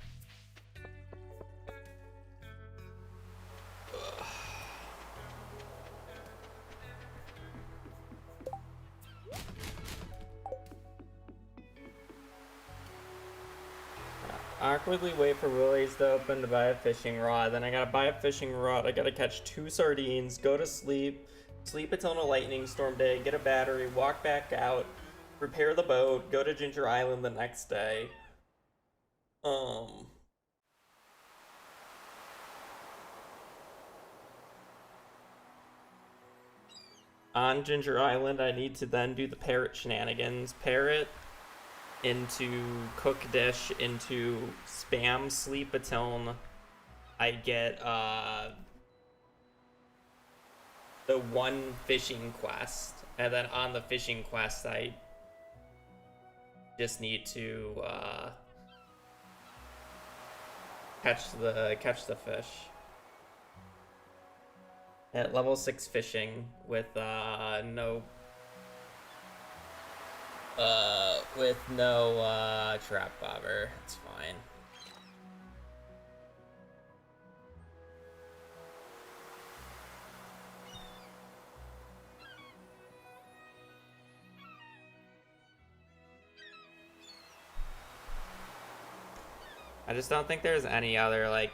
Awkwardly wait for Willie's to open to buy a fishing rod. Then I gotta buy a fishing rod. I gotta catch 2 sardines, go to sleep, sleep until a lightning storm day, get a battery, walk back out, repair the boat, go to Ginger Island the next day. On Ginger Island, I need to then do the parrot shenanigans. Parrot into cook dish into spam sleep until I get the 1 fishing quest, and then on the fishing quest I just need to catch the fish at level 6 fishing with no trap bobber. It's fine. I just don't think there's any other like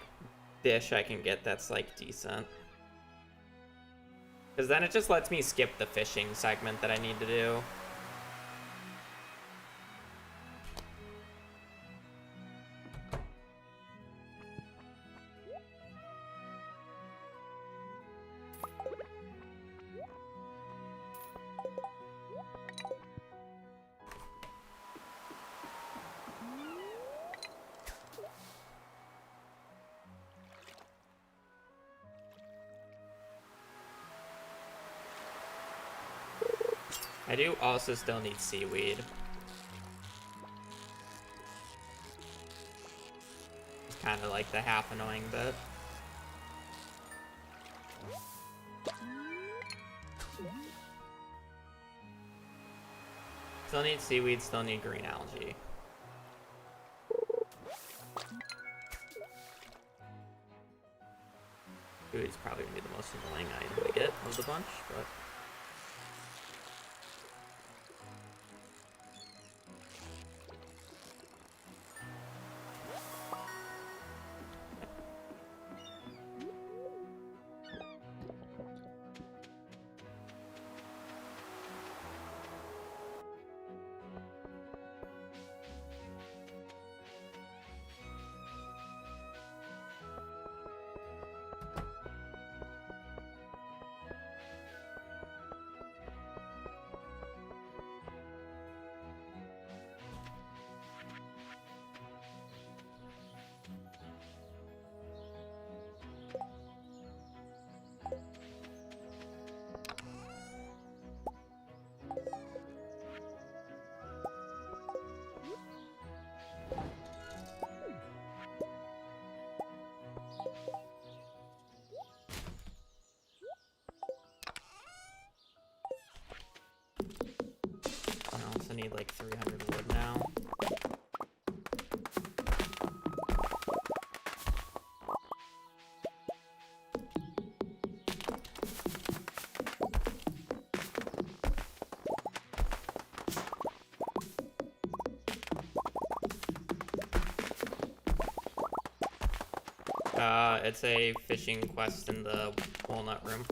dish I can get that's like decent. Because then it just lets me skip the fishing segment that I need to do. I do also still need seaweed. It's kind of like the half annoying bit. Still need seaweed, still need green algae. Seaweed's probably gonna be the most annoying item to get of the bunch, but... I also need like 300 wood now. It's a fishing quest in the walnut room.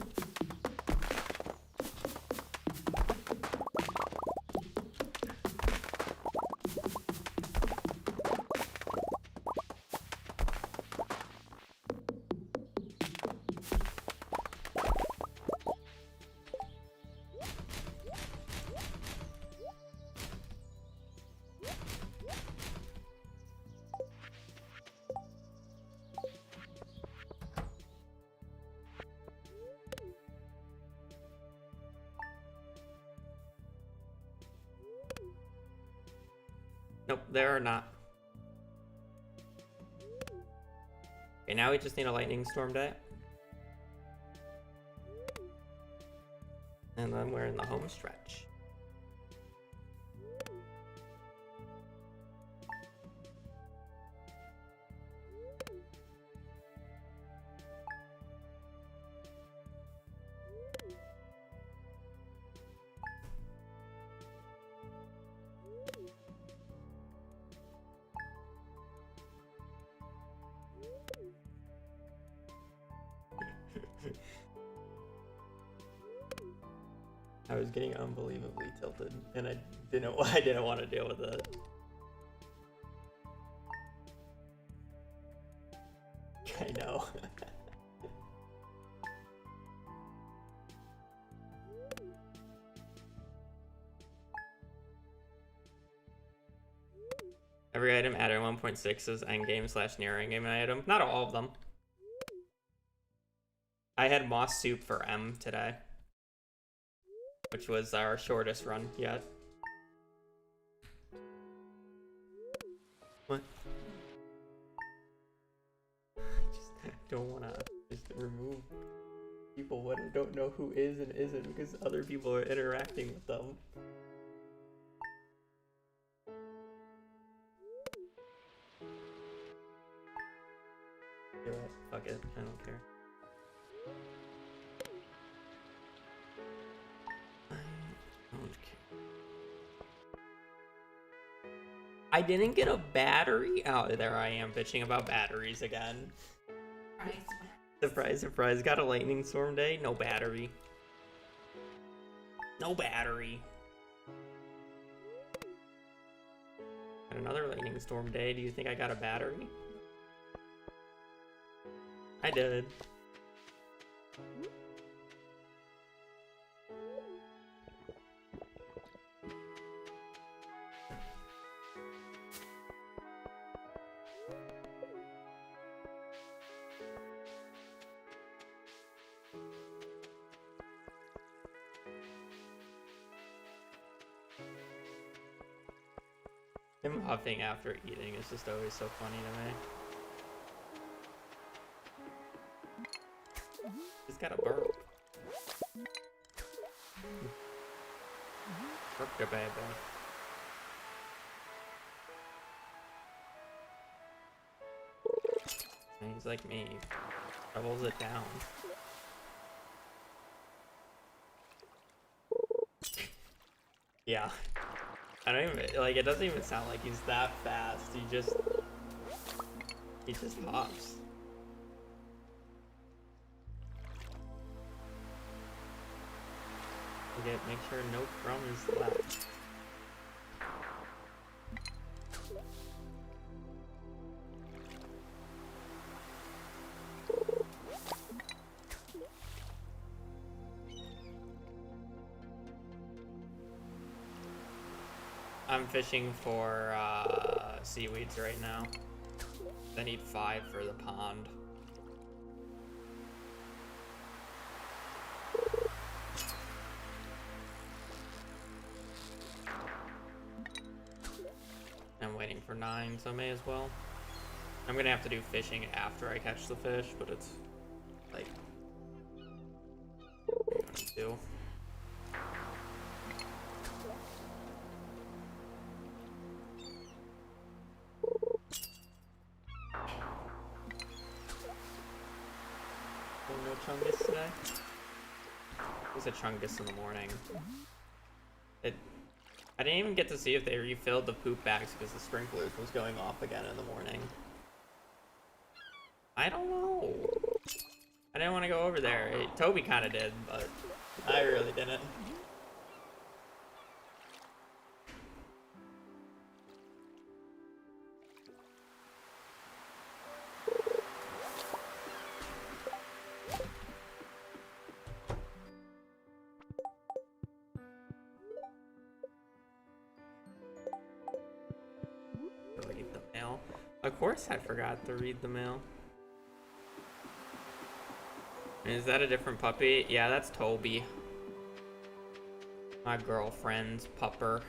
Nope, there are not. Okay, now we just need a lightning storm day. And then we're in the home stretch. I was getting unbelievably tilted, and I didn't want to deal with it. I know. Every item added 1.6 is endgame / near endgame item. Not all of them. I had moss soup for M today, which was our shortest run yet. What? I just don't want to just remove people when I don't know who is and isn't because other people are interacting with them. Do it. Fuck it. I don't care. I didn't get a battery. Oh, there I am bitching about batteries again. Surprise, surprise. Got a lightning storm day. No battery. No battery. Got another lightning storm day. Do you think I got a battery? I did. Him huffing after eating is just always so funny to me. He's got a burp. Burped a bad boy. And he's like me. Doubles it down. Yeah. I don't even, like, it doesn't even sound like he's that fast. He just hops. Okay, make sure no crumbs left. I'm fishing for seaweeds right now. I need 5 for the pond. I'm waiting for 9, so I may as well. I'm gonna have to do fishing after I catch the fish, but it's like 2. No chungus today? It was a chungus in the morning. I didn't even get to see if they refilled the poop bags because the sprinklers was going off again in the morning. I don't know. I didn't want to go over there. Toby kind of did, but I really didn't. Of course I forgot to read the mail. Is that a different puppy? Yeah, that's Toby. My girlfriend's pupper.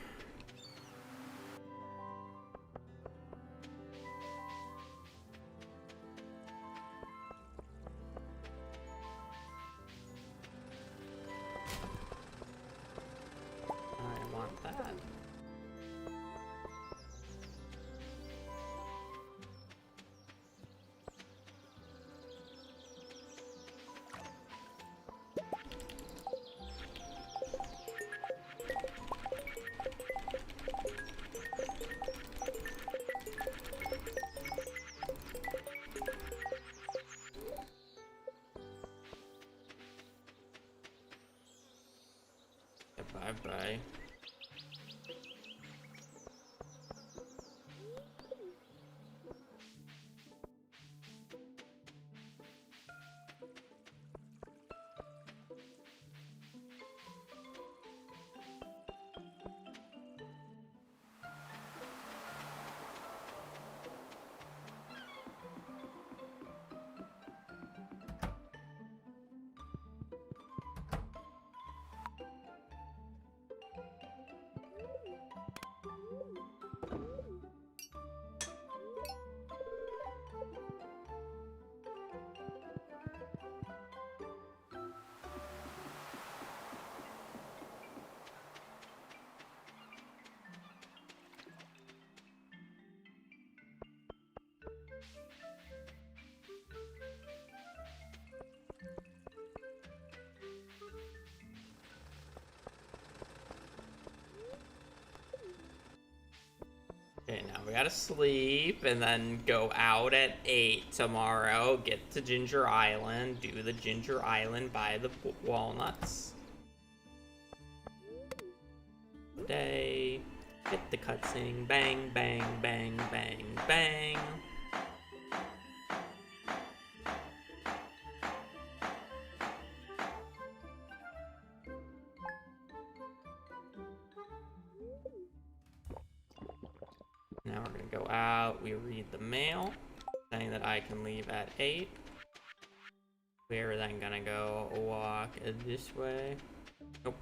Okay, now we gotta sleep and then go out at 8 tomorrow. Get to Ginger Island. Do the Ginger Island, buy the walnuts. Today, get the cutscene. Bang, bang, bang, bang, bang. Now we're gonna go out. We read the mail saying that I can leave at 8. We're then gonna go walk this way. Nope.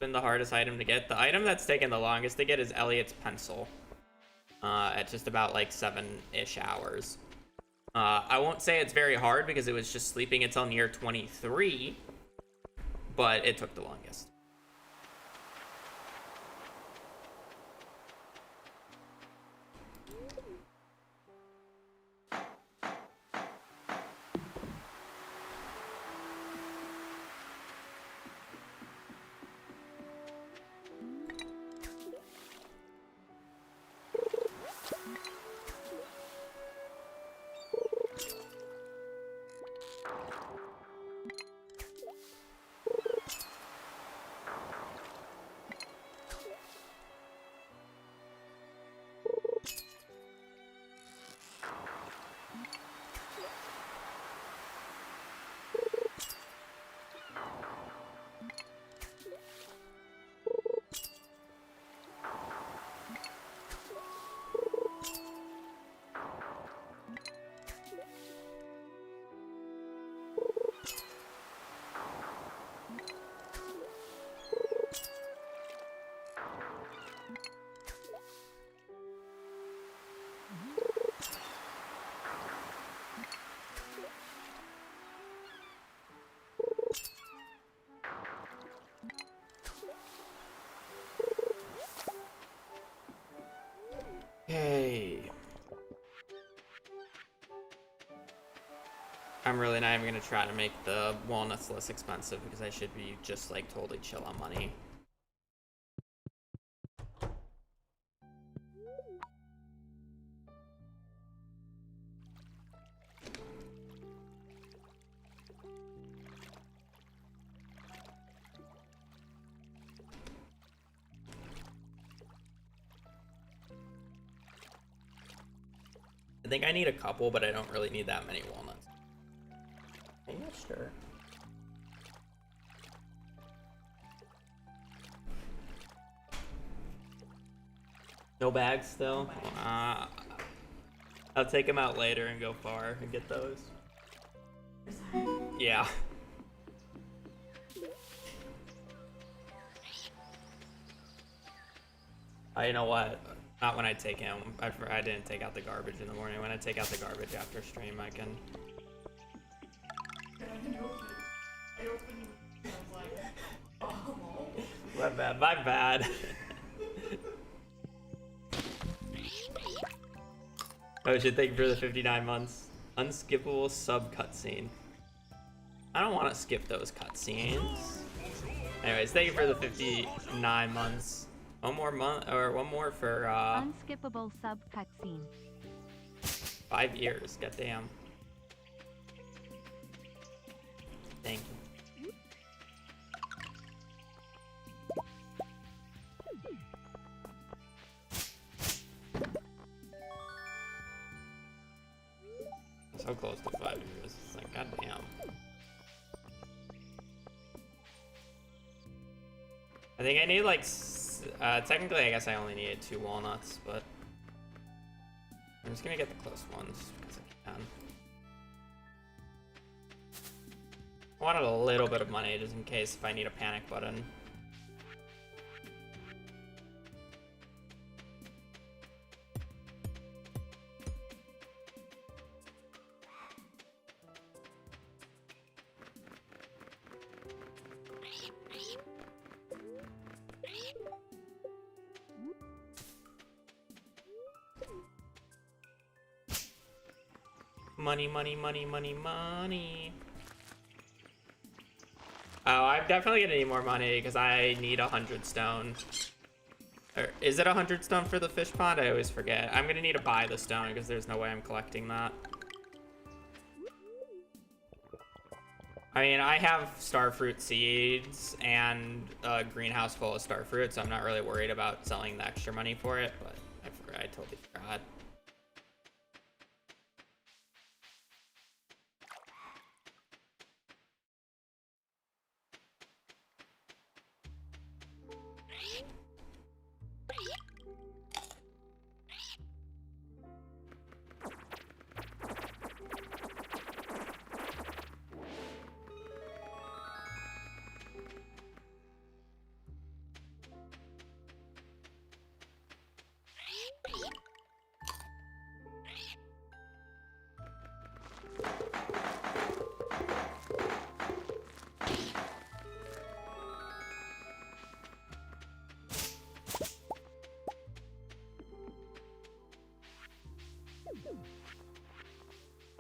Been the hardest item to get. The item that's taken the longest to get is Elliot's pencil. At just about like 7-ish hours. I won't say it's very hard because it was just sleeping until near 23, but it took the longest. Okay. I'm really not even gonna try to make the walnuts less expensive because I should be just like totally chill on money. I think I need a couple, but I don't really need that many walnuts. Yeah, sure. No bags still? I'll take them out later and go far and get those. Yeah. You know what? Not when I take him. I didn't take out the garbage in the morning. When I take out the garbage after stream, I can. My bad. My bad. Oh shit! Thank you for the 59 months. Unskippable sub cutscene. I don't want to skip those cutscenes. Anyways, thank you for the 59 months. One more month, or one more for Unskippable sub cutscene. 5 years. Goddamn. Thank you. So close to 5 years. It's like, goddamn. I think I need like, technically I guess I only needed 2 walnuts, but I'm just gonna get the close ones because I can. I wanted a little bit of money just in case if I need a panic button. Money, money, money, money, money. Oh, I'm definitely gonna need more money because I need 100 stone. Or is it 100 stone for the fish pond? I always forget. I'm gonna need to buy the stone because there's no way I'm collecting that. I mean, I have starfruit seeds and a greenhouse full of starfruit, so I'm not really worried about selling the extra money for it, but I totally forgot.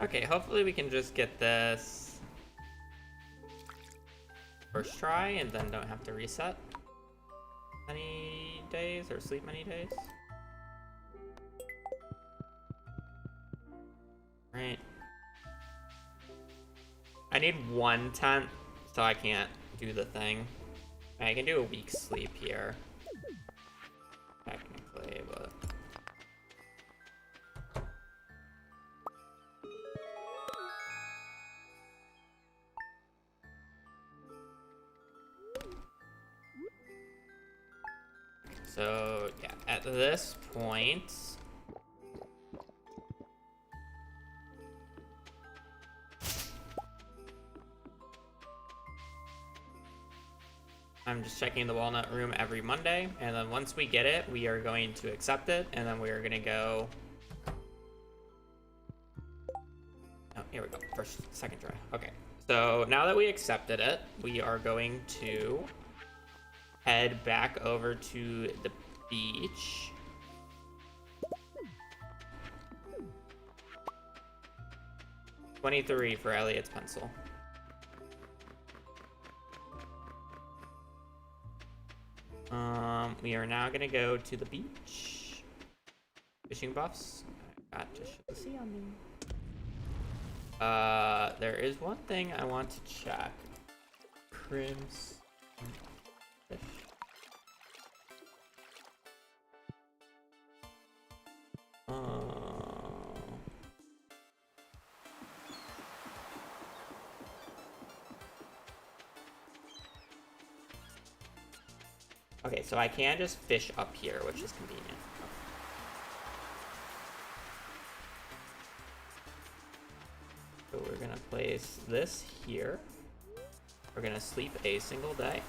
Okay, hopefully we can just get this first try and then don't have to reset many days or sleep many days. Right. I need 1/10, so I can't do the thing. I can do a week's sleep here, technically, but... So, yeah, at this point... I'm just checking the walnut room every Monday, and then once we get it, we are going to accept it, and then we are gonna go... Oh, here we go, second try. Okay, so now that we accepted it, we are going to head back over to the beach. $23 for Elliot's pencil. We are now gonna go to the beach. Fishing buffs. I got to show the sea on me. There is one thing I want to check. Crimson fish. Okay, so I can just fish up here, which is convenient. So we're gonna place this here. We're gonna sleep a single day.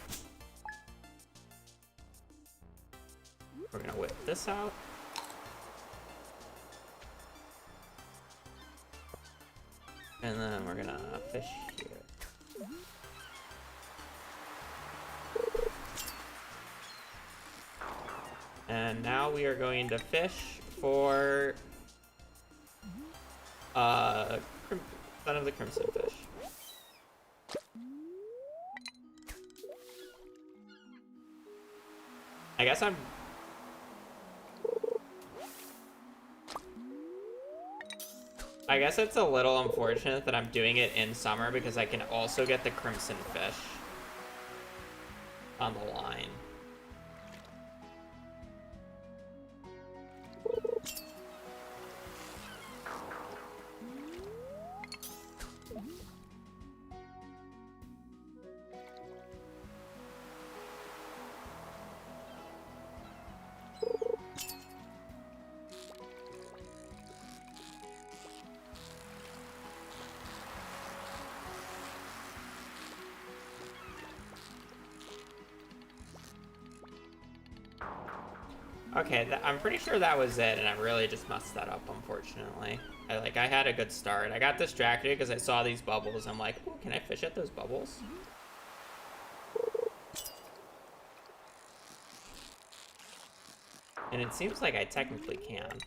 We're gonna whip this out. And then we're gonna fish here. And now we are going to fish for Son of the Crimson Fish. I guess it's a little unfortunate that I'm doing it in summer because I can also get the Crimson Fish on the line. Okay, I'm pretty sure that was it, and I really just messed that up, unfortunately. I had a good start. I got distracted because I saw these bubbles. I'm like, oh, can I fish at those bubbles? And it seems like I technically can.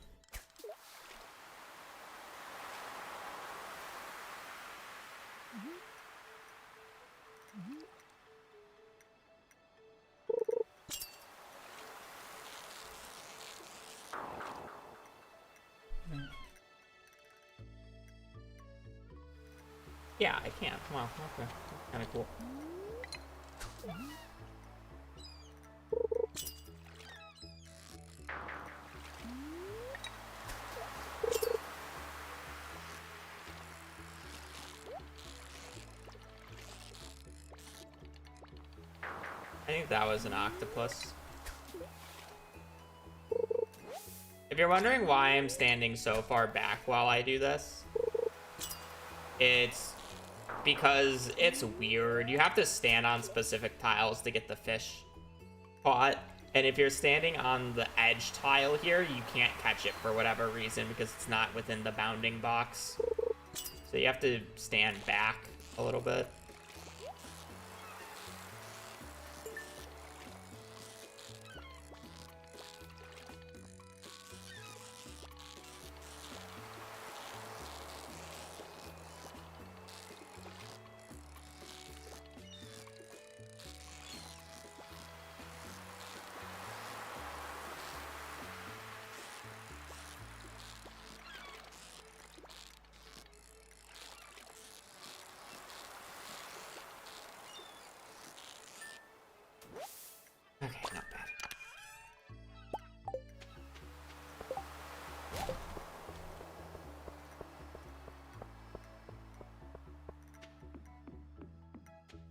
Yeah, I can. Wow, okay. Kind of cool. I think that was an octopus. If you're wondering why I'm standing so far back while I do this, it's because it's weird. You have to stand on specific tiles to get the fish caught. And if you're standing on the edge tile here, you can't catch it for whatever reason because it's not within the bounding box. So you have to stand back a little bit. Okay, not bad.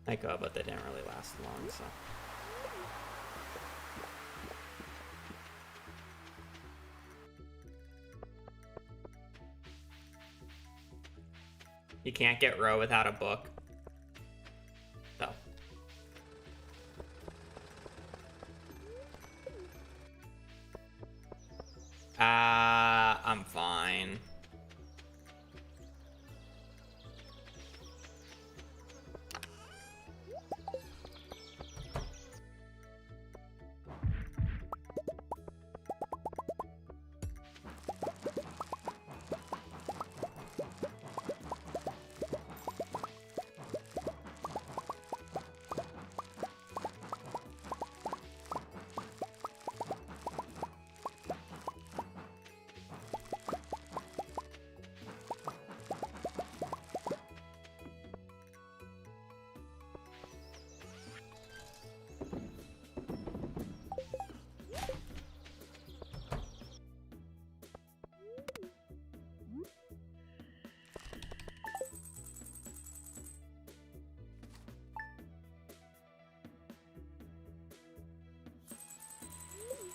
I go, but they didn't really last long, so. You can't get row without a book. So. I'm fine.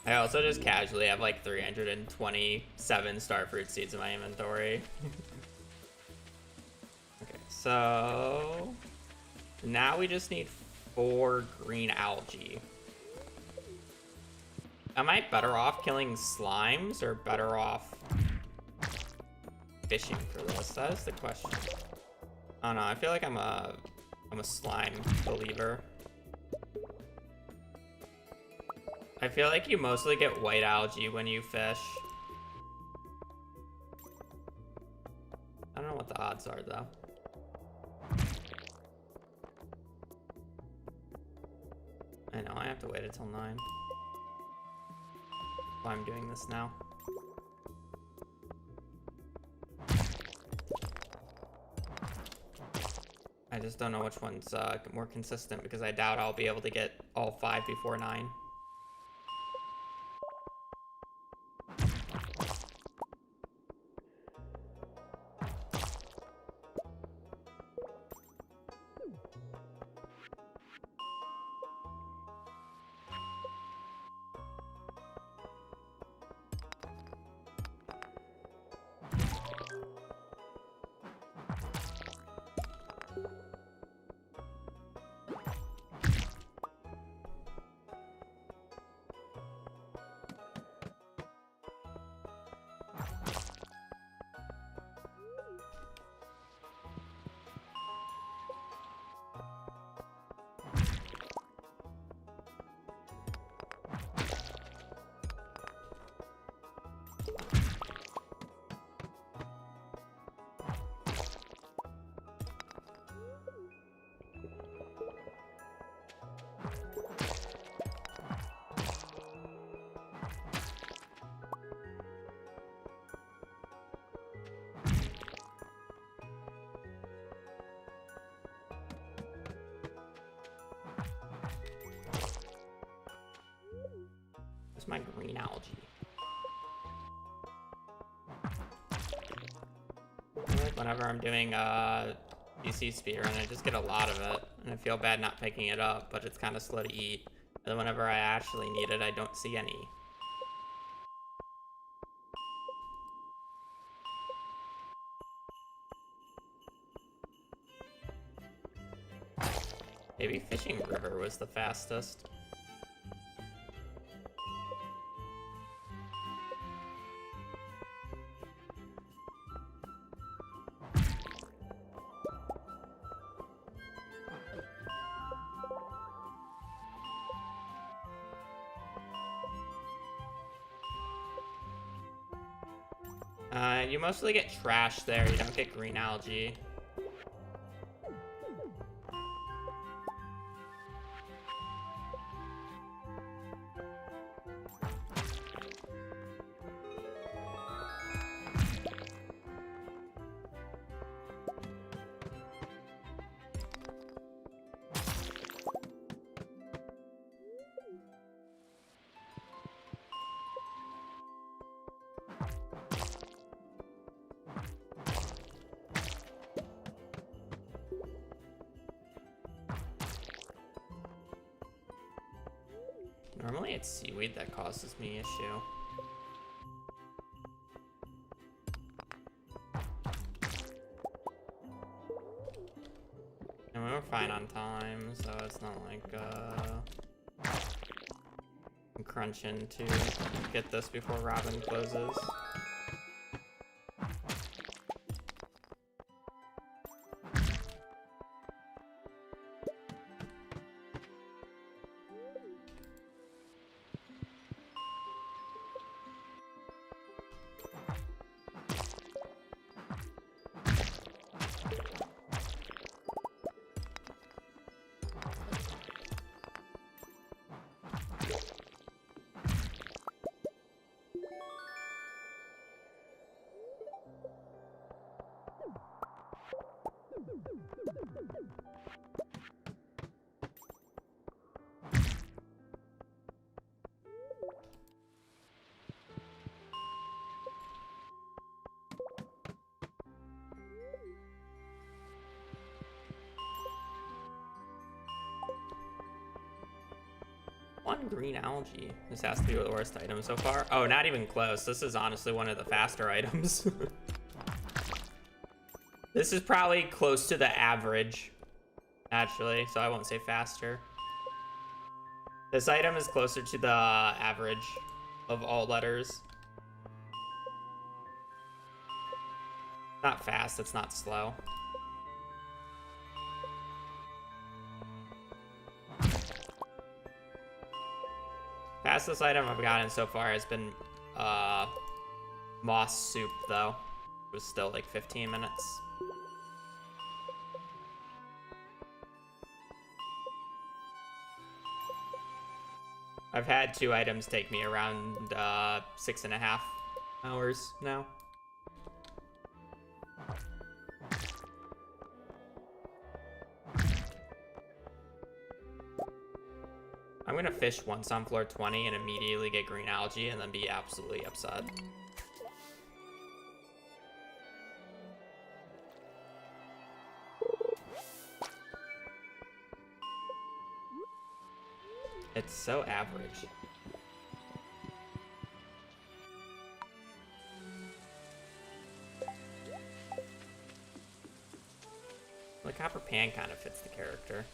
I also just casually have like 327 starfruit seeds in my inventory. Okay, so now we just need 4 green algae. Am I better off killing slimes or better off fishing for this? That is the question. I don't know. I feel like I'm a slime believer. I feel like you mostly get white algae when you fish. I don't know what the odds are, though. I know, I have to wait until 9. Why I'm doing this now. I just don't know which one's more consistent because I doubt I'll be able to get all 5 before 9. algae. I feel like whenever I'm doing PC speedrun, I just get a lot of it, and I feel bad not picking it up, but it's kind of slow to eat. And then whenever I actually need it, I don't see any. Maybe Fishing River was the fastest. You mostly get trash there, you don't get green algae. Normally it's seaweed that causes me issue. And we were fine on time, so it's not like I'm crunching to get this before Robin closes. One green algae. This has to be the worst item so far. Oh, not even close. This is honestly one of the faster items. This is probably close to the average, actually, so I won't say faster. This item is closer to the average of all letters. Not fast, it's not slow. Fastest item I've gotten so far has been moss soup, though. It was still like 15 minutes. I've had 2 items take me around 6.5 hours now. I'm gonna fish once on floor 20 and immediately get green algae and then be absolutely upset. It's so average. The copper pan kind of fits the character.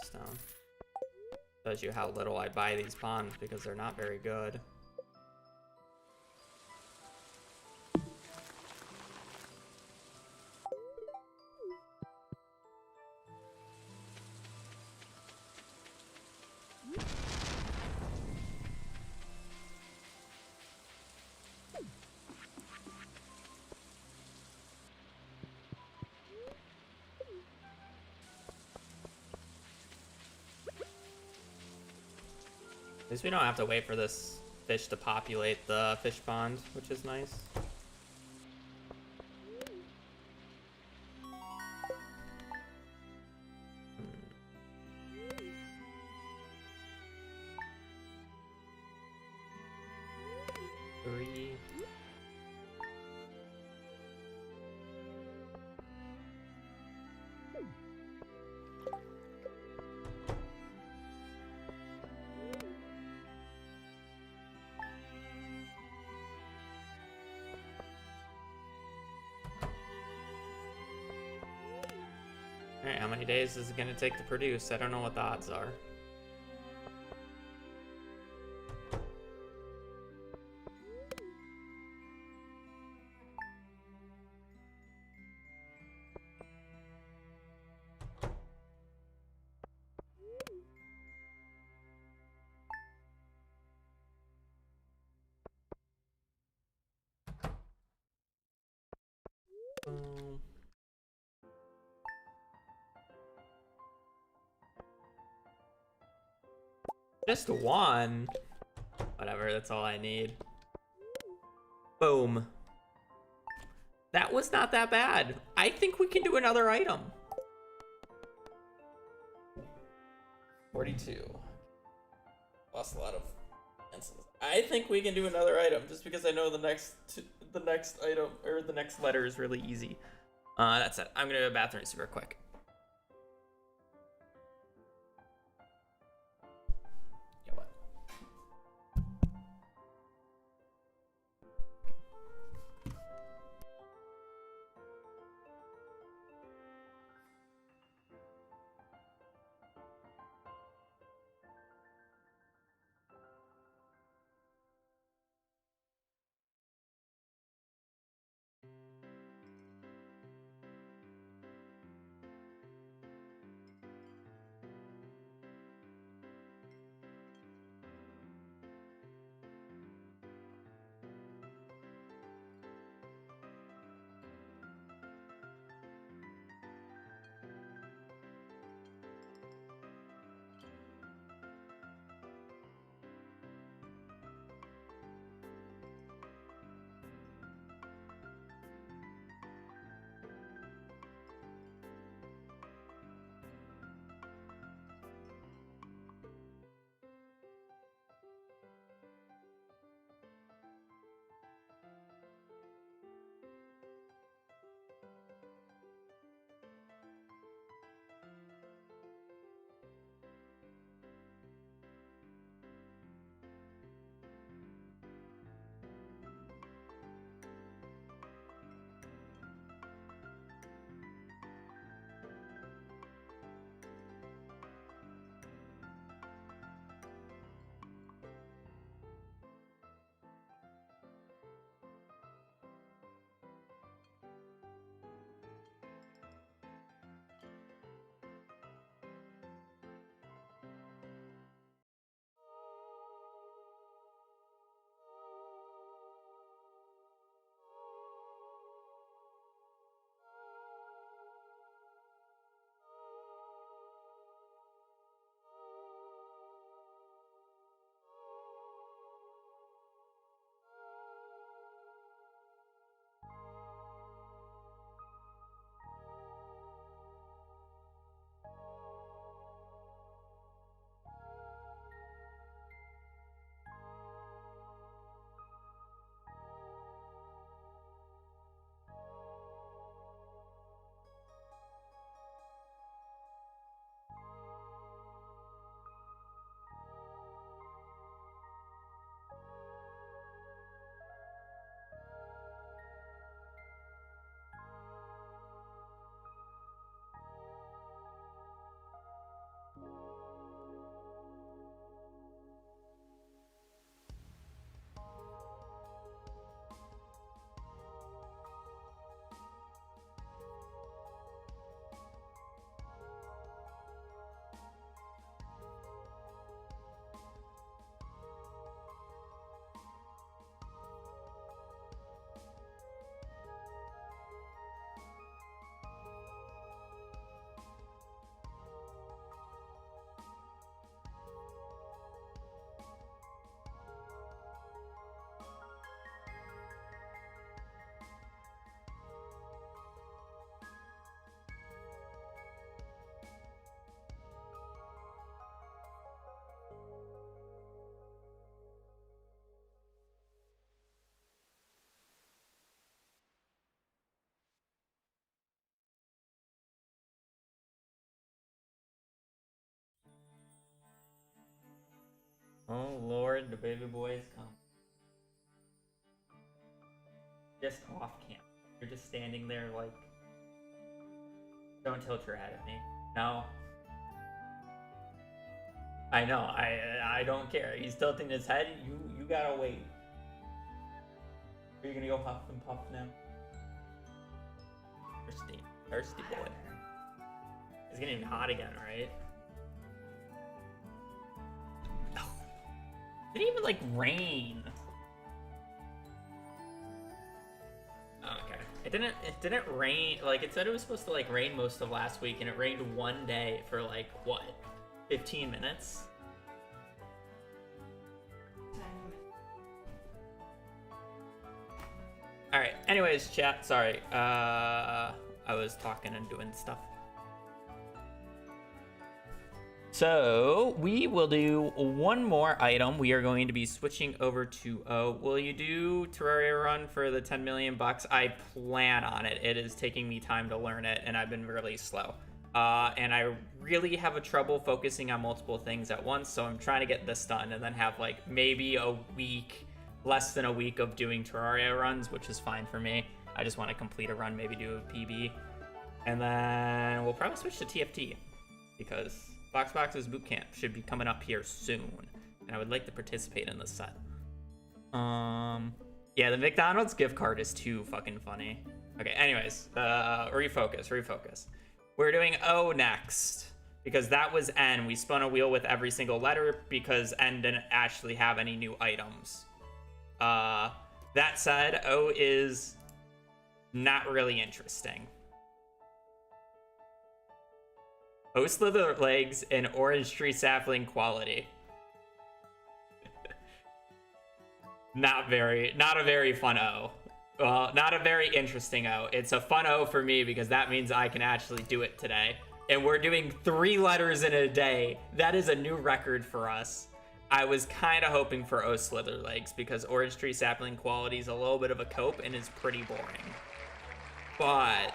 Stone. Shows you how little I buy these ponds because they're not very good. At least we don't have to wait for this fish to populate the fish pond, which is nice. Three. Alright, how many days is it gonna take to produce? I don't know what the odds are. Um, Just one. Whatever, that's all I need. Boom. That was not that bad. I think we can do another item. 42. Lost a lot of answers. I think we can do another item just because I know the next item or the next letter is really easy. That's it. I'm gonna go to the bathroom super quick. Yeah, what? Oh lord, the baby boys come. Just off camp. You're just standing there like... Don't tilt your head at me. No. I know, I don't care. He's tilting his head, you gotta wait. Are you gonna go huff and puff now? Thirsty boy. It's getting hot again, right? Oh. It didn't even like rain. Okay. It didn't rain, like it said it was supposed to like rain most of last week and it rained one day for like what? 15 minutes? Alright, anyways, chat, sorry. I was talking and doing stuff. So, we will do one more item. We are going to be switching over to O. Will you do Terraria Run for the 10 million bucks? I plan on it. It is taking me time to learn it, and I've been really slow. And I really have a trouble focusing on multiple things at once, so I'm trying to get this done and then have like maybe a week, less than a week of doing Terraria runs, which is fine for me. I just want to complete a run, maybe do a PB. And then we'll probably switch to TFT because Boxbox's Bootcamp should be coming up here soon. And I would like to participate in this set. Yeah, the McDonald's gift card is too fucking funny. Okay, anyways, refocus. We're doing O next because that was N. We spun a wheel with every single letter because N didn't actually have any new items. That said, O is not really interesting. O slither legs and orange tree sapling quality. Not a very fun O. Well, not a very interesting O. It's a fun O for me because that means I can actually do it today. And we're doing 3 letters in a day. That is a new record for us. I was kind of hoping for O slither legs because orange tree sapling quality is a little bit of a cope and is pretty boring. But,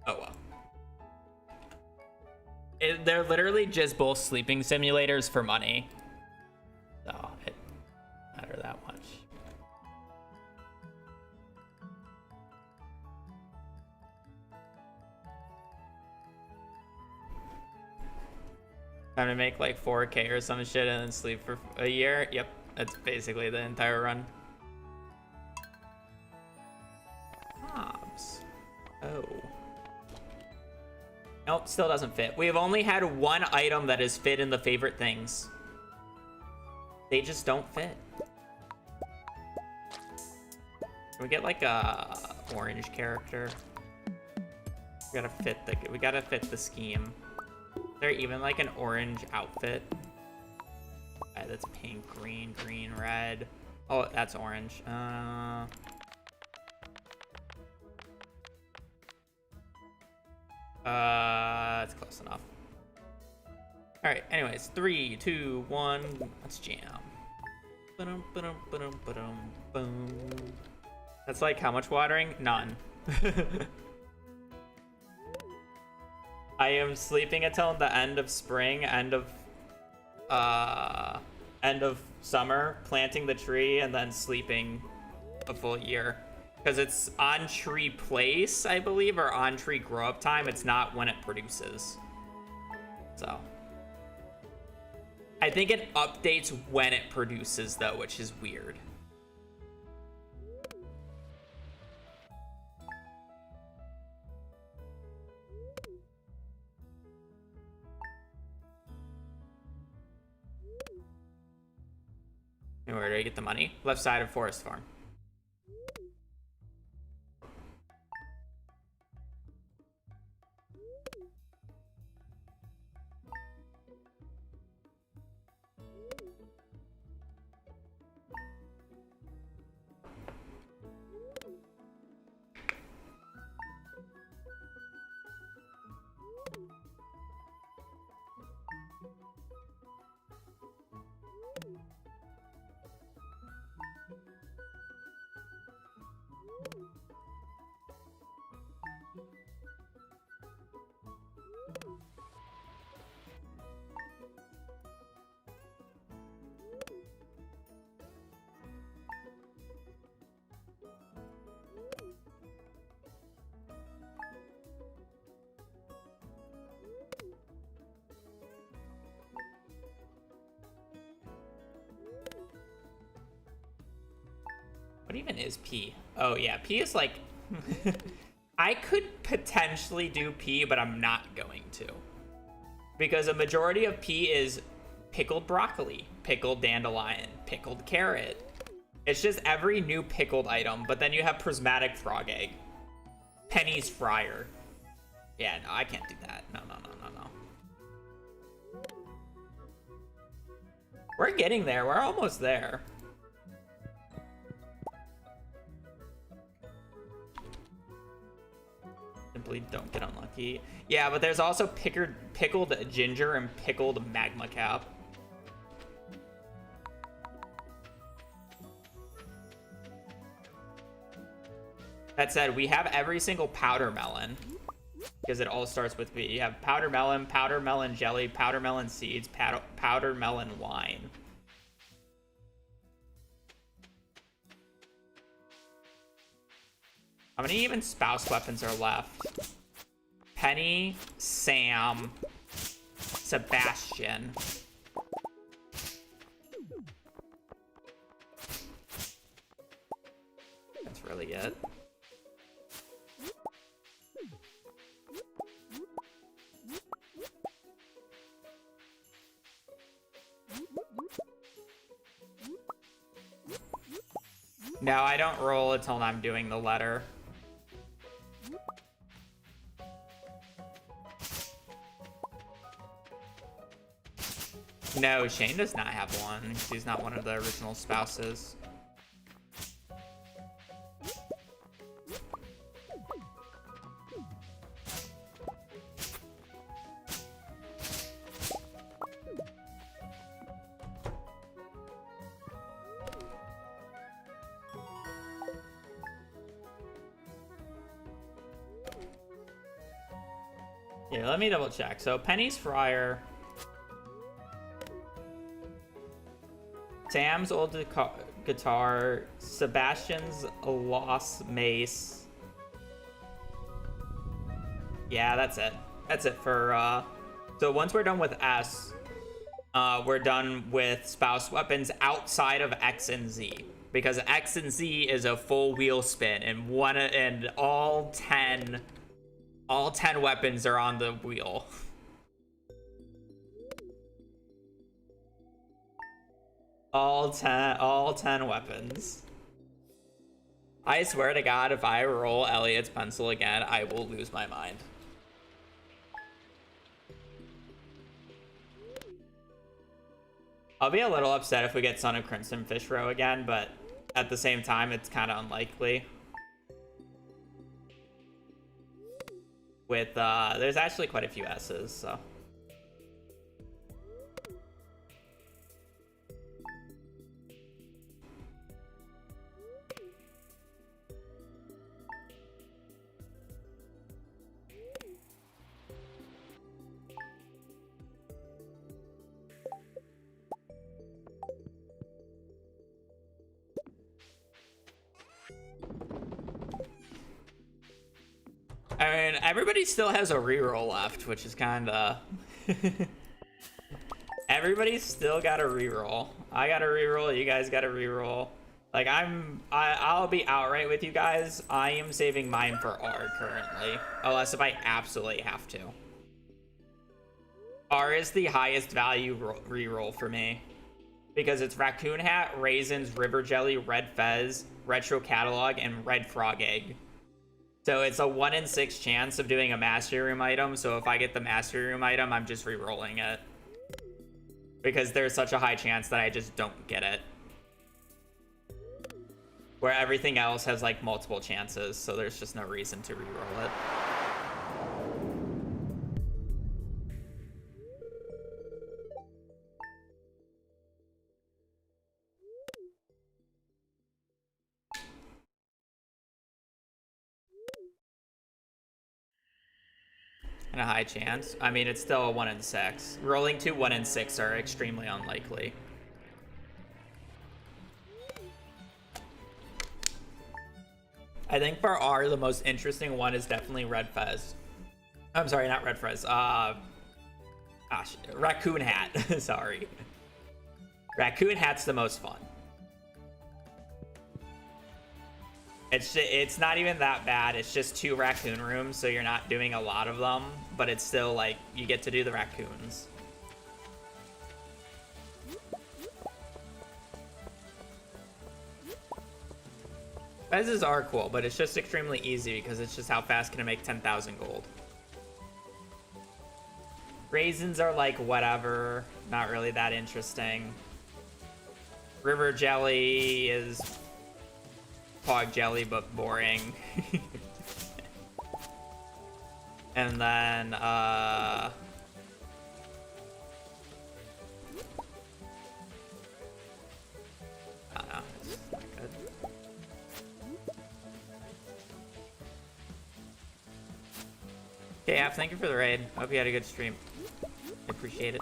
oh well. They're literally just both sleeping simulators for money. So it doesn't matter that much. Time to make like 4K or some shit and then sleep for a year. Yep, that's basically the entire run. Hobbs. Oh. Nope, still doesn't fit. We have only had one item that has fit in the favorite things. They just don't fit. Can we get like a orange character? We gotta fit the scheme. Is there even like an orange outfit? Okay, that's pink, green, red. Oh, that's orange. It's close enough. All right. Anyways, 3, 2, 1. Let's jam. Ba-dum, ba-dum, ba-dum, ba-dum, boom. That's like how much watering? None. I am sleeping until the end of spring, end of summer, planting the tree, and then sleeping a full year. Because it's on tree place, I believe, or on tree grow up time. It's not when it produces. So. I think it updates when it produces, though, which is weird. And where do I get the money? Left side of Forest Farm. What even is P? Oh yeah, P is like... I could potentially do P, but I'm not going to. Because a majority of P is pickled broccoli, pickled dandelion, pickled carrot. It's just every new pickled item, but then you have prismatic frog egg. Penny's fryer. Yeah, no, I can't do that. No, no, no, no, no. We're getting there. We're almost there. Simply don't get unlucky. Yeah, but there's also pickled ginger and pickled magma cap. That said, we have every single powder melon because it all starts with P. You have powder melon jelly, powder melon seeds, powder melon wine. How many even spouse weapons are left? Penny, Sam, Sebastian. That's really it. No, I don't roll until I'm doing the letter. No, Shane does not have one. She's not one of the original spouses. Yeah, let me double check. So Penny's fryer, Sam's old guitar, Sebastian's lost mace. Yeah, that's it. That's it for so once we're done with S, we're done with spouse weapons outside of X and Z, because X and Z is a full wheel spin, and all 10 weapons are on the wheel. All 10 weapons. I swear to God, if I roll Elliot's pencil again, I will lose my mind. I'll be a little upset if we get Son of Crimson Fish Row again, but at the same time, it's kind of unlikely. With, there's actually quite a few S's, so. I mean, everybody still has a reroll left, which is kind of... Everybody's still got a reroll. I got a reroll, you guys got a reroll. Like, I'll be outright with you guys. I am saving mine for R currently, unless if I absolutely have to. R is the highest value reroll for me, because it's Raccoon Hat, Raisins, River Jelly, Red Fez, Retro Catalog, and Red Frog Egg. So it's a 1 in 6 chance of doing a Mastery Room item, so if I get the Mastery Room item, I'm just re-rolling it. Because there's such a high chance that I just don't get it. Where everything else has like multiple chances, so there's just no reason to re-roll it. And a high chance. I mean, it's still a 1 in 6. Rolling 2 1 in 6 are extremely unlikely. I think for R, the most interesting one is definitely Red Fez. I'm sorry, not Red Fez. Raccoon Hat. Sorry. Raccoon Hat's the most fun. It's not even that bad. It's just 2 raccoon rooms, so you're not doing a lot of them, but it's still like you get to do the raccoons. Fezes are cool, but it's just extremely easy because it's just how fast can I make 10,000 gold. Raisins are like whatever, not really that interesting. River jelly is Pog jelly, but boring. And then, I don't know, it's not good. Okay, App, thank you for the raid. Hope you had a good stream. I appreciate it.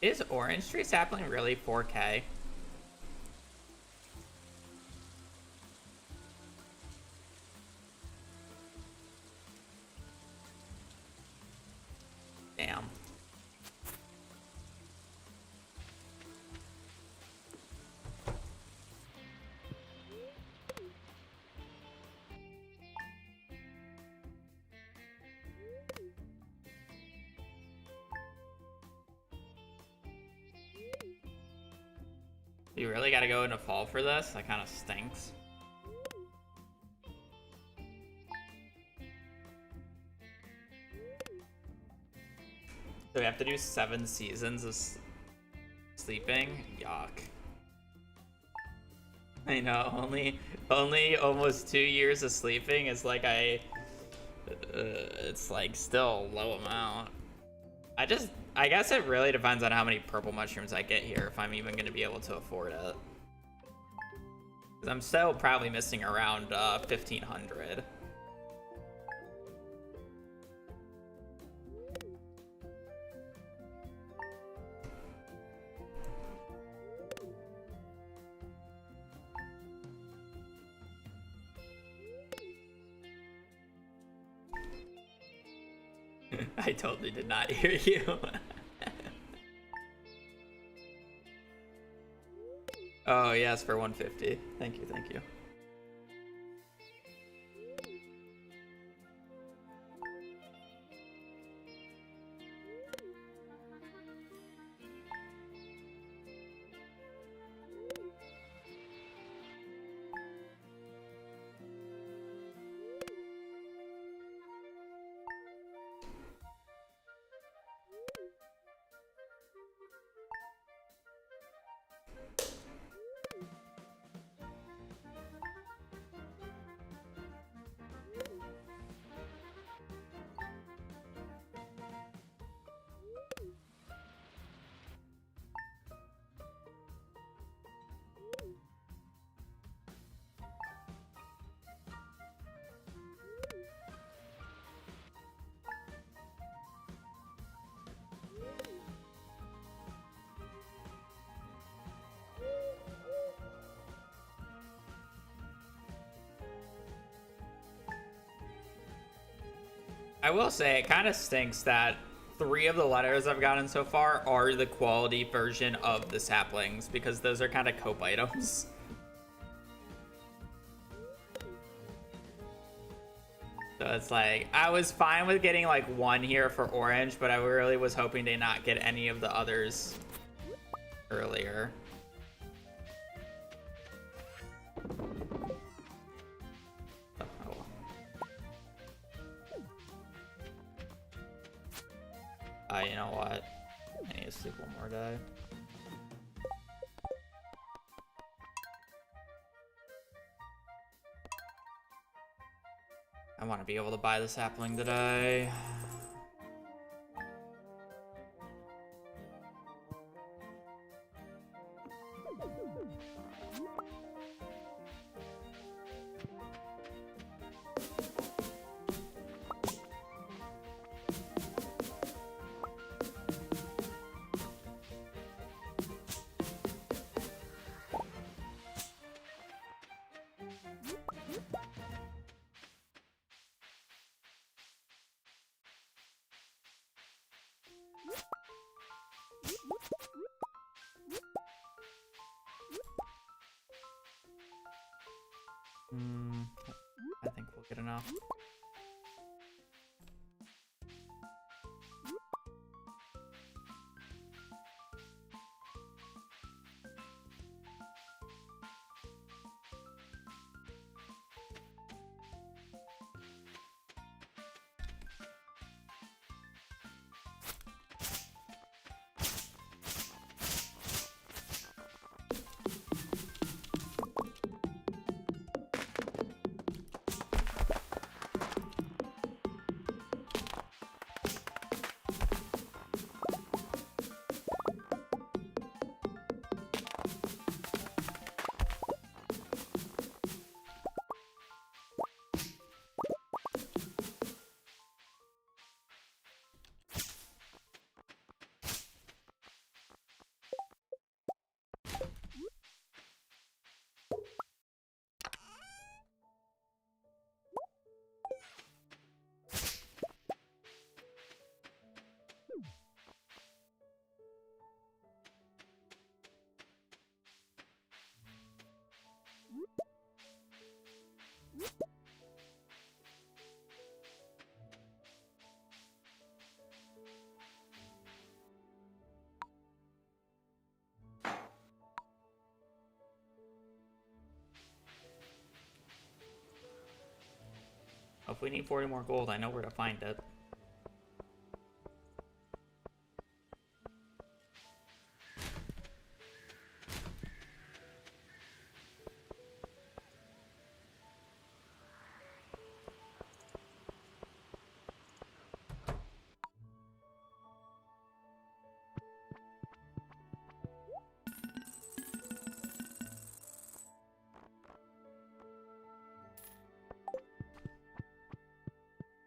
Is Orange Tree Sapling really 4K? Damn. You really gotta go into fall for this? That kind of stinks. So we have to do 7 seasons of sleeping? Yuck. I know, only almost 2 years of sleeping is like it's like still a low amount. I guess it really depends on how many purple mushrooms I get here, if I'm even going to be able to afford it. 'Cause I'm still probably missing around 1,500. I totally did not hear you. Oh, yes, for 150. Thank you, thank you. I will say, it kind of stinks that 3 of the letters I've gotten so far are the quality version of the saplings, because those are kind of cope items. So it's like, I was fine with getting like 1 here for orange, but I really was hoping to not get any of the others earlier. You know what? I need to sleep one more day. I want to be able to buy the sapling today. if we need 40 more gold, I know where to find it.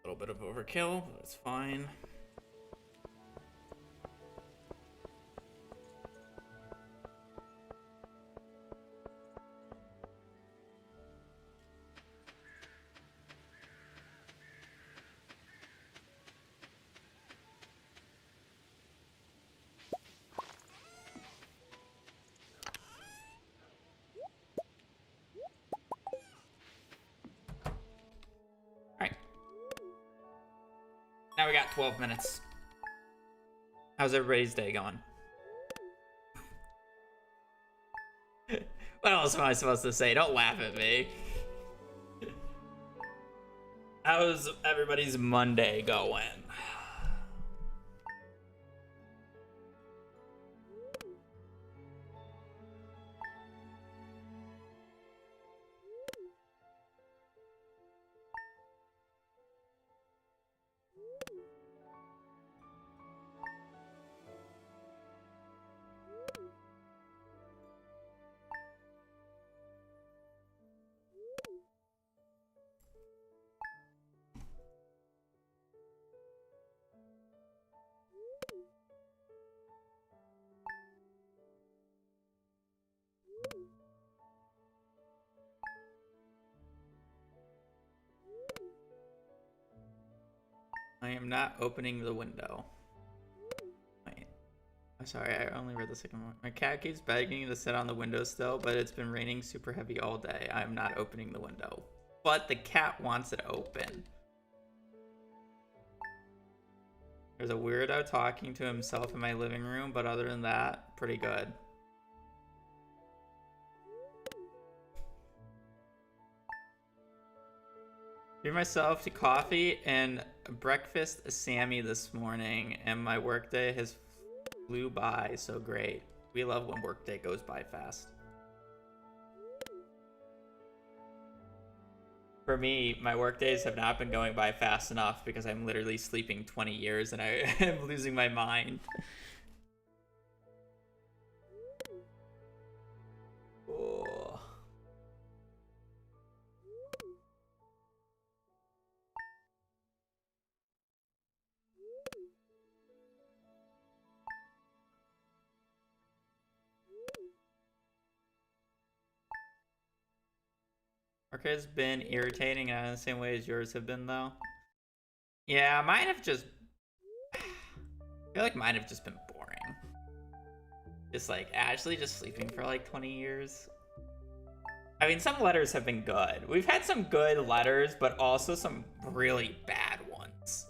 A little bit of overkill, but it's fine. Alright. Now we got 12 minutes. How's everybody's day going? What else am I supposed to say? Don't laugh at me. How's everybody's Monday going? I am not opening the window. Wait. I'm sorry, I only read the second one. My cat keeps begging to sit on the windowsill, but it's been raining super heavy all day. I'm not opening the window. But the cat wants it open. There's a weirdo talking to himself in my living room, but other than that, pretty good. Treated myself to coffee and breakfast Sammy this morning, and my workday has flew by so great. We love when workday goes by fast. For me, my workdays have not been going by fast enough because I'm literally sleeping 20 years and I am losing my mind. Oh. Work has been irritating in the same way as yours have been, though. Yeah, mine have just... I feel like mine have just been boring. Just like, Ashley just sleeping for like 20 years. I mean, some letters have been good. We've had some good letters, but also some really bad ones.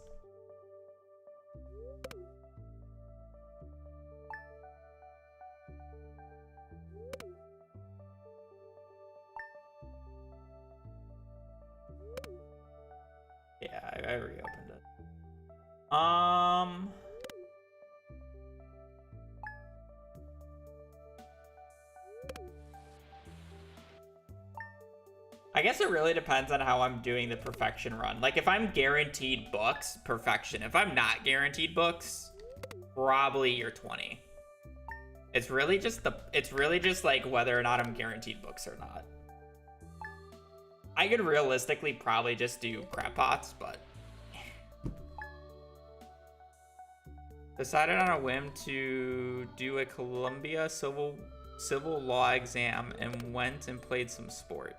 Yeah, I reopened it. I guess it really depends on how I'm doing the perfection run. Like, if I'm guaranteed books, perfection. If I'm not guaranteed books, probably year 20. It's really just like whether or not I'm guaranteed books or not. I could realistically probably just do crap pots, but decided on a whim to do a Columbia civil law exam and went and played some sport.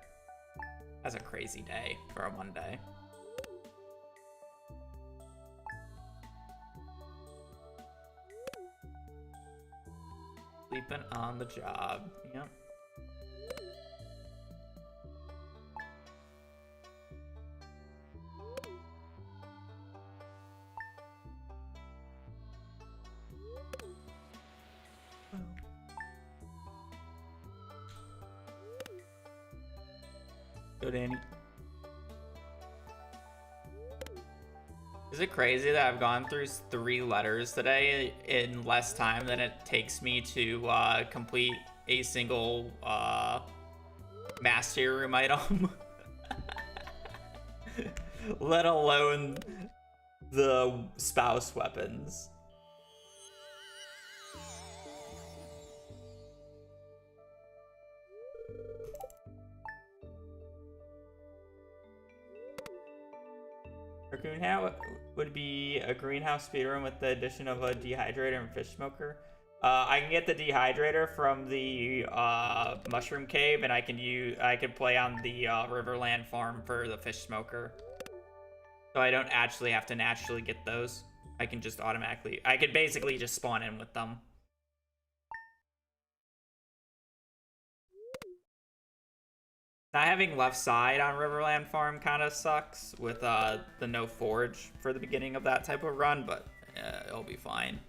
That's a crazy day for a Monday. Sleeping on the job. Yep. Go, Danny. it crazy that I've gone through 3 letters today in less time than it takes me to complete a single master room item? Let alone the spouse weapons. A greenhouse would be a greenhouse speedrun with the addition of a dehydrator and fish smoker. I can get the dehydrator from the mushroom cave, and I can play on the Riverland farm for the fish smoker. So I don't actually have to naturally get those. I can just automatically. I could basically just spawn in with them. Not having left side on Riverland Farm kind of sucks with the no forge for the beginning of that type of run, but it'll be fine.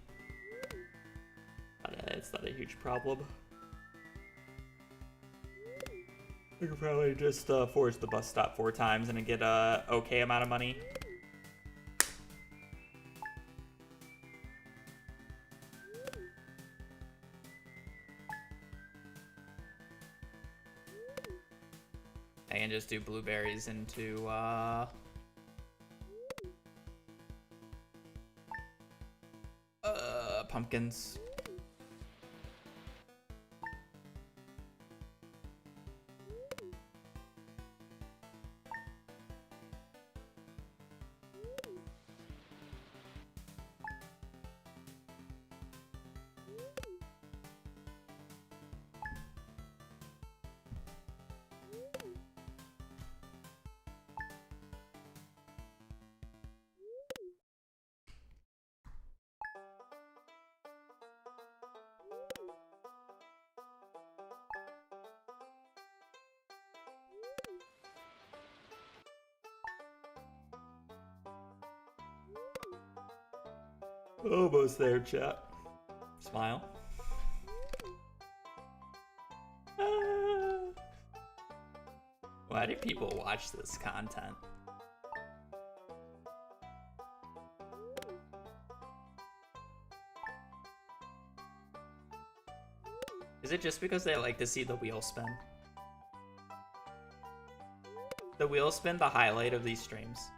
It's not a huge problem. I could probably just forge the bus stop 4 times and get a okay amount of money. I can just do blueberries into pumpkins. Almost there, chat. Smile. Why do people watch this content? Is it just because they like to see the wheel spin? The wheel spin, the highlight of these streams.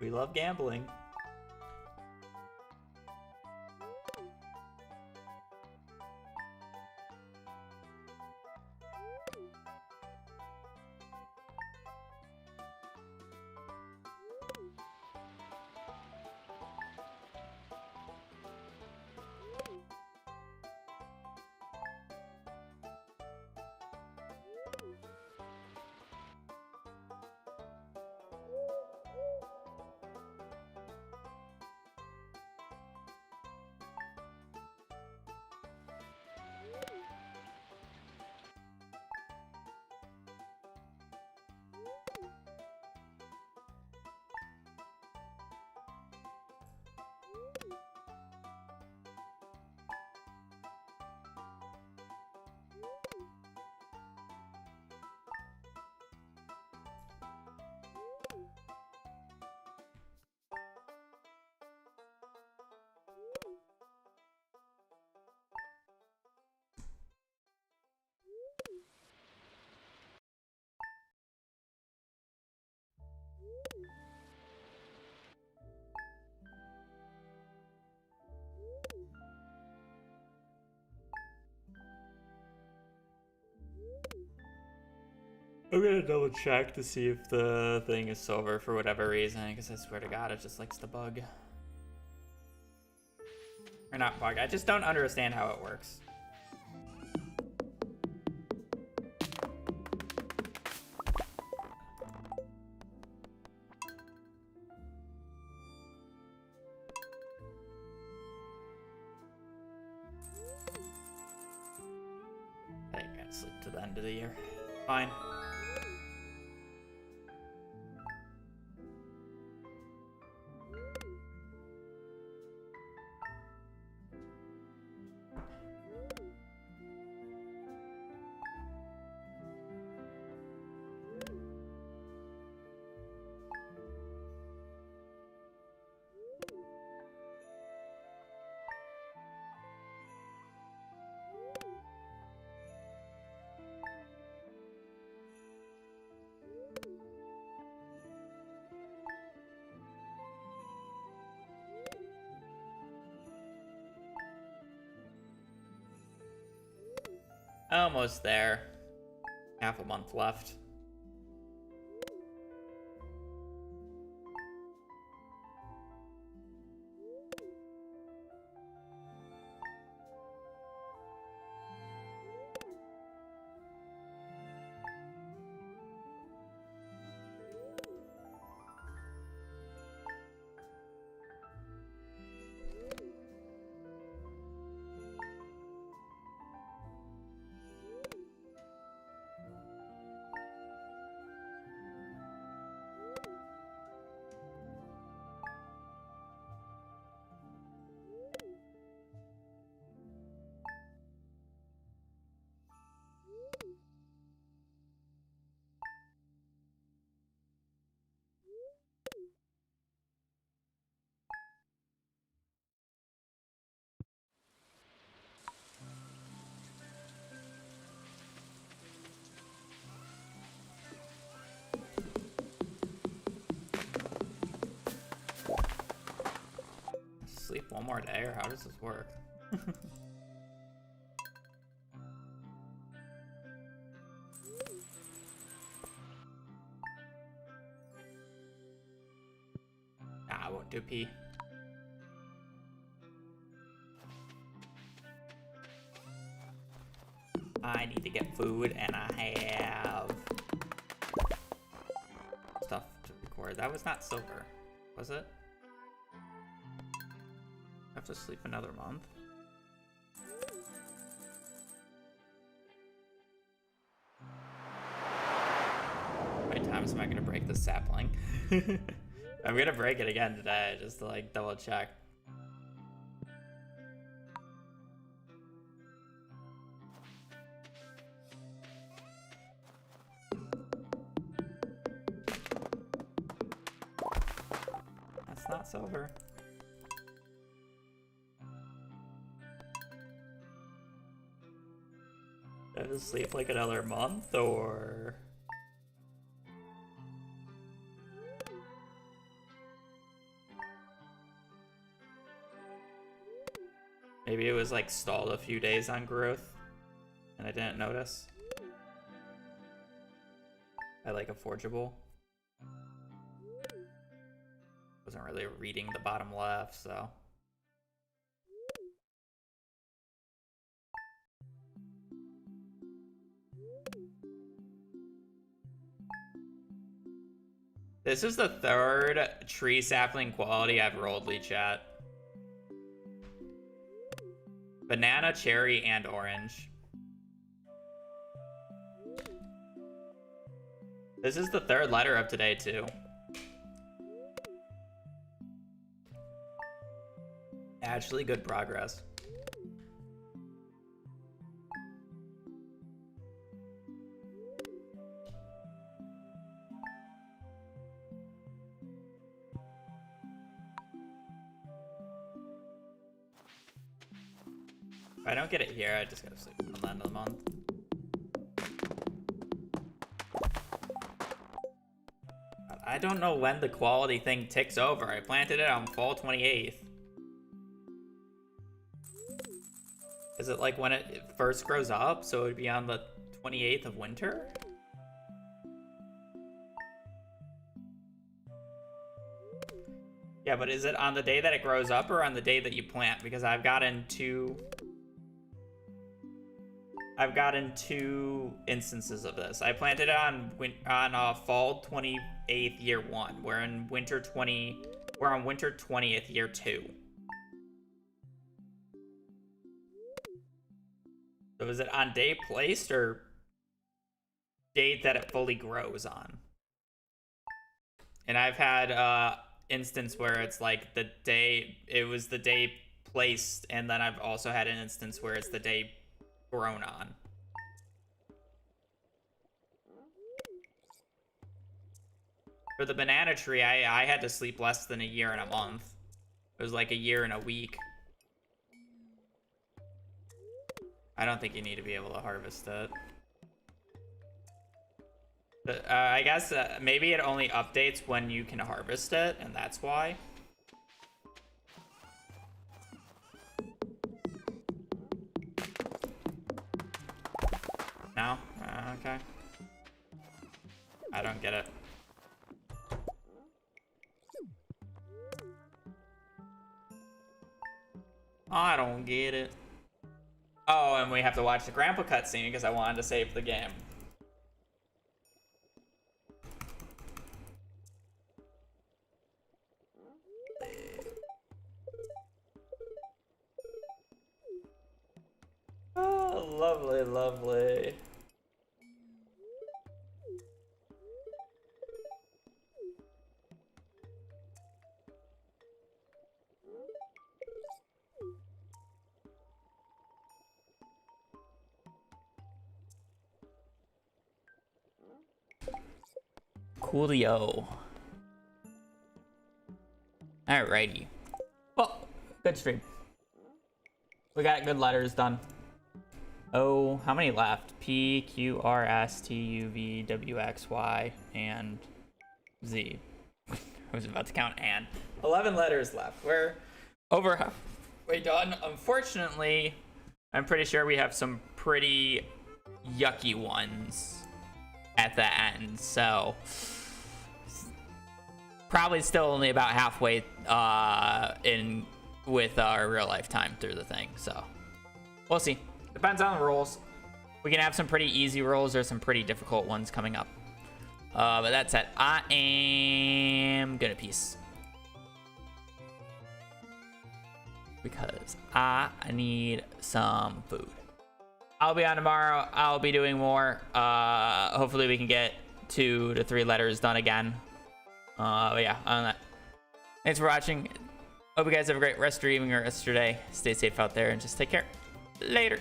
We love gambling. I'm gonna double check to see if the thing is silver for whatever reason, because I swear to God, it just likes to bug. Or not bug, I just don't understand how it works. I think I gotta sleep to the end of the year. Fine. Almost there. Half a month left. Sleep one more day, or how does this work? Nah, I won't do pee. I need to get food, and I have stuff to record. That was not silver, was it? I have to sleep another month. How many times am I gonna break this sapling? I'm gonna break it again today, just to like double check. That's not silver. I have to sleep like another month, or maybe it was like stalled a few days on growth and I didn't notice. I like a forgeable. Wasn't really reading the bottom left, so. This is the third tree sapling quality I've rolled, Lee Chat. Banana, cherry, and orange. This is the third letter of today, too. Actually, good progress. If I don't get it here, I just gotta sleep until the end of the month. I don't know when the quality thing ticks over. I planted it on fall 28th. Is it like when it first grows up? So it would be on the 28th of winter? Yeah, but is it on the day that it grows up or on the day that you plant? Because I've gotten two instances of this. I planted it on fall 28th year 1. We're on winter 20th year 2. So is it on day placed or date that it fully grows on? And I've had instance where it's like the day placed, and then I've also had an instance where it's the day grown on. For the banana tree, I had to sleep less than a year and a month. It was like a year and a week. I don't think you need to be able to harvest it. But, I guess maybe it only updates when you can harvest it, and that's why. Okay. I don't get it. I don't get it. Oh, and we have to watch the grandpa cutscene because I wanted to save the game. Oh, lovely, lovely. Coolio. Alrighty. Well, good stream. We got good letters done. Oh, how many left? P, Q, R, S, T, U, V, W, X, Y, and Z. I was about to count and. 11 letters left. We're over halfway done. Unfortunately, I'm pretty sure we have some pretty yucky ones at the end, so probably still only about halfway in with our real life time through the thing, so we'll see. Depends on the rolls. We can have some pretty easy rolls or some pretty difficult ones coming up, but that said, I am gonna peace because I need some food. I'll be on tomorrow. I'll be doing more. Hopefully we can get 2 to 3 letters done again. But yeah, on that. Thanks for watching. Hope you guys have a great rest of your evening or rest of your day. Stay safe out there and just take care. Later.